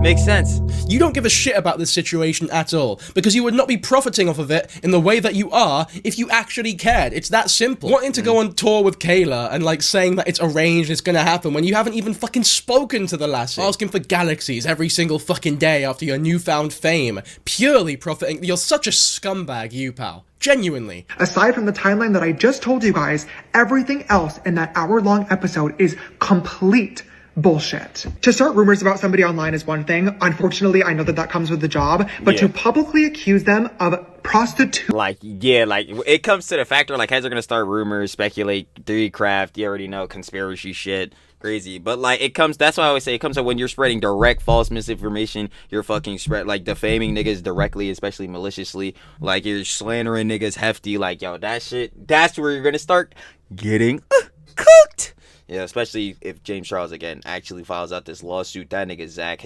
Makes sense. You don't give a shit about this situation at all, because you would not be profiting off of it in the way that you are if you actually cared. It's that simple. Wanting to go on tour with Kayla and like saying that it's arranged, it's gonna happen, when you haven't even fucking spoken to the lassie. Asking for galaxies every single fucking day after your newfound fame. Purely profiting. You're such a scumbag, you pal. Genuinely. Aside from the timeline that I just told you guys, everything else in that hour-long episode is complete bullshit. To start rumors about somebody online is one thing. Unfortunately, I know that comes with the job, but to publicly accuse them of prostitution. Like, yeah, like, it comes to the factor, like, heads are gonna start rumors, speculate, theory craft, you already know, conspiracy shit, crazy. But, like, that's why I always say, it comes to when you're spreading direct false misinformation, you're fucking like, defaming niggas directly, especially maliciously, like, you're slandering niggas hefty, like, yo, that shit, that's where you're gonna start getting cooked. Yeah, especially if James Charles, again, actually files out this lawsuit. That nigga Zach,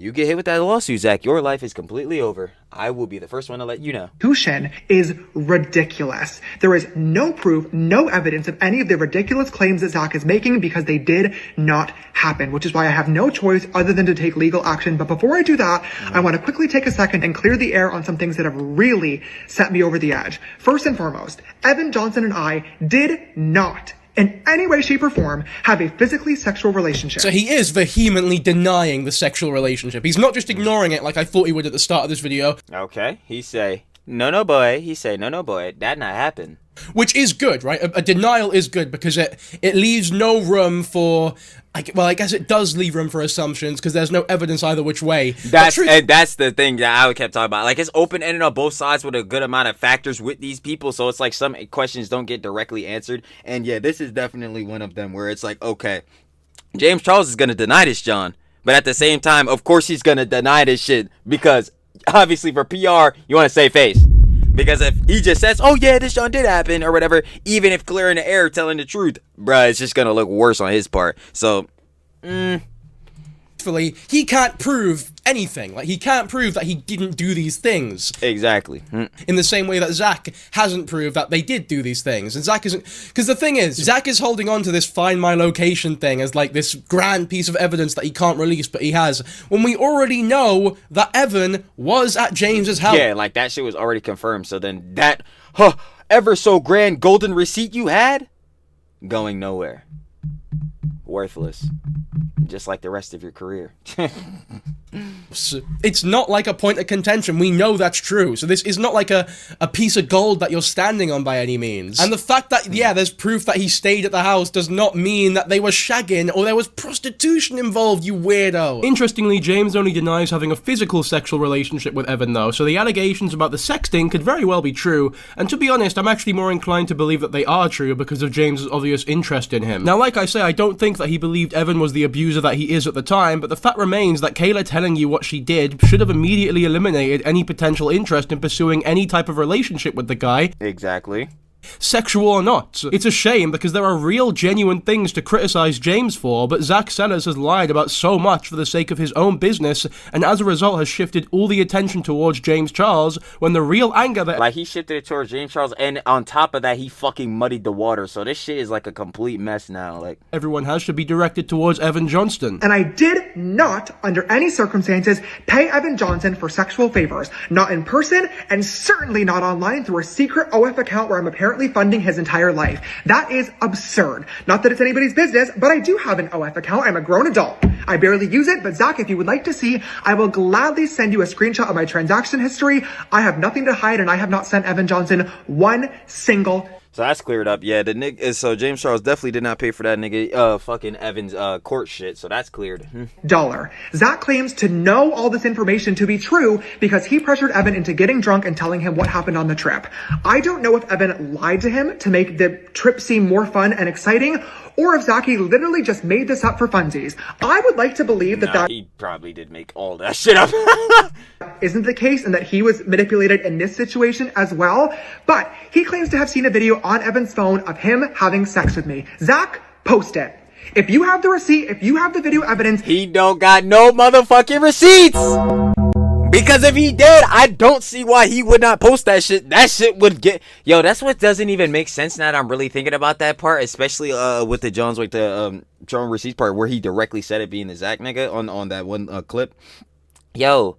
You get hit with that lawsuit, Zach, your life is completely over. I will be the first one to let you know. Is ridiculous. There is no proof, no evidence of any of the ridiculous claims that Zach is making because they did not happen, which is why I have no choice other than to take legal action. But before I do that, I want to quickly take a second and clear the air on some things that have really set me over the edge. First and foremost, Evan Johnson and I did not in any way, shape, or form have a physically sexual relationship. So he is vehemently denying the sexual relationship. He's not just ignoring it like I thought he would at the start of this video. Okay, he say, no, boy. He say, no, boy, that not happen. Which is good, right? A denial is good because it leaves no room for... I guess it does leave room for assumptions because there's no evidence either which way. That's the thing that I kept talking about. Like, it's open-ended on both sides with a good amount of factors with these people, so it's like some questions don't get directly answered. And yeah, this is definitely one of them where it's like, okay, James Charles is going to deny this, John. But at the same time, of course he's going to deny this shit because obviously for PR, you want to save face. Because if he just says, oh yeah, this John did happen or whatever, even if clear in the air telling the truth, bruh, it's just going to look worse on his part. So, he can't prove anything. Like, he can't prove that he didn't do these things. Exactly. In the same way that Zach hasn't proved that they did do these things. And Zach isn't... Because the thing is, Zach is holding on to this find my location thing as, like, this grand piece of evidence that he can't release, but he has. When we already know that Evan was at James's house. Yeah, like, that shit was already confirmed. So then that, ever so grand golden receipt you had? Going nowhere. Worthless. Just like the rest of your career. It's not like a point of contention. We know that's true. So this is not like a piece of gold that you're standing on by any means. And the fact that, yeah, there's proof that he stayed at the house does not mean that they were shagging or there was prostitution involved, you weirdo. Interestingly, James only denies having a physical sexual relationship with Evan, though, so the allegations about the sexting could very well be true. And to be honest, I'm actually more inclined to believe that they are true because of James's obvious interest in him. Now, like I say, I don't think that he believed Evan was the abuser that he is at the time, but the fact remains that Kayla telling you what she did should have immediately eliminated any potential interest in pursuing any type of relationship with the guy. Exactly. Sexual or not. It's a shame because there are real genuine things to criticize James for, but Zach Sellers has lied about so much for the sake of his own business, and as a result has shifted all the attention towards James Charles, when the real anger that... Like, he shifted it towards James Charles, and on top of that, he fucking muddied the water, so this shit is like a complete mess now, like... Everyone has to be directed towards Evan Johnston. And I did not, under any circumstances, pay Evan Johnson for sexual favors. Not in person, and certainly not online through a secret OF account where I'm apparently funding his entire life. That is absurd. Not that it's anybody's business, but I do have an OF account. I'm a grown adult. I barely use it, but Zach, if you would like to see, I will gladly send you a screenshot of my transaction history. I have nothing to hide, and I have not sent Evan Johnson one single... So that's cleared up. Yeah, the nigga. So James Charles definitely did not pay for that nigga, fucking Evan's court shit. So that's cleared. $. Zach claims to know all this information to be true because he pressured Evan into getting drunk and telling him what happened on the trip. I don't know if Evan lied to him to make the trip seem more fun and exciting, or if Zachy literally just made this up for funsies. I would like to believe that he probably did make all that shit up. Isn't the case, and that he was manipulated in this situation as well. But he claims to have seen a video on Evan's phone of him having sex with me. Zach, post it. If you have the receipt, if you have the video evidence... He don't got no motherfucking receipts! Because if he did, I don't see why he would not post that shit. That shit would get... Yo, that's what doesn't even make sense now that I'm really thinking about that part. Especially with the Jones, like the John receipts part where he directly said it being the Zach nigga on that one clip. Yo,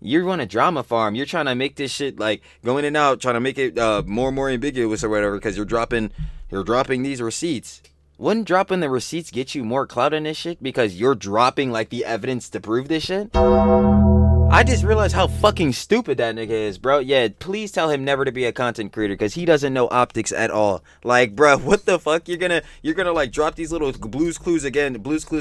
you run a drama farm. You're trying to make this shit like go in and out, trying to make it more and more ambiguous or whatever because you're dropping these receipts. Wouldn't dropping the receipts get you more clout in this shit because you're dropping like the evidence to prove this shit? I just realized how fucking stupid that nigga is, bro. Yeah, please tell him never to be a content creator because he doesn't know optics at all. Like, bro, what the fuck? You're gonna like drop these little Blue's Clues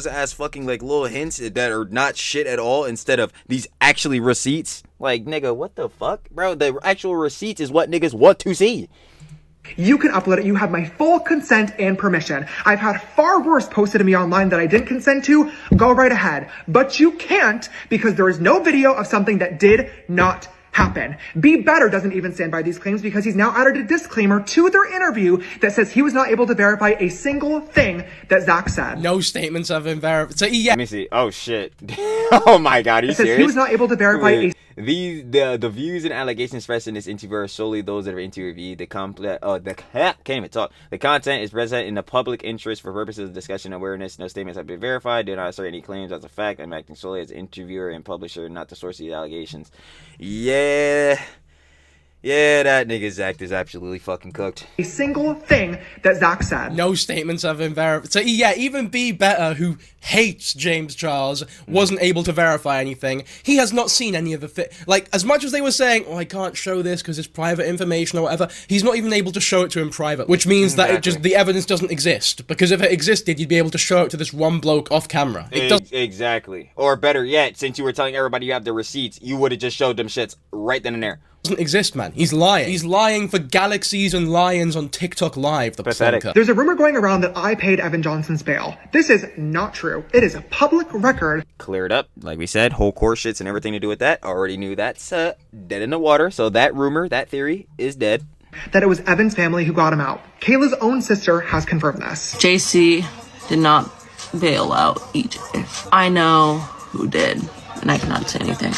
ass fucking like little hints that are not shit at all instead of these actually receipts. Like, nigga, what the fuck, bro? The actual receipts is what niggas want to see. You can upload it. You have my full consent and permission. I've had far worse posted to me online that I didn't consent to. Go right ahead. But you can't because there is no video of something that did not happen. Be Better doesn't even stand by these claims because he's now added a disclaimer to their interview that says he was not able to verify a single thing that Zach said. No statements have been verified. So yeah. Let me see. Oh shit. Oh my god, are you serious? He was not able to verify the views and allegations expressed in this interview are solely those that are interviewed. Can't even talk. The content is present in the public interest for purposes of discussion and awareness. No statements have been verified. Do not assert any claims as a fact. I'm acting solely as interviewer and publisher, not the source of the allegations. Yeah, that nigga Zach is absolutely fucking cooked. A single thing that Zach said. No statements have been verified. So yeah, even Be Better, who hates James Charles, wasn't able to verify anything. He has not seen any of the like, as much as they were saying, oh, I can't show this because it's private information or whatever, he's not even able to show it to him privately, which means that the evidence doesn't exist. Because if it existed, you'd be able to show it to this one bloke off camera. Exactly. Or better yet, since you were telling everybody you have the receipts, you would have just showed them shits right then and there. Doesn't exist, man. He's lying. He's lying for galaxies and lions on TikTok Live. The pathetic. There's a rumor going around that I paid Evan Johnson's bail. This is not true. It is a public record. Cleared up. Like we said, whole court shits and everything to do with that. Already knew that's dead in the water. So that rumor, that theory is dead. That it was Evan's family who got him out. Kayla's own sister has confirmed this. JC did not bail out EJ. I know who did, and I cannot say anything.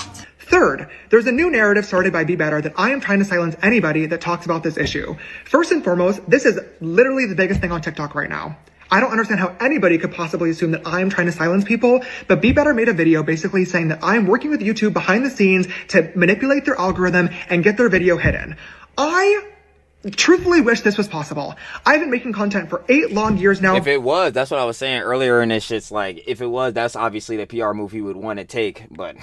Third, there's a new narrative started by Be Better that I am trying to silence anybody that talks about this issue. First and foremost, this is literally the biggest thing on TikTok right now. I don't understand how anybody could possibly assume that I am trying to silence people, but Be Better made a video basically saying that I am working with YouTube behind the scenes to manipulate their algorithm and get their video hidden. I truthfully wish this was possible. I've been making content for 8 long years now. If it was, that's what I was saying earlier in this shit's like, if it was, that's obviously the PR move he would want to take, but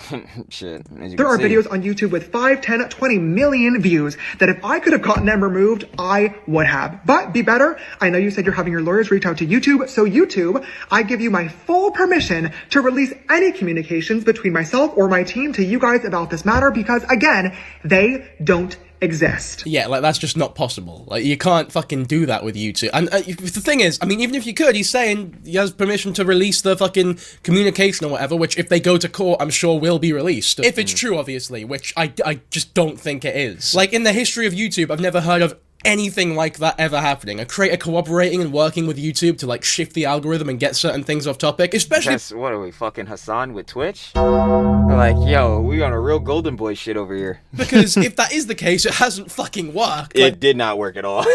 shit. There are videos on YouTube with 5, 10, 20 million views that if I could have gotten them removed, I would have. But Be Better, I know you said you're having your lawyers reach out to YouTube, so YouTube, I give you my full permission to release any communications between myself or my team to you guys about this matter because, again, they don't exist. Yeah, like, that's just not possible. Like, you can't fucking do that with YouTube. And the thing is, I mean, even if you could, he's saying he has permission to release the fucking communication or whatever, which if they go to court, I'm sure will be released. If it's true, obviously, which I just don't think it is. Like, in the history of YouTube, I've never heard of anything like that ever happening. A creator cooperating and working with YouTube to, like, shift the algorithm and get certain things off topic, especially... What are we, fucking Hassan with Twitch? We're like, yo, we on a real golden boy shit over here. Because if that is the case, it hasn't fucking worked. It did not work at all.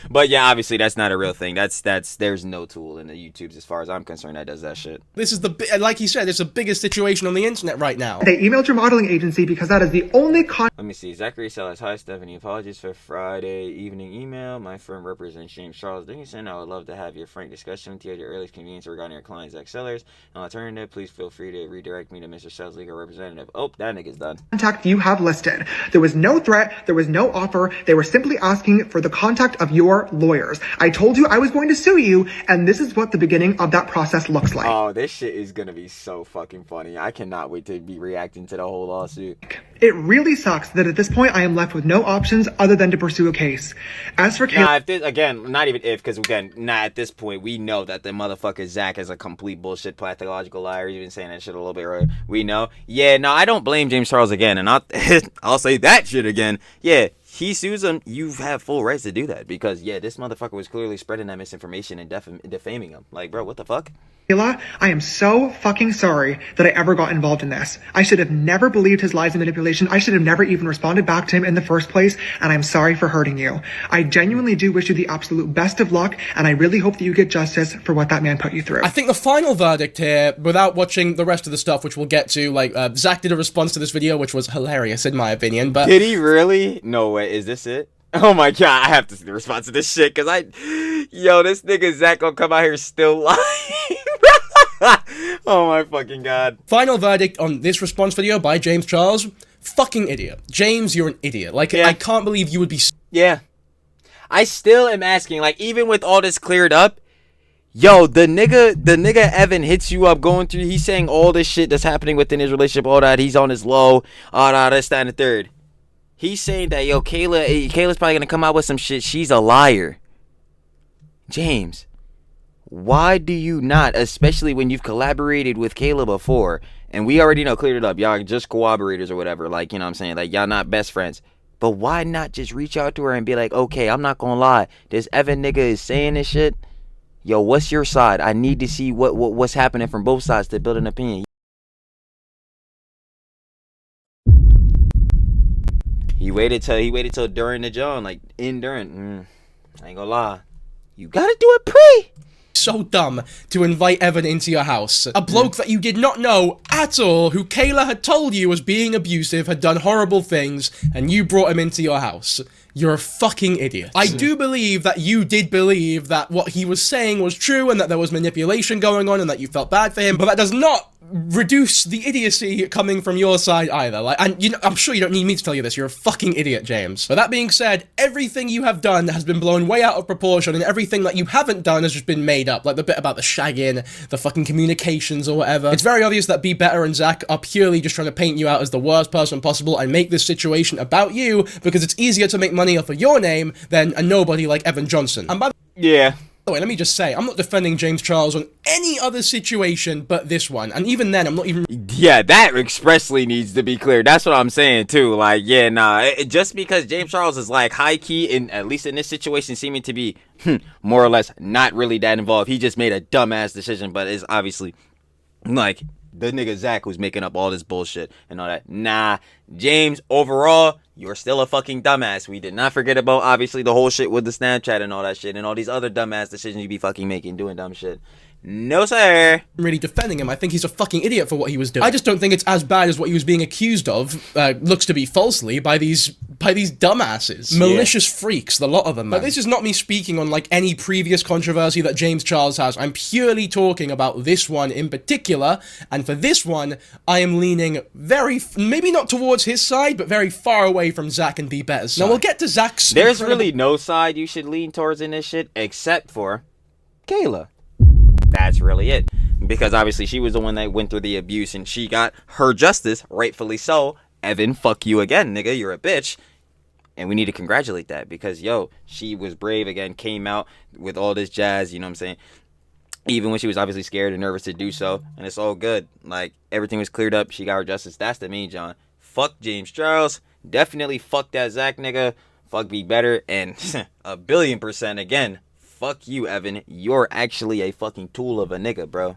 But yeah, obviously that's not a real thing. There's no tool in the YouTubes as far as I'm concerned that does that shit. This is like you said, it's the biggest situation on the internet right now. They emailed your modeling agency because that is the only Let me see. Zachary Salas, hi Stephanie. Apologies for Friday evening email. My firm represents James Charles Dickinson. I would love to have your frank discussion with you at your earliest convenience regarding your client Zach Sellers. An alternative, please feel free to redirect me to Mr. Sellers' legal representative. Oh, that nigga's done. Contact you have listed. There was no threat. There was no offer. They were simply asking for the contact of your lawyers. I told you I was going to sue you, and this is what the beginning of that process looks like. Oh, this shit is gonna be so fucking funny. I cannot wait to be reacting to the whole lawsuit. It really sucks that at this point I am left with no options other than to pursue a case. As for Kayla, if this, again, not even if, because again, at this point we know that the motherfucker Zach is a complete bullshit pathological liar. You've been saying that shit a little bit earlier. We know. Yeah, no, I don't blame James Charles again, and I'll say that shit again. Yeah. He sues him, you have full rights to do that because, yeah, this motherfucker was clearly spreading that misinformation and defaming him. Like, bro, what the fuck? Kayla, I am so fucking sorry that I ever got involved in this. I should have never believed his lies and manipulation. I should have never even responded back to him in the first place, and I'm sorry for hurting you. I genuinely do wish you the absolute best of luck, and I really hope that you get justice for what that man put you through. I think the final verdict here, without watching the rest of the stuff, which we'll get to, like, Zach did a response to this video, which was hilarious in my opinion, but... Did he really? No way, is this it? Oh my god, I have to see the response to this shit, because yo, this nigga Zach gonna come out here still lying. Oh my fucking god. Final verdict on this response video by James Charles. Fucking idiot. James, you're an idiot. Like, yeah. I can't believe you would be... Yeah. I still am asking, like, even with all this cleared up, yo, the nigga Evan hits you up going through, he's saying all this shit that's happening within his relationship, all that, he's on his low, all that, this, that, and the third. He's saying that, yo, Kayla's probably gonna come out with some shit. She's a liar. James, why do you not, especially when you've collaborated with Kayla before, and we already know, cleared it up. Y'all just cooperators or whatever. Like, you know what I'm saying? Like, y'all not best friends. But why not just reach out to her and be like, okay, I'm not gonna lie. This Evan nigga is saying this shit. Yo, what's your side? I need to see what's happening from both sides to build an opinion. He waited till during the John, like during. I ain't gonna lie. You gotta do it pre. So dumb to invite Evan into your house. A bloke that you did not know at all, who Kayla had told you was being abusive, had done horrible things, and you brought him into your house. You're a fucking idiot. I do believe that you did believe that what he was saying was true and that there was manipulation going on and that you felt bad for him, but that does not reduce the idiocy coming from your side either. Like, and you know, I'm sure you don't need me to tell you this. You're a fucking idiot, James. But that being said, everything you have done has been blown way out of proportion, and everything that you haven't done has just been made up. Like the bit about the shagging, the fucking communications or whatever. It's very obvious that Be Better and Zach are purely just trying to paint you out as the worst person possible and make this situation about you because it's easier to make money off of your name than a nobody like Evan Johnson. And by the way, let me just say, I'm not defending James Charles on any other situation but this one. And even then, I'm not even... Yeah, that expressly needs to be clear. That's what I'm saying, too. Like, yeah, nah. Just because James Charles is, like, high-key, at least in this situation, seeming to be more or less not really that involved. He just made a dumbass decision, but it's obviously, like, the nigga Zach who's making up all this bullshit and all that. Nah, James, overall... You're still a fucking dumbass. We did not forget about, obviously, the whole shit with the Snapchat and all that shit and all these other dumbass decisions you be fucking making, doing dumb shit. No, sir. Really defending him. I think he's a fucking idiot for what he was doing. I just don't think it's as bad as what he was being accused of, looks to be falsely, by these dumbasses. Yeah. Malicious freaks, the lot of them, man. But this is not me speaking on, like, any previous controversy that James Charles has. I'm purely talking about this one in particular, and for this one, I am leaning very, maybe not towards his side, but very far away from Zach and Be Better's side. Now, we'll get to Zach's... There's really no side you should lean towards in this shit, except for Kayla. That's really it. Because obviously she was the one that went through the abuse and she got her justice, rightfully so. Evan, fuck you again, nigga. You're a bitch. And we need to congratulate that because, yo, she was brave again, came out with all this jazz, you know what I'm saying? Even when she was obviously scared and nervous to do so. And it's all good. Like, everything was cleared up. She got her justice. That's the main John. Fuck James Charles. Definitely fuck that Zach nigga. Fuck Be Better. And 1,000,000,000% again. Fuck you, Evan. You're actually a fucking tool of a nigga, bro.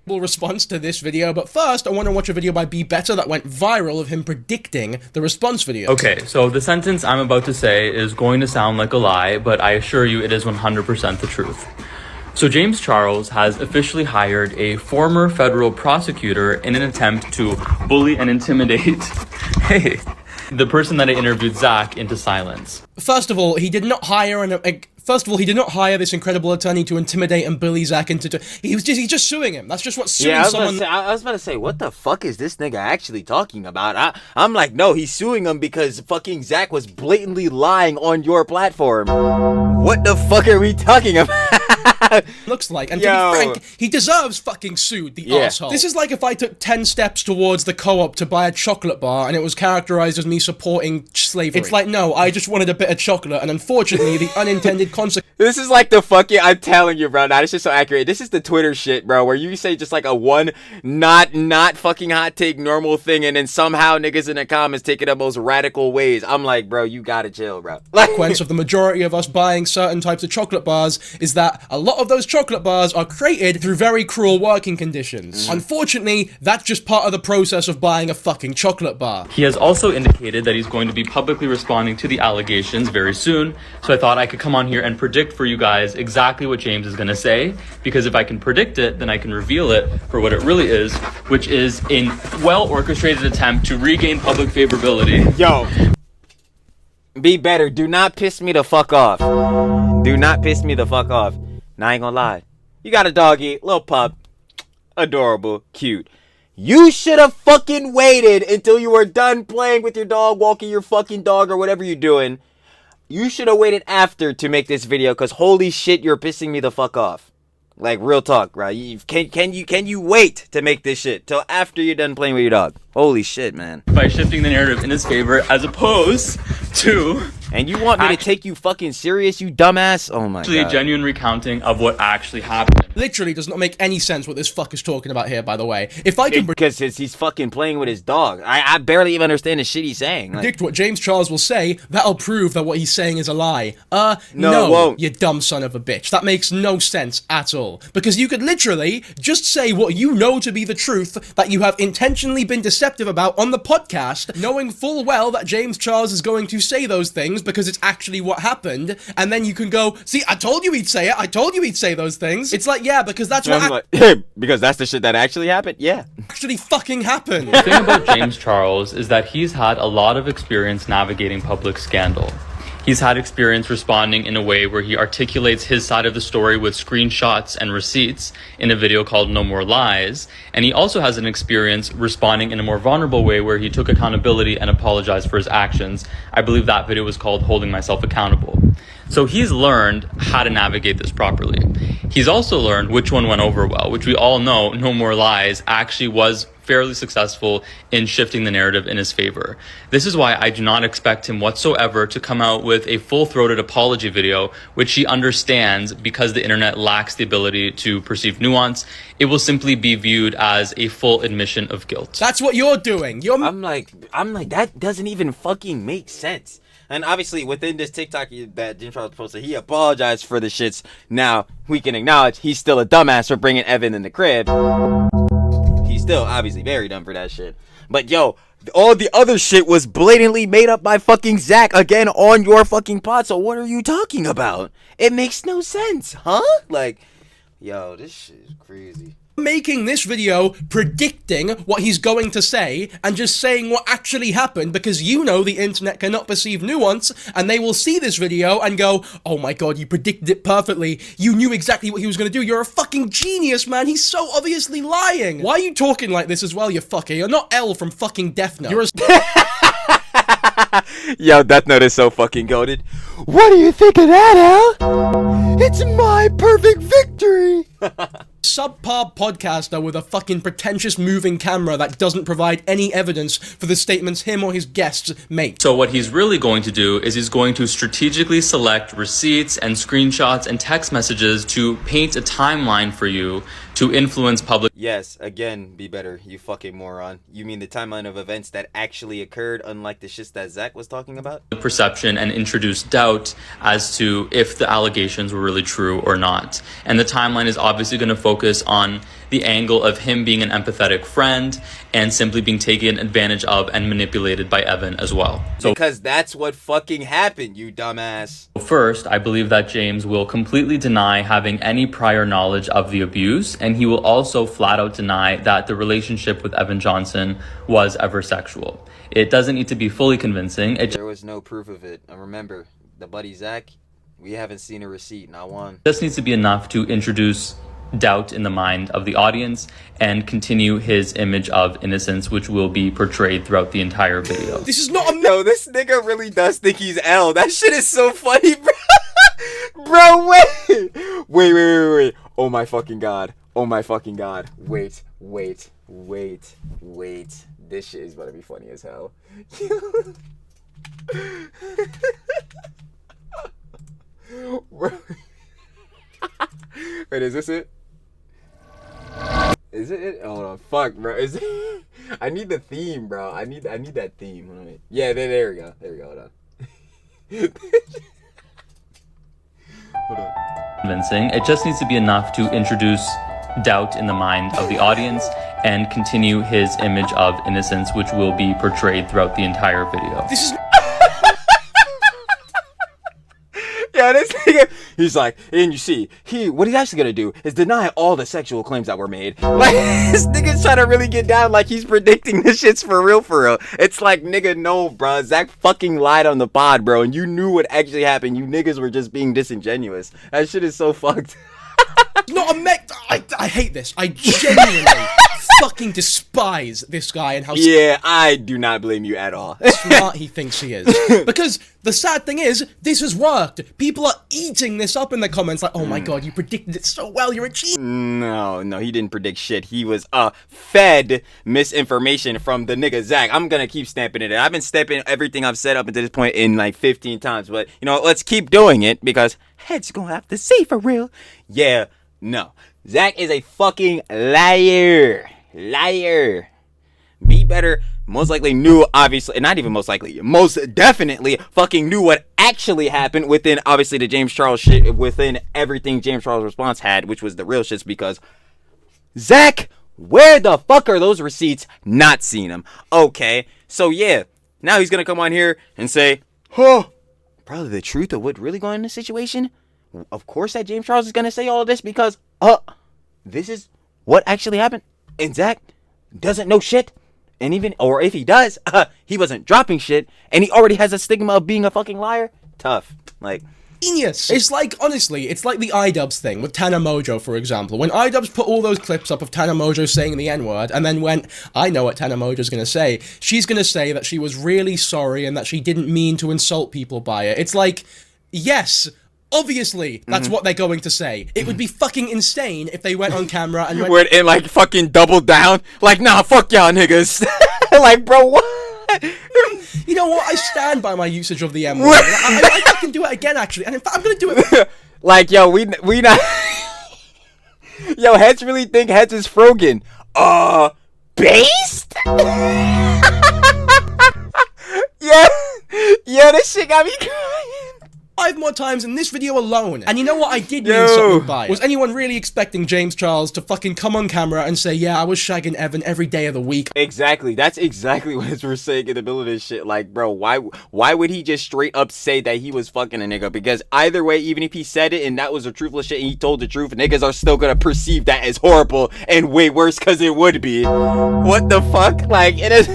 Response to this video, but first I want to watch a video by Be Better that went viral of him predicting the response video. Okay, so the sentence I'm about to say is going to sound like a lie, but I assure you it is 100% the truth. So James Charles has officially hired a former federal prosecutor in an attempt to bully and intimidate the person that I interviewed, Zach, into silence. First of all, he did not hire this incredible attorney to intimidate and bully Zach into... He's just suing him. That's just what suing someone... I was about to say, what the fuck is this nigga actually talking about? I'm like, no, he's suing him because fucking Zach was blatantly lying on your platform. What the fuck are we talking about? Looks like, and to be frank, he deserves fucking sued, the asshole. This is like if I took 10 steps towards the co-op to buy a chocolate bar and it was characterized as me supporting slavery. It's like, no, I just wanted a bit of chocolate, and unfortunately, the unintended consequence... This is like the fucking... I'm telling you, bro, this is so accurate. This is the Twitter shit, bro, where you say just like a one not fucking hot take normal thing, and then somehow niggas in the comments take it up most radical ways. I'm like, bro, you gotta chill, bro. Consequence of the majority of us buying certain types of chocolate bars is that a lot of those chocolate bars are created through very cruel working conditions. Unfortunately, that's just part of the process of buying a fucking chocolate bar. He has also indicated that he's going to be publicly responding to the allegations very soon, so I thought I could come on here and predict for you guys exactly what James is going to say, because if I can predict it, then I can reveal it for what it really is, which is a well-orchestrated attempt to regain public favorability. Yo, Be Better. Do not piss me the fuck off. Do not piss me the fuck off. Now, I ain't gonna lie. You got a doggy, little pup. Adorable, cute. You should have fucking waited until you were done playing with your dog, walking your fucking dog, or whatever you're doing. You should have waited after to make this video, because holy shit, you're pissing me the fuck off. Like, real talk, bro. Can you wait to make this shit till after you're done playing with your dog? Holy shit, man. By shifting the narrative in his favor as opposed to... And you want me to take you fucking serious, you dumbass? Oh my god. Actually a genuine recounting of what actually happened. Literally does not make any sense what this fuck is talking about here, by the way. If I can because he's fucking playing with his dog. I barely even understand the shit he's saying. predict what James Charles will say, that'll prove that what he's saying is a lie. No, it won't. You dumb son of a bitch. That makes no sense at all. Because you could literally just say what you know to be the truth that you have intentionally been deceptive about on the podcast, knowing full well that James Charles is going to say those things because it's actually what happened, and then you can go, see, I told you he'd say it, I told you he'd say those things. It's like, yeah, because that's what because that's the shit that actually happened? Yeah. Actually fucking happened. The thing about James Charles is that he's had a lot of experience navigating public scandal. He's had experience responding in a way where he articulates his side of the story with screenshots and receipts in a video called No More Lies. And he also has an experience responding in a more vulnerable way where he took accountability and apologized for his actions. I believe that video was called Holding Myself Accountable. So he's learned how to navigate this properly. He's also learned which one went over well, which we all know No More Lies actually was fairly successful in shifting the narrative in his favor. This is why I do not expect him whatsoever to come out with a full-throated apology video, which he understands because the internet lacks the ability to perceive nuance. It will simply be viewed as a full admission of guilt. That's what you're doing. I'm like, that doesn't even fucking make sense. And obviously, within this TikTok that James Charles posted, he apologized for the shits. Now, we can acknowledge he's still a dumbass for bringing Evan in the crib. He's still obviously very dumb for that shit. But yo, all the other shit was blatantly made up by fucking Zach again on your fucking pod. So what are you talking about? It makes no sense, huh? Like, yo, this shit is crazy. Making this video predicting what he's going to say and just saying what actually happened because you know the internet cannot perceive nuance and they will see this video and go, oh my god, you predicted it perfectly. You knew exactly what he was going to do. You're a fucking genius, man. He's so obviously lying. Why are you talking like this as well, you fucker? You're not L from fucking Death Note. You're Yo, Death Note is so fucking goated. What do you think of that, Al? It's my perfect victory. Subpar podcaster with a fucking pretentious moving camera that doesn't provide any evidence for the statements him or his guests make. So what he's really going to do is he's going to strategically select receipts and screenshots and text messages to paint a timeline for you to influence public. Yes, again, be better, you fucking moron. You mean the timeline of events that actually occurred, unlike the shits that Zach was talking about? Perception and introduce doubt as to if the allegations were really true or not. And the timeline is obviously going to focus on the angle of him being an empathetic friend and simply being taken advantage of and manipulated by Evan as well. So because that's what fucking happened, you dumbass. First, I believe that James will completely deny having any prior knowledge of the abuse, and he will also flat out deny that the relationship with Evan Johnson was ever sexual. It doesn't need to be fully convincing. There was no proof of it. And remember, the buddy Zach, we haven't seen a receipt, not one. Just needs to be enough to introduce doubt in the mind of the audience and continue his image of innocence, which will be portrayed throughout the entire video. This is not a no, this nigga really does think he's L. That shit is so funny, bro. Bro, wait. Oh my fucking god. Oh my fucking god. Wait. This shit is about to be funny as hell. Wait, is this it? Is it? Hold on, fuck, bro. Is it? I need the theme, bro. I need that theme. Hold on. Yeah, there we go. Hold on. Hold on. Convincing. It just needs to be enough to introduce doubt in the mind of the audience and continue his image of innocence, which will be portrayed throughout the entire video. This is. Yeah, this nigga, he's like, and you see, what he's actually gonna do is deny all the sexual claims that were made. Like, this nigga's trying to really get down like he's predicting this shit's for real. It's like, nigga, no, bro. Zach fucking lied on the pod, bro, and you knew what actually happened. You niggas were just being disingenuous. That shit is so fucked. Not a mech. I hate this. I genuinely fucking fucking despise this guy and how Yeah, I do not blame you at all. smart he thinks he is. Because the sad thing is, this has worked. People are eating this up in the comments like, oh my god, you predicted it so well, you're a genius. No, he didn't predict shit. He was fed misinformation from the nigga Zach. I'm gonna keep stamping it. I've been stamping everything I've said up until this point in like 15 times, but you know, let's keep doing it because heads gonna have to see for real. Yeah, no. Zach is a fucking liar. Be better. Most likely knew, obviously, not even most likely, most definitely fucking knew what actually happened within, obviously, the James Charles shit, within everything James Charles' response had, which was the real shits, because Zach, where the fuck are those receipts? Not seen them. Okay, so yeah, now he's gonna come on here and say, probably the truth of what really going on in the situation. Of course that James Charles is gonna say all of this because, this is what actually happened, and Zach doesn't know shit. And even, or if he does, he wasn't dropping shit, and he already has a stigma of being a fucking liar. Tough. Like, genius. It's like, honestly, it's like the iDubbbz thing with Tana Mojo, for example. When iDubbbz put all those clips up of Tana Mojo saying the N-word, and then went, I know what Tana Mojo's gonna say. She's gonna say that she was really sorry and that she didn't mean to insult people by it. It's like, yes, obviously, that's what they're going to say. It would be fucking insane if they went on camera and went and like fucking doubled down. Like, nah, fuck y'all niggas. Like, bro, what? You know what? I stand by my usage of the M-word. I fucking do it again, actually. And in fact, I'm gonna do it. Like, yo, we not. Yo, Heads really think Heads is Frogan. Based? Yeah, this shit got me crying. 5 more times in this video alone. And you know what I did mean something by it? Was anyone really expecting James Charles to fucking come on camera and say, yeah, I was shagging Evan every day of the week? Exactly. That's exactly what we're saying in the middle of this shit. Like, bro, why would he just straight up say that he was fucking a nigga? Because either way, even if he said it and that was a truthful shit and he told the truth, niggas are still gonna perceive that as horrible and way worse because it would be. What the fuck? Like, it is...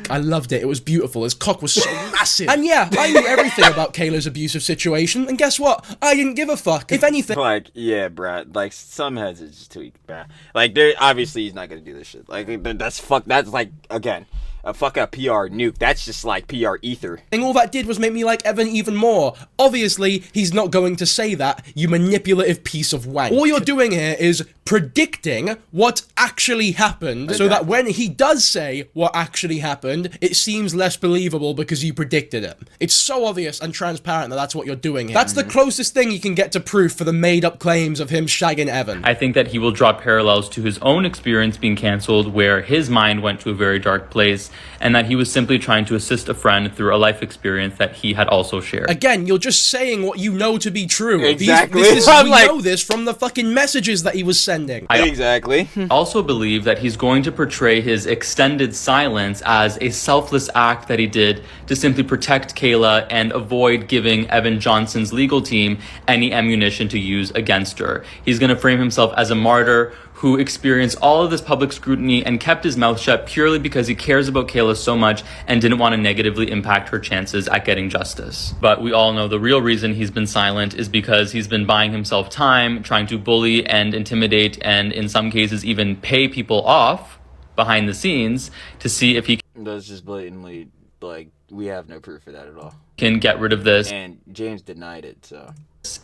I loved it. It was beautiful. His cock was so massive. And yeah, I knew everything about Kayla's abusive situation, and guess what? I didn't give a fuck. If anything... Like, yeah, bruh. Like, some heads are just tweaked, bruh. Like, there obviously he's not gonna do this shit. Like, that's like, again, a PR nuke. That's just like PR ether. And all that did was make me like Evan even more. Obviously, he's not going to say that, you manipulative piece of wank. All you're doing here is predicting what actually happened, so that when he does say what actually happened, it seems less believable because you predicted it. It's so obvious and transparent that that's what you're doing here. That's the closest thing you can get to proof for the made-up claims of him shagging Evan. I think that he will draw parallels to his own experience being cancelled, where his mind went to a very dark place, and that he was simply trying to assist a friend through a life experience that he had also shared. Again, you're just saying what you know to be true. Exactly. We know this from the fucking messages that he was sending. Exactly. Also believe that he's going to portray his extended silence as a selfless act that he did to simply protect Kayla and avoid giving Evan Johnson's legal team any ammunition to use against her. He's going to frame himself as a martyr who experienced all of this public scrutiny and kept his mouth shut purely because he cares about Kayla so much and didn't want to negatively impact her chances at getting justice. But we all know the real reason he's been silent is because he's been buying himself time, trying to bully and intimidate and in some cases even pay people off behind the scenes to see if he That's just blatantly, like, we have no proof for that at all. Can get rid of this. And James denied it, so...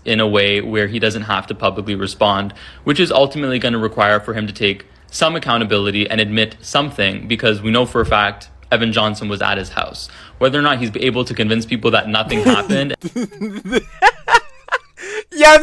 in a way where he doesn't have to publicly respond, which is ultimately going to require for him to take some accountability and admit something, because we know for a fact Evan Johnson was at his house. Whether or not he's able to convince people that nothing happened... Yo,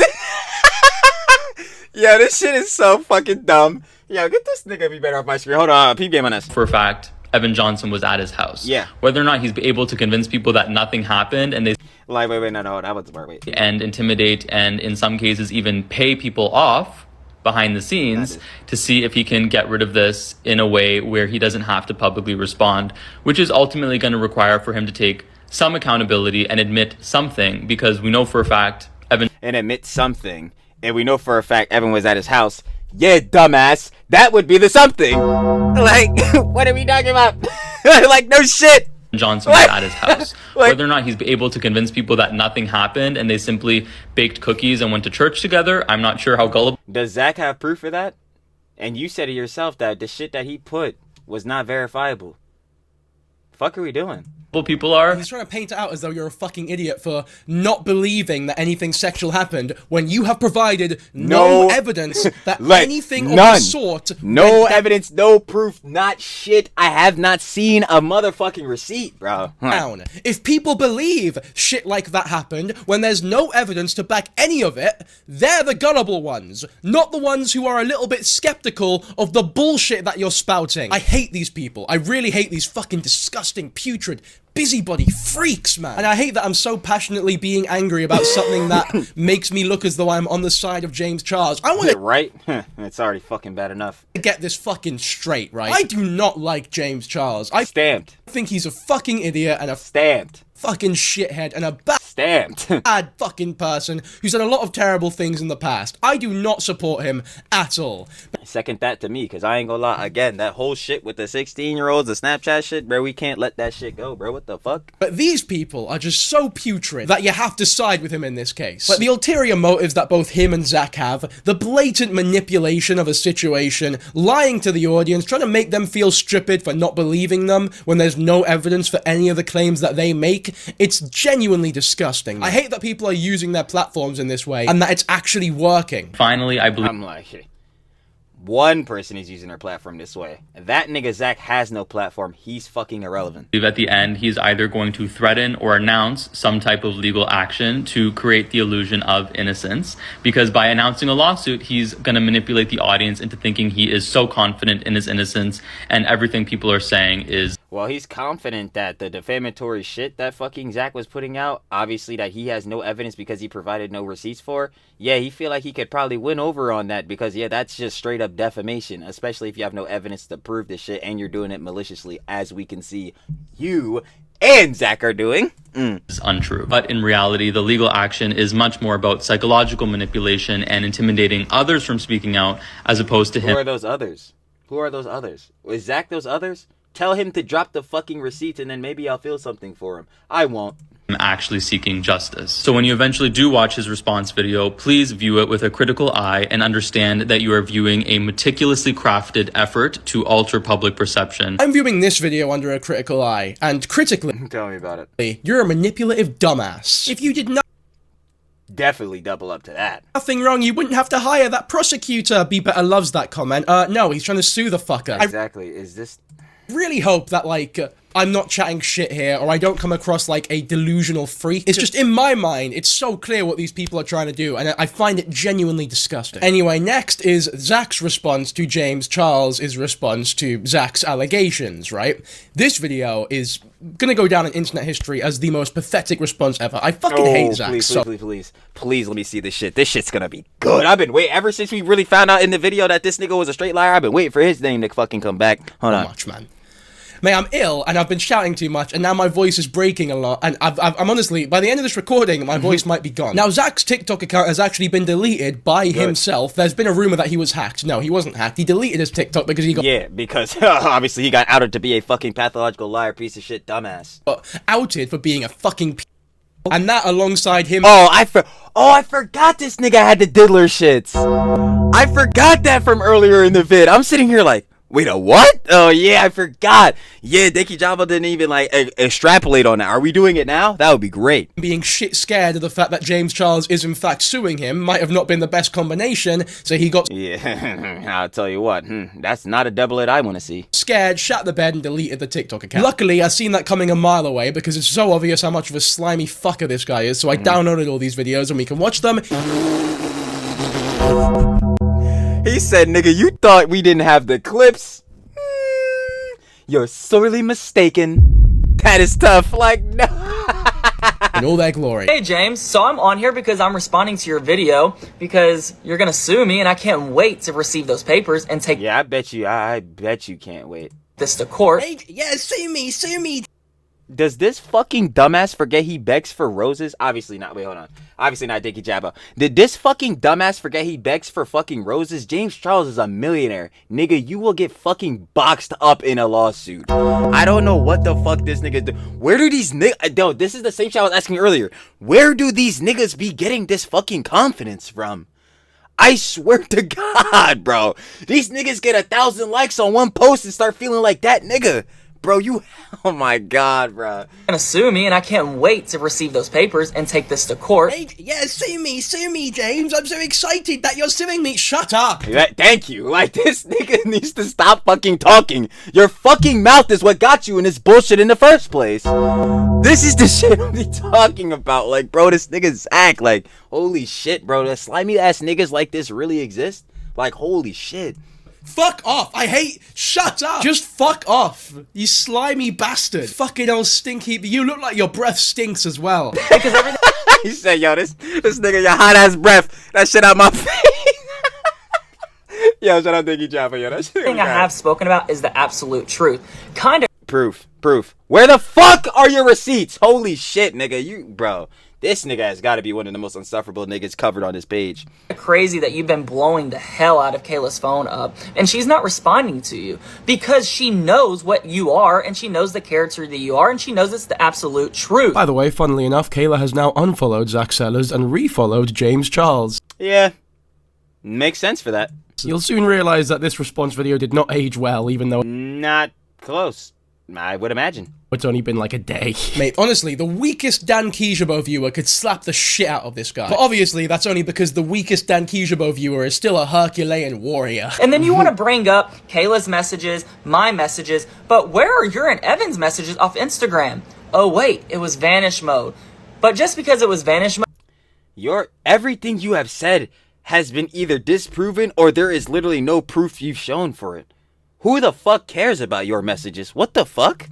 this shit is so fucking dumb. Yo, get this nigga be better off my screen. Hold on, peep game on this. For a fact, Evan Johnson was at his house. Yeah. Whether or not he's able to convince people that nothing happened and they... Like, wait, no, that was the part, wait. And intimidate and in some cases even pay people off behind the scenes to see if he can get rid of this in a way where he doesn't have to publicly respond, which is ultimately going to require for him to take some accountability and admit something, because we know for a fact Evan... And admit something. And we know for a fact Evan was at his house. Yeah, dumbass. That would be the something. Like, what are we talking about? Like, no shit. Johnson was at his house. Whether or not he's able to convince people that nothing happened and they simply baked cookies and went to church together, I'm not sure how gullible... Does Zach have proof for that? And you said it yourself that the shit that he put was not verifiable. Fuck are we doing? People are. He's trying to paint it out as though you're a fucking idiot for not believing that anything sexual happened when you have provided no evidence that anything of the sort. No evidence, no proof, not shit. I have not seen a motherfucking receipt, bro. Down. If people believe shit like that happened when there's no evidence to back any of it, they're the gullible ones, not the ones who are a little bit skeptical of the bullshit that you're spouting. I hate these people. I really hate these fucking disgusting, putrid, busybody freaks, man. And I hate that I'm so passionately being angry about something that makes me look as though I'm on the side of James Charles. I want to right? It's already fucking bad enough. Get this fucking straight, right? I do not like James Charles. I think he's a fucking idiot and a fucking shithead and a bad fucking person who's done a lot of terrible things in the past. I do not support him at all. Second that to me, because I ain't gonna lie. Again, that whole shit with the 16-year-olds, the Snapchat shit, bro, we can't let that shit go, bro. What the fuck? But these people are just so putrid that you have to side with him in this case. Like the ulterior motives that both him and Zach have, the blatant manipulation of a situation, lying to the audience, trying to make them feel stupid for not believing them when there's no evidence for any of the claims that they make, it's genuinely disgusting. I hate that people are using their platforms in this way and that it's actually working. Finally, I believe... I'm like... One person is using their platform this way. That nigga Zach has no platform. He's fucking irrelevant. At the end, he's either going to threaten or announce some type of legal action to create the illusion of innocence. Because by announcing a lawsuit, he's going to manipulate the audience into thinking he is so confident in his innocence and everything people are saying is... Well, he's confident that the defamatory shit that fucking Zach was putting out, obviously that he has no evidence because he provided no receipts for, yeah, he feel like he could probably win over on that because, yeah, that's just straight up defamation, especially if you have no evidence to prove this shit and you're doing it maliciously, as we can see you and Zach are doing. Is untrue. But in reality, the legal action is much more about psychological manipulation and intimidating others from speaking out as opposed to him. Who are those others? Who are those others? Is Zach those others? Tell him to drop the fucking receipts and then maybe I'll feel something for him. I won't. I'm actually seeking justice. So when you eventually do watch his response video, please view it with a critical eye and understand that you are viewing a meticulously crafted effort to alter public perception. I'm viewing this video under a critical eye, and critically... Tell me about it. You're a manipulative dumbass. If you did not... Definitely double up to that. Nothing wrong, you wouldn't have to hire that prosecutor. Be Better loves that comment. No, he's trying to sue the fucker. Exactly, is this... really hope that, like, I'm not chatting shit here, or I don't come across like a delusional freak. It's just, in my mind, it's so clear what these people are trying to do, and I find it genuinely disgusting. Anyway, next is Zach's response to James Charles' response to Zach's allegations, right? This video is gonna go down in internet history as the most pathetic response ever. I fucking hate Zach. Please let me see this shit. This shit's gonna be good. I've been waiting ever since we really found out in the video that this nigga was a straight liar. I've been waiting for his name to fucking come back. Hold on. Much, man. Mate, I'm ill, and I've been shouting too much, and now my voice is breaking a lot, and I'm honestly, by the end of this recording, my voice might be gone. Now, Zach's TikTok account has actually been deleted by himself. There's been a rumor that he was hacked. No, he wasn't hacked. He deleted his TikTok because he got... Yeah, because obviously he got outed to be a fucking pathological liar, piece of shit, dumbass. Outed for being a fucking and that alongside him... I forgot this nigga had the diddler shits. I forgot that from earlier in the vid. I'm sitting here like... Wait, a what? Oh, yeah, I forgot. Yeah, Deki Java didn't even, like, extrapolate on that. Are we doing it now? That would be great. Being shit scared of the fact that James Charles is, in fact, suing him might have not been the best combination, so he got... Yeah, I'll tell you what. That's not a doublet I want to see. Scared, shat the bed, and deleted the TikTok account. Luckily, I seen that coming a mile away, because it's so obvious how much of a slimy fucker this guy is, so I downloaded all these videos, and we can watch them. He said, nigga, you thought we didn't have the clips? You're sorely mistaken. That is tough. Like, no. In all their glory. Hey, James. So I'm on here because I'm responding to your video because you're going to sue me, and I can't wait to receive those papers and take... Yeah, I bet you can't wait. ...this to court. Hey, yeah, sue me. Does this fucking dumbass forget he begs for roses? Obviously not. Wait, hold on. Obviously not Dickie Jabba. Did this fucking dumbass forget he begs for fucking roses? James Charles is a millionaire. Nigga, you will get fucking boxed up in a lawsuit. I don't know what the fuck this nigga do. Where do these niggas... Yo, this is the same shit I was asking earlier. Where do these niggas be getting this fucking confidence from? I swear to God, bro. These niggas get 1,000 likes on one post and start feeling like that nigga. Bro, you... Oh my God, bro. Gonna sue me, and I can't wait to receive those papers and take this to court. Hey, yeah, sue me, James. I'm so excited that you're suing me. Shut up. Thank you. Like, this nigga needs to stop fucking talking. Your fucking mouth is what got you in this bullshit in the first place. This is the shit I'm talking about. Like, bro, this nigga's act. Like, holy shit, bro. The slimy ass niggas like this really exist? Like, holy shit. Fuck off. Shut up. Just fuck off. You slimy bastard. Fucking old stinky. You look like your breath stinks as well. Because everything He said, yo, this nigga, your hot ass breath. That shit out my face. Yo, shout out Diggy Jaffa, yo. That shit I have spoken about is the absolute truth. Kind of Proof. Where the fuck are your receipts? Holy shit, nigga. Bro, this nigga has got to be one of the most insufferable niggas covered on this page. crazy that you've been blowing the hell out of Kayla's phone up, and she's not responding to you because she knows what you are, and she knows the character that you are, and she knows it's the absolute truth. By the way, funnily enough, Kayla has now unfollowed Zach Sellers and refollowed James Charles. Yeah, makes sense for that. You'll soon realize that this response video did not age well, even though Not close, I would imagine. It's only been like a day. Mate, honestly, the weakest Dan Kijabo viewer could slap the shit out of this guy. But obviously, that's only because the weakest Dan Kijabo viewer is still a Herculean warrior. And then you want to bring up Kayla's messages, my messages, but where are your and Evan's messages off Instagram? Oh wait, it was vanish mode. But just because it was vanish mode... Everything you have said has been either disproven or there is literally no proof you've shown for it. Who the fuck cares about your messages? What the fuck?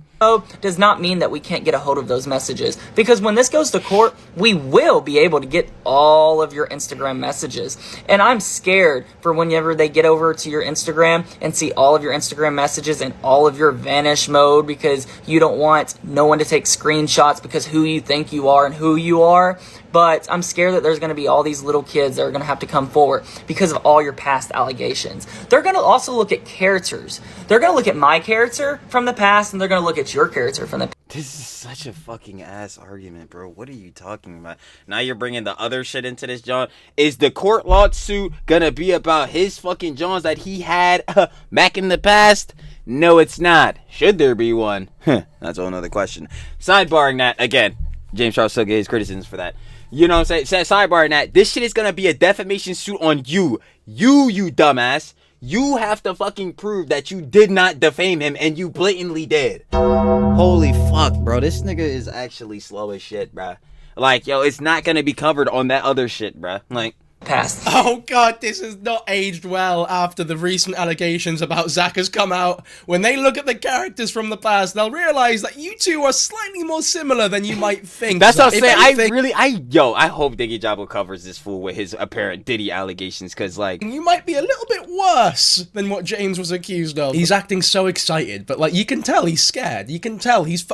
does not mean that we can't get a hold of those messages, because when this goes to court, we will be able to get all of your Instagram messages. And I'm scared for whenever they get over to your Instagram and see all of your Instagram messages and all of your vanish mode, because you don't want no one to take screenshots because who you think you are and who you are. But I'm scared that there's going to be all these little kids that are going to have to come forward because of all your past allegations. They're going to also look at characters. They're going to look at my character from the past, and they're going to look at your character from the past. This is such a fucking ass argument, bro. What are you talking about? Now you're bringing the other shit into this, John. Is the court lawsuit going to be about his fucking Johns that he had back in the past? No, it's not. Should there be one? That's a whole nother question. Sidebarring that, again, James Charles still gave his criticisms for that. You know what I'm saying? Sidebar that. This shit is gonna be a defamation suit on you. You dumbass. You have to fucking prove that you did not defame him, and you blatantly did. Holy fuck, bro. This nigga is actually slow as shit, bro. Like, yo, it's not gonna be covered on that other shit, bro. Like, past. Oh god, this has not aged well after the recent allegations about Zach has come out. When they look at the characters from the past, they'll realize that you two are slightly more similar than you might think. That's what I'm saying. I hope Diggy Jabbo covers this fool with his apparent Diddy allegations, because, like, you might be a little bit worse than what James was accused of. He's acting so excited, but, like, you can tell he's scared. You can tell he's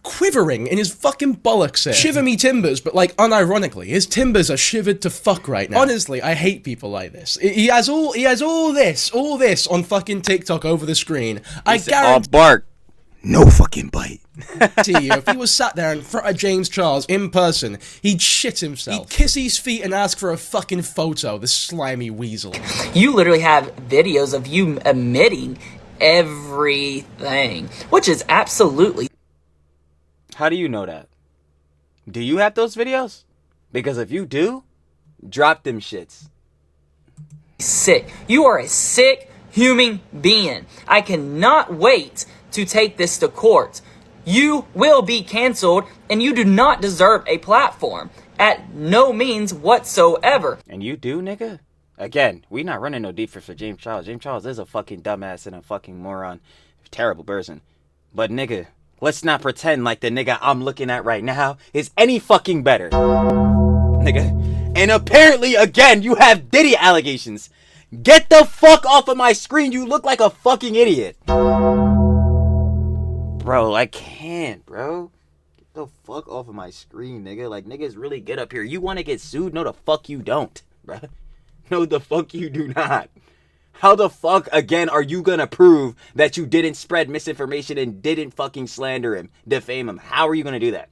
quivering in his fucking bollocks here. Shiver me timbers, but, like, unironically, his timbers are shivered to fuck right now. Honestly, I hate people like this. He has all this on fucking TikTok over the screen. I guarantee. Bark, no fucking bite. You, if he was sat there in front of James Charles in person, he'd shit himself. He'd kiss his feet and ask for a fucking photo, the slimy weasel. You literally have videos of you admitting everything, which is absolutely... How do you know that? Do you have those videos? Because if you do, drop them shits. Sick. You are a sick human being. I cannot wait to take this to court. You will be canceled, and you do not deserve a platform. At no means whatsoever. And you do, nigga? Again, we not running no defense for James Charles. James Charles is a fucking dumbass and a fucking moron. Terrible person. But nigga, let's not pretend like the nigga I'm looking at right now is any fucking better. Nigga. And apparently, again, you have Diddy allegations. Get the fuck off of my screen. You look like a fucking idiot. Bro, I can't, bro. Get the fuck off of my screen, nigga. Like, niggas really get up here. You want to get sued? No, the fuck you don't, bro. No, the fuck you do not. How the fuck, again, are you gonna prove that you didn't spread misinformation and didn't fucking slander him, defame him? How are you gonna do that?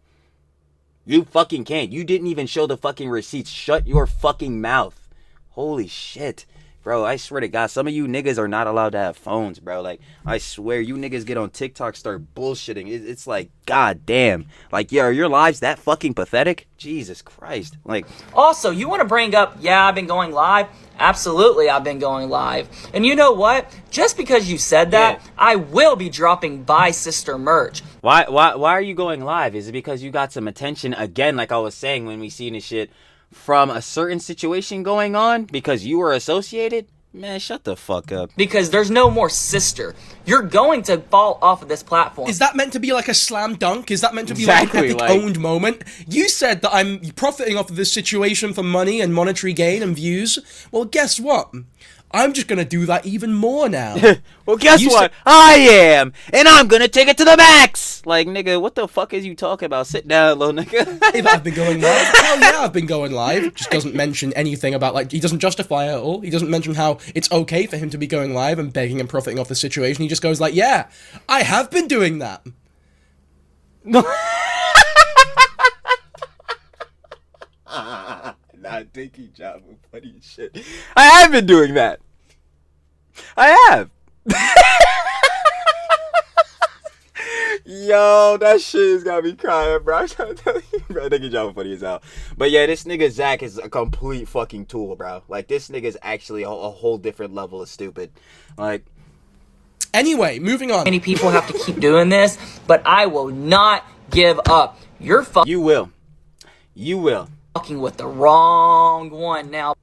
You fucking can't. You didn't even show the fucking receipts. Shut your fucking mouth. Holy shit. Bro, I swear to God, some of you niggas are not allowed to have phones, bro. Like, I swear, you niggas get on TikTok, start bullshitting. It's like, god damn. Like, yeah, are your lives that fucking pathetic? Jesus Christ. Like, Also, you want to bring up, yeah, I've been going live? Absolutely, I've been going live. And you know what? Just because you said that, I will be dropping Bye Sister merch. why are you going live? Is it because you got some attention again, like I was saying when we seen this shit, from a certain situation going on because you were associated? Man, shut the fuck up. Because there's no more sister. You're going to fall off of this platform. Is that meant to be like a slam dunk? Is that meant to be like an epic owned moment? You said that I'm profiting off of this situation for money and monetary gain and views. Well, guess what? I'm just gonna do that even more now. Well, guess what? I am, and I'm gonna take it to the max. Like, nigga, what the fuck is you talking about? Sit down, little nigga. If I've been going live, hell yeah, I've been going live. Just doesn't mention anything about, like, he doesn't justify it at all. He doesn't mention how it's okay for him to be going live and begging and profiting off the situation. He just goes like, yeah, I have been doing that. Nah, Dinky job of funny as shit. I have been doing that. I have. Yo, that shit has got me crying, bro. I'm trying to tell you, bro. Dinky job of funny as hell. But yeah, this nigga Zach is a complete fucking tool, bro. Like, this nigga's actually a whole different level of stupid. Like, anyway, moving on. Many people have to keep doing this, but I will not give up. You're You will. You will. Fucking with the wrong one now.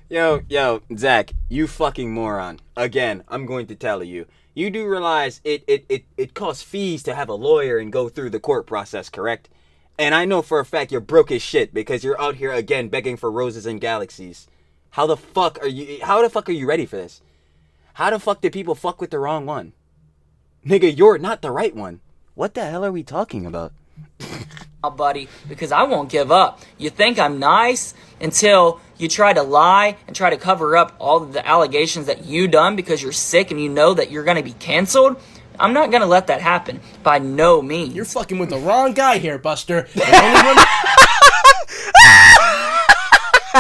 Yo, Zach, you fucking moron. Again, I'm going to tell you. You do realize it costs fees to have a lawyer and go through the court process, correct? And I know for a fact you're broke as shit because you're out here again begging for roses and galaxies. How the fuck are you ready for this? How the fuck did people fuck with the wrong one? Nigga, you're not the right one. What the hell are we talking about? Buddy, because I won't give up. You think I'm nice until you try to lie and try to cover up all of the allegations that you done because you're sick and you know that you're going to be canceled. I'm not going to let that happen by no means. You're fucking with the wrong guy here, Buster. The only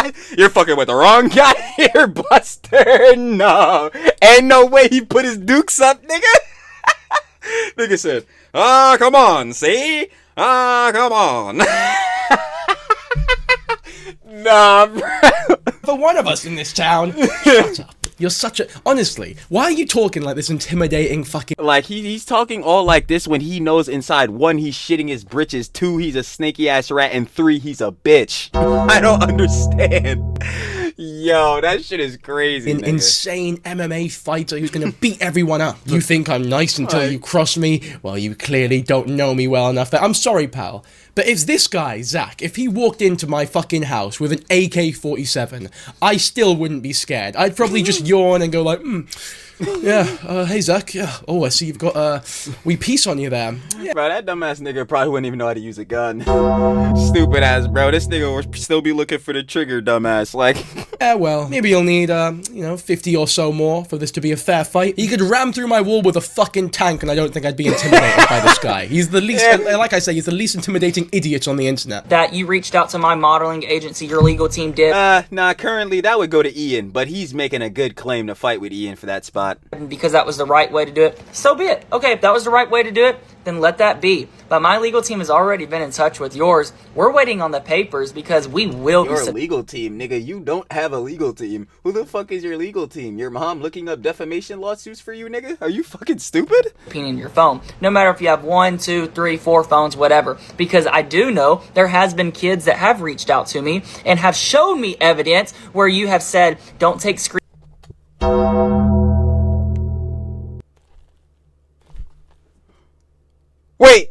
one... You're fucking with the wrong guy here, Buster. No. Ain't no way he put his dukes up, nigga. Nigga said, come on, see? Come on. Nah, bro. For one of us in this town. Shut up. You're such a... Honestly, why are you talking like this intimidating fucking... Like, he's talking all like this when he knows inside, 1, he's shitting his britches, 2, he's a snaky-ass rat, and 3, he's a bitch. I don't understand. Yo, that shit is crazy, An insane MMA fighter who's gonna beat everyone up. You think I'm nice until you cross me? Well, you clearly don't know me well enough. I'm sorry, pal. But if this guy, Zach, if he walked into my fucking house with an AK-47, I still wouldn't be scared. I'd probably just yawn and go like, yeah, hey Zach, yeah. Oh, I see you've got a wee piece on you there. Yeah. Bro, that dumbass nigga probably wouldn't even know how to use a gun. Stupid ass, bro. This nigga will still be looking for the trigger, dumbass. Like, yeah, well, maybe you'll need, 50 or so more for this to be a fair fight. He could ram through my wall with a fucking tank, and I don't think I'd be intimidated by this guy. He's the least, like I say, he's the least intimidating idiot on the internet. That you reached out to my modeling agency, your legal team did. Nah, currently that would go to Ian, but he's making a good claim to fight with Ian for that spot. Because that was the right way to do it, so be it. Okay, if that was the right way to do it, then let that be. But my legal team has already been in touch with yours. We're waiting on the papers because we will Your legal team, nigga. You don't have a legal team. Who the fuck is your legal team? Your mom looking up defamation lawsuits for you, nigga? Are you fucking stupid? In your phone. No matter if you have 1, 2, 3, 4 phones, whatever. Because I do know there has been kids that have reached out to me and have shown me evidence where you have said, don't take screen. Wait,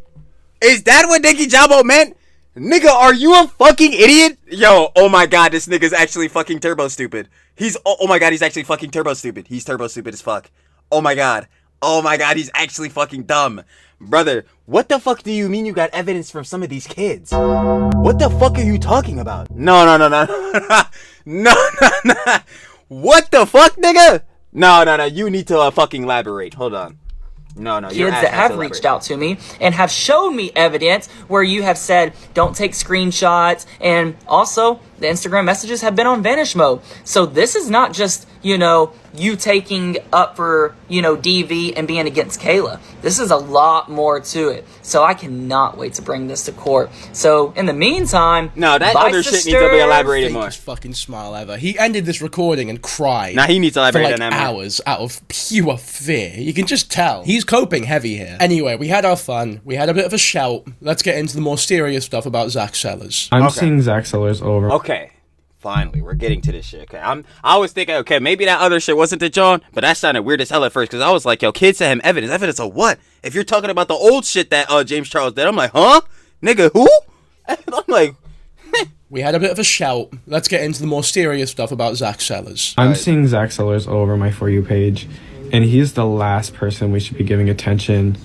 is that what Dinky Jabo meant? Nigga, are you a fucking idiot? Yo, oh my god, this nigga's actually fucking turbo stupid. Oh my god, he's actually fucking turbo stupid. He's turbo stupid as fuck. Oh my god, he's actually fucking dumb. Brother, what the fuck do you mean you got evidence from some of these kids? What the fuck are you talking about? No. No. What the fuck, nigga? No, you need to fucking elaborate. Hold on. No, kids that have reached out to me and have shown me evidence where you have said don't take screenshots, and also the Instagram messages have been on vanish mode. So this is not just, you know, you taking up for, you know, DV and being against Kayla. This is a lot more to it. So I cannot wait to bring this to court. So in the meantime, no, that other shit needs to be elaborated more. Fucking smile ever. He ended this recording and cried. Now he needs to elaborate for on that hours out of pure fear. You can just tell he's coping heavy here. Anyway, we had our fun. We had a bit of a shout. Let's get into the more serious stuff about Zach Sellers. I'm seeing Zach Sellers over. Okay. Finally, we're getting to this shit. Okay, I was thinking, okay, maybe that other shit wasn't the John, but that sounded weird as hell at first because I was like, yo, kids sent him evidence. Evidence of what? If you're talking about the old shit that James Charles did, I'm like, huh? Nigga, who? And I'm like, we had a bit of a shout. Let's get into the more serious stuff about Zach Sellers. I'm seeing Zach Sellers all over my For You page, and he's the last person we should be giving attention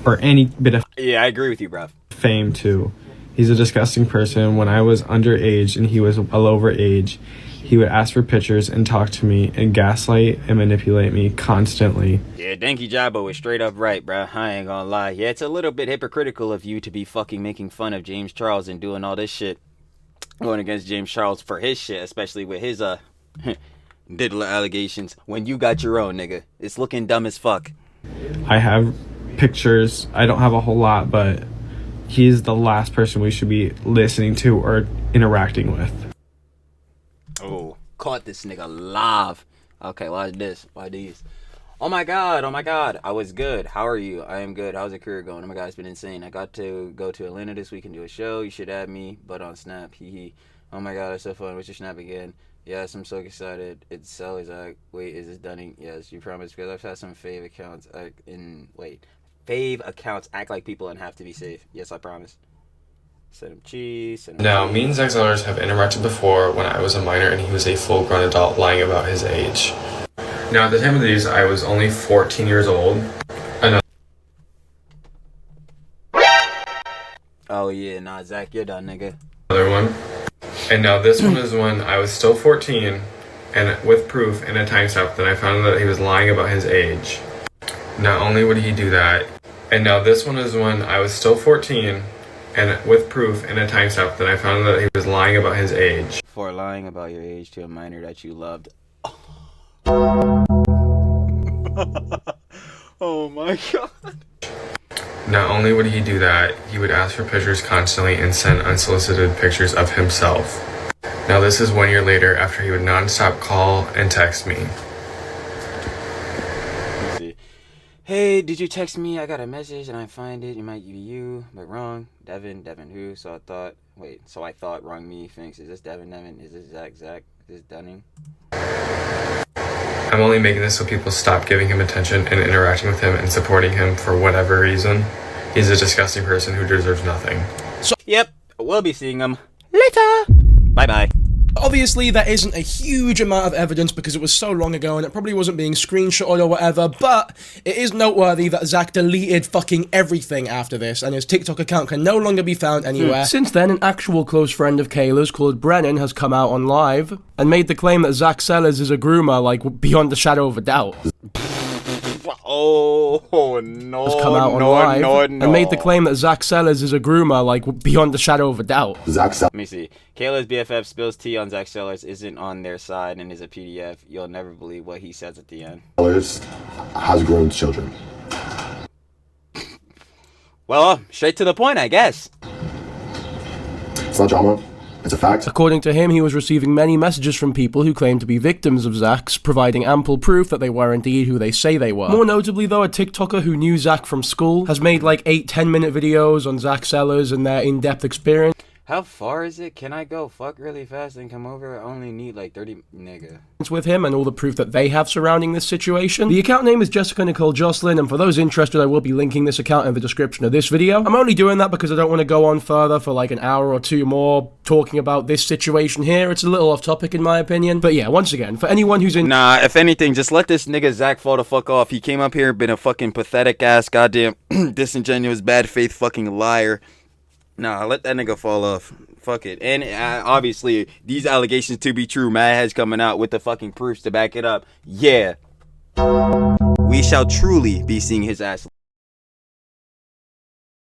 or any bit of yeah, I agree with you, bro. Fame to. He's a disgusting person. When I was underage and he was well over age, he would ask for pictures and talk to me and gaslight and manipulate me constantly. Yeah, Denki Jabo is straight up right, bro. I ain't gonna lie. Yeah, it's a little bit hypocritical of you to be fucking making fun of James Charles and doing all this shit. Going against James Charles for his shit, especially with his diddler allegations when you got your own, nigga. It's looking dumb as fuck. I have pictures. I don't have a whole lot, but he's the last person we should be listening to or interacting with. Oh, caught this nigga live. Okay, watch this. Why these? Oh my god, I was good. How are you? I am good. How's your career going? Oh my god, it's been insane. I got to go to Atlanta this week and do a show. You should add me, but on Snap. Hee. Oh my god, that's so fun. What's your Snap again? Yes, I'm so excited. It's Sally's. Wait, is this Dunning? Yes, you promised, because I've had some fave accounts fave accounts act like people and have to be safe. Yes, I promise. Send him cheese. Now, me and Zach Sellers have interacted before when I was a minor and he was a full-grown adult lying about his age. Now, at the time of these, I was only 14 years old. Oh yeah, nah, Zach, you're done, nigga. Another one. And now this one is when I was still 14 and with proof and a timestamp that I found that he was lying about his age. Not only would he do that, and now this one is when I was still 14 and with proof and a timestamp that I found that he was lying about his age. For lying about your age to a minor that you loved. Oh my god. Not only would he do that, he would ask for pictures constantly and send unsolicited pictures of himself. Now this is 1 year later after he would non-stop call and text me. Hey, did you text me? I got a message and I find it. It might be you, but wrong. Devin who? So I thought wrong me thinks. Is this Devin? Is this Zach? Is this Dunning? I'm only making this so people stop giving him attention and interacting with him and supporting him for whatever reason. He's a disgusting person who deserves nothing. So, yep, we'll be seeing him later. Bye-bye. Obviously, there isn't a huge amount of evidence because it was so long ago and it probably wasn't being screenshotted or whatever, but it is noteworthy that Zach deleted fucking everything after this and his TikTok account can no longer be found anywhere. Since then, an actual close friend of Kayla's called Brennan has come out on live and made the claim that Zach Sellers is a groomer, like, beyond a shadow of a doubt. Oh, no, has come out on live and made the claim that Zach Sellers is a groomer, like, beyond the shadow of a doubt. Let me see. Kayla's BFF spills tea on Zach Sellers, isn't on their side, and is a PDF. You'll never believe what he says at the end. Sellers has grown children. Well, straight to the point, I guess. It's not drama. It's a fact. According to him, he was receiving many messages from people who claimed to be victims of Zach's, providing ample proof that they were indeed who they say they were. More notably, though, a TikToker who knew Zach from school has made like 8-10-minute videos on Zach Sellers and their in-depth experience. How far is it? Can I go fuck really fast and come over? I only need like 30, nigga. With him and all the proof that they have surrounding this situation. The account name is Jessica Nicole Jocelyn, and for those interested, I will be linking this account in the description of this video. I'm only doing that because I don't want to go on further for like an hour or two more talking about this situation here. It's a little off topic in my opinion. But yeah, once again, for anyone who's in— Nah, if anything, just let this nigga Zach fall the fuck off. He came up here and been a fucking pathetic ass, goddamn disingenuous, bad faith fucking liar. Nah, let that nigga fall off. Fuck it. And obviously, these allegations to be true. Mad Head's coming out with the fucking proofs to back it up. Yeah. We we shall truly be seeing his ass.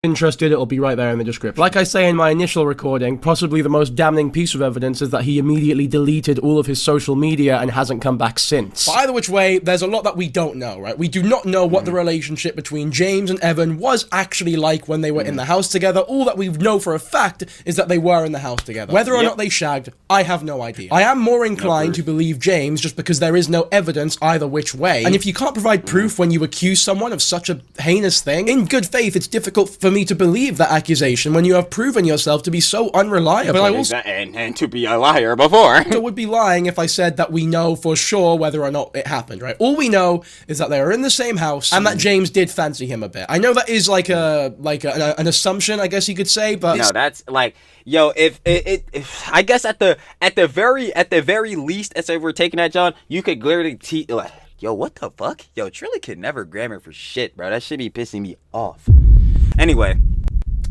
Interested, it'll be right there in the description. Like I say in my initial recording, possibly the most damning piece of evidence is that he immediately deleted all of his social media and hasn't come back since. But either which way, there's a lot that we don't know, right? We do not know what the relationship between James and Evan was actually like when they were in the house together. All that we know for a fact is that they were in the house together. Whether or not they shagged, I have no idea. I am more inclined to believe James just because there is no evidence either which way. And if you can't provide proof when you accuse someone of such a heinous thing, in good faith, it's difficult for me to believe that accusation when you have proven yourself to be so unreliable. But I will and to be a liar before. I would be lying if I said that we know for sure whether or not it happened, right? All we know is that they were in the same house and that James did fancy him a bit. I know that is like an assumption, I guess you could say, but no, that's like, yo, if I guess at the very least, as if we're taking that, John, you could clearly like, yo, what the fuck? Yo, Trilly could never grammar for shit, bro. That should be pissing me off. Anyway,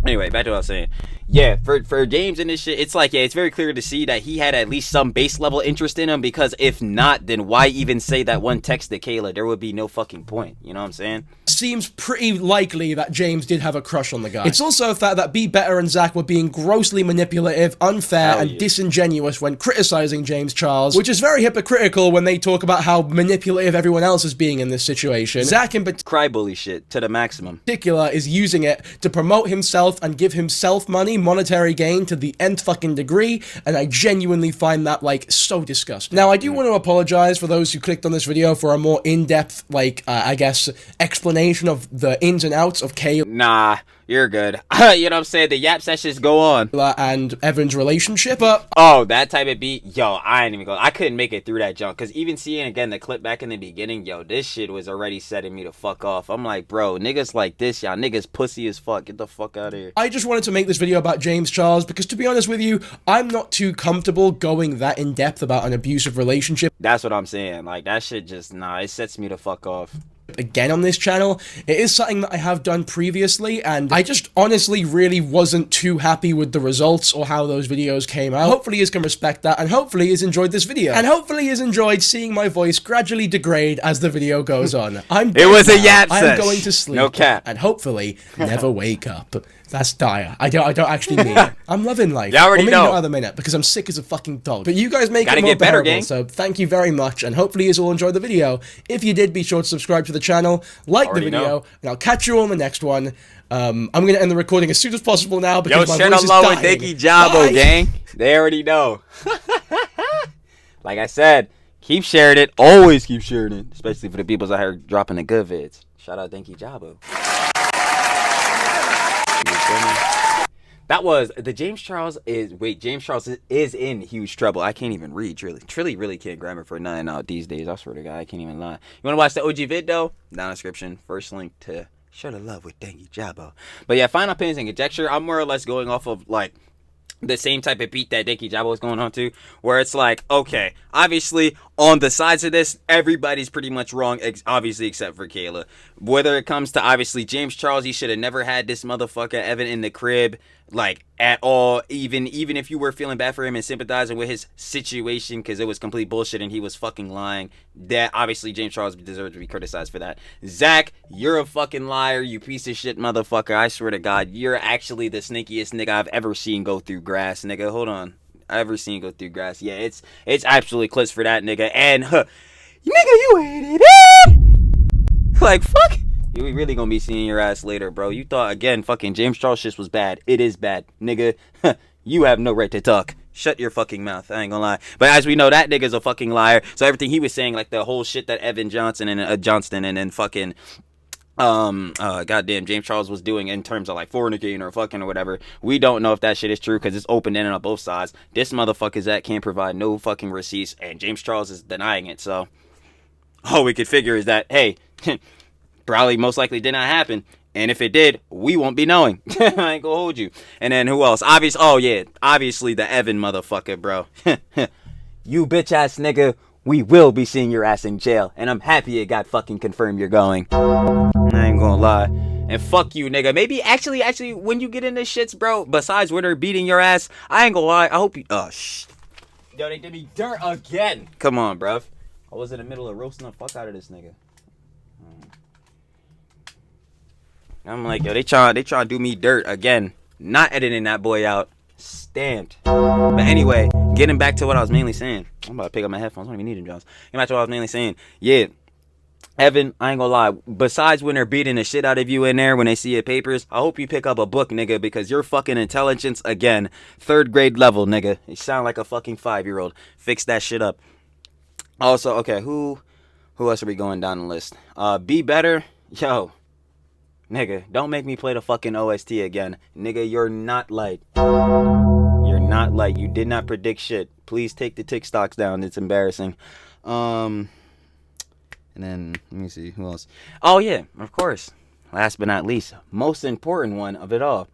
back to what I was saying. Yeah, for James and this shit, it's like, yeah, it's very clear to see that he had at least some base level interest in him, because if not, then why even say that one text to Kayla? There would be no fucking point. You know what I'm saying? Seems pretty likely that James did have a crush on the guy. It's also a fact that Be Better and Zach were being grossly manipulative, unfair, and disingenuous when criticizing James Charles, which is very hypocritical when they talk about how manipulative everyone else is being in this situation. Zach in cry bully shit to the maximum. Particular is using it to promote himself and give himself money, monetary gain to the nth fucking degree, and I genuinely find that, like, so disgusting. Now, I do want to apologize for those who clicked on this video for a more in-depth, like, I guess, explanation of the ins and outs of Kayla. Nah, you're good. You know what I'm saying? The yap sessions go on. And Evan's relationship, but oh, that type of beat, yo, I ain't even go. I couldn't make it through that junk, because even seeing again the clip back in the beginning, yo, this shit was already setting me to fuck off. I'm like, bro, niggas like this, y'all niggas pussy as fuck. Get the fuck out of here. I just wanted to make this video about James Charles because, to be honest with you, I'm not too comfortable going that in depth about an abusive relationship. That's what I'm saying. Like, that shit just, nah, it sets me to fuck off. Again on this channel. It is something that I have done previously, and I just honestly really wasn't too happy with the results or how those videos came out. Hopefully you can respect that, and hopefully you enjoyed this video, and hopefully you enjoyed seeing my voice gradually degrade as the video goes on. It was a yap I'm sesh. going to sleep. No cap. And hopefully never wake up. That's dire. I don't actually mean it. I'm loving life. You already maybe know. not other minute, because I'm sick as a fucking dog. But you guys make Gotta it more get better, bearable, gang. so thank you very much, and hopefully you all enjoyed the video. If you did, be sure to subscribe to the channel, like Already the video, know. and I'll catch you on the next one. I'm going to end the recording as soon as possible now, because my share voice the is love dying. with Dickie Jabo, Bye. gang. They already know. Like I said, keep sharing it. Always keep sharing it, especially for the peoples out here dropping the good vids. Shout out Dinky Jabo. That was the James Charles is James Charles is in huge trouble. I can't even read Trilly really can't grammar for nothing out these days. I swear to God, I can't even lie. You wanna watch the OG vid though? Down in the description. First link to Share the Love with Dinky Jabo. But yeah, final opinions and conjecture. I'm more or less going off of like the same type of beat that Dinky Jabo is going on to, where it's like, okay, obviously on the sides of this, everybody's pretty much wrong, obviously except for Kayla. Whether it comes to obviously James Charles, he should have never had this motherfucker Evan in the crib, like at all. Even if you were feeling bad for him and sympathizing with his situation because it was complete bullshit and he was fucking lying, that obviously James Charles deserves to be criticized for that. Zach, you're a fucking liar, you piece of shit motherfucker. I swear to God, you're actually the sneakiest nigga I've ever seen go through grass, nigga. Hold on. I ever seen go through grass. Yeah, it's absolutely clits for that nigga. And nigga, you hated it. Like, fuck. We really gonna be seeing your ass later, bro. You thought again fucking James Charles shit was bad. It is bad, nigga. You have no right to talk. Shut your fucking mouth. I ain't gonna lie. But as we know, that nigga's a fucking liar. So everything he was saying, like the whole shit that Evan Johnson and Johnston and then fucking goddamn James Charles was doing in terms of like fornicating or fucking or whatever, we don't know if that shit is true because it's open-ended on both sides. This motherfucker Zach can't provide no fucking receipts and James Charles is denying it. So all we could figure is that, hey, probably most likely did not happen, and if it did, we won't be knowing. I ain't gonna hold you. And then who else? Obviously the Evan motherfucker, bro. You bitch ass nigga, we will be seeing your ass in jail, and I'm happy it got fucking confirmed you're going. I ain't gonna lie. And fuck you, nigga. Maybe actually, when you get in this shits, bro, besides when they're beating your ass, I ain't gonna lie. I hope you. Oh shh. Yo, they did me dirt again. Come on, bruv. I was in the middle of roasting the fuck out of this nigga. I'm like, yo, they try to do me dirt again. Not editing that boy out. Stamped. But anyway, getting back to what I was mainly saying. I'm about to pick up my headphones. I don't even need them, Jones. Getting back to what I was mainly saying. Yeah. Evan, I ain't gonna lie. Besides when they're beating the shit out of you in there when they see your papers, I hope you pick up a book, nigga, because your fucking intelligence, again, 3rd grade level, nigga. You sound like a fucking 5-year-old. Fix that shit up. Also, okay, who else are we going down the list? Be better. Yo. Nigga, don't make me play the fucking OST again. Nigga, you're not light. You're not light. You did not predict shit. Please take the TikToks down. It's embarrassing. And then, let me see, who else? Oh, yeah, of course. Last but not least, most important one of it all.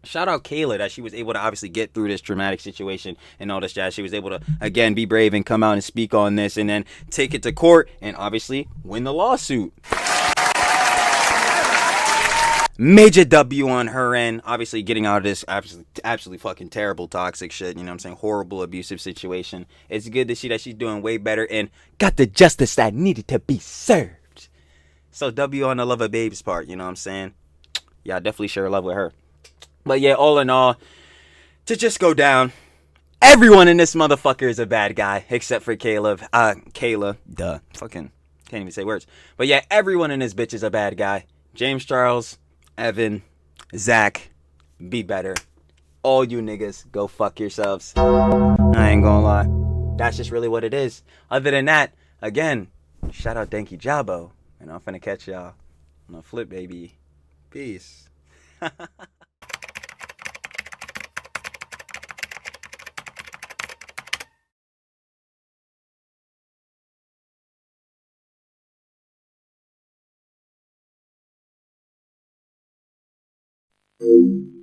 Shout out Kayla that she was able to obviously get through this traumatic situation and all this jazz. She was able to, again, be brave and come out and speak on this and then take it to court and obviously win the lawsuit. Major W on her end. Obviously getting out of this absolutely fucking terrible toxic shit. You know what I'm saying? Horrible abusive situation. It's good to see that she's doing way better and got the justice that needed to be served. So W on the love of babes part. You know what I'm saying? Yeah, I definitely share love with her. But yeah, all in all, to just go down, everyone in this motherfucker is a bad guy except for Kayla. Duh. Fucking can't even say words. But yeah, everyone in this bitch is a bad guy. James Charles, Evan, Zach, be better. All you niggas, go fuck yourselves. I ain't gonna lie. That's just really what it is. Other than that, again, shout out Denki Jabo. And I'm finna catch y'all on a flip, baby. Peace. Thank you.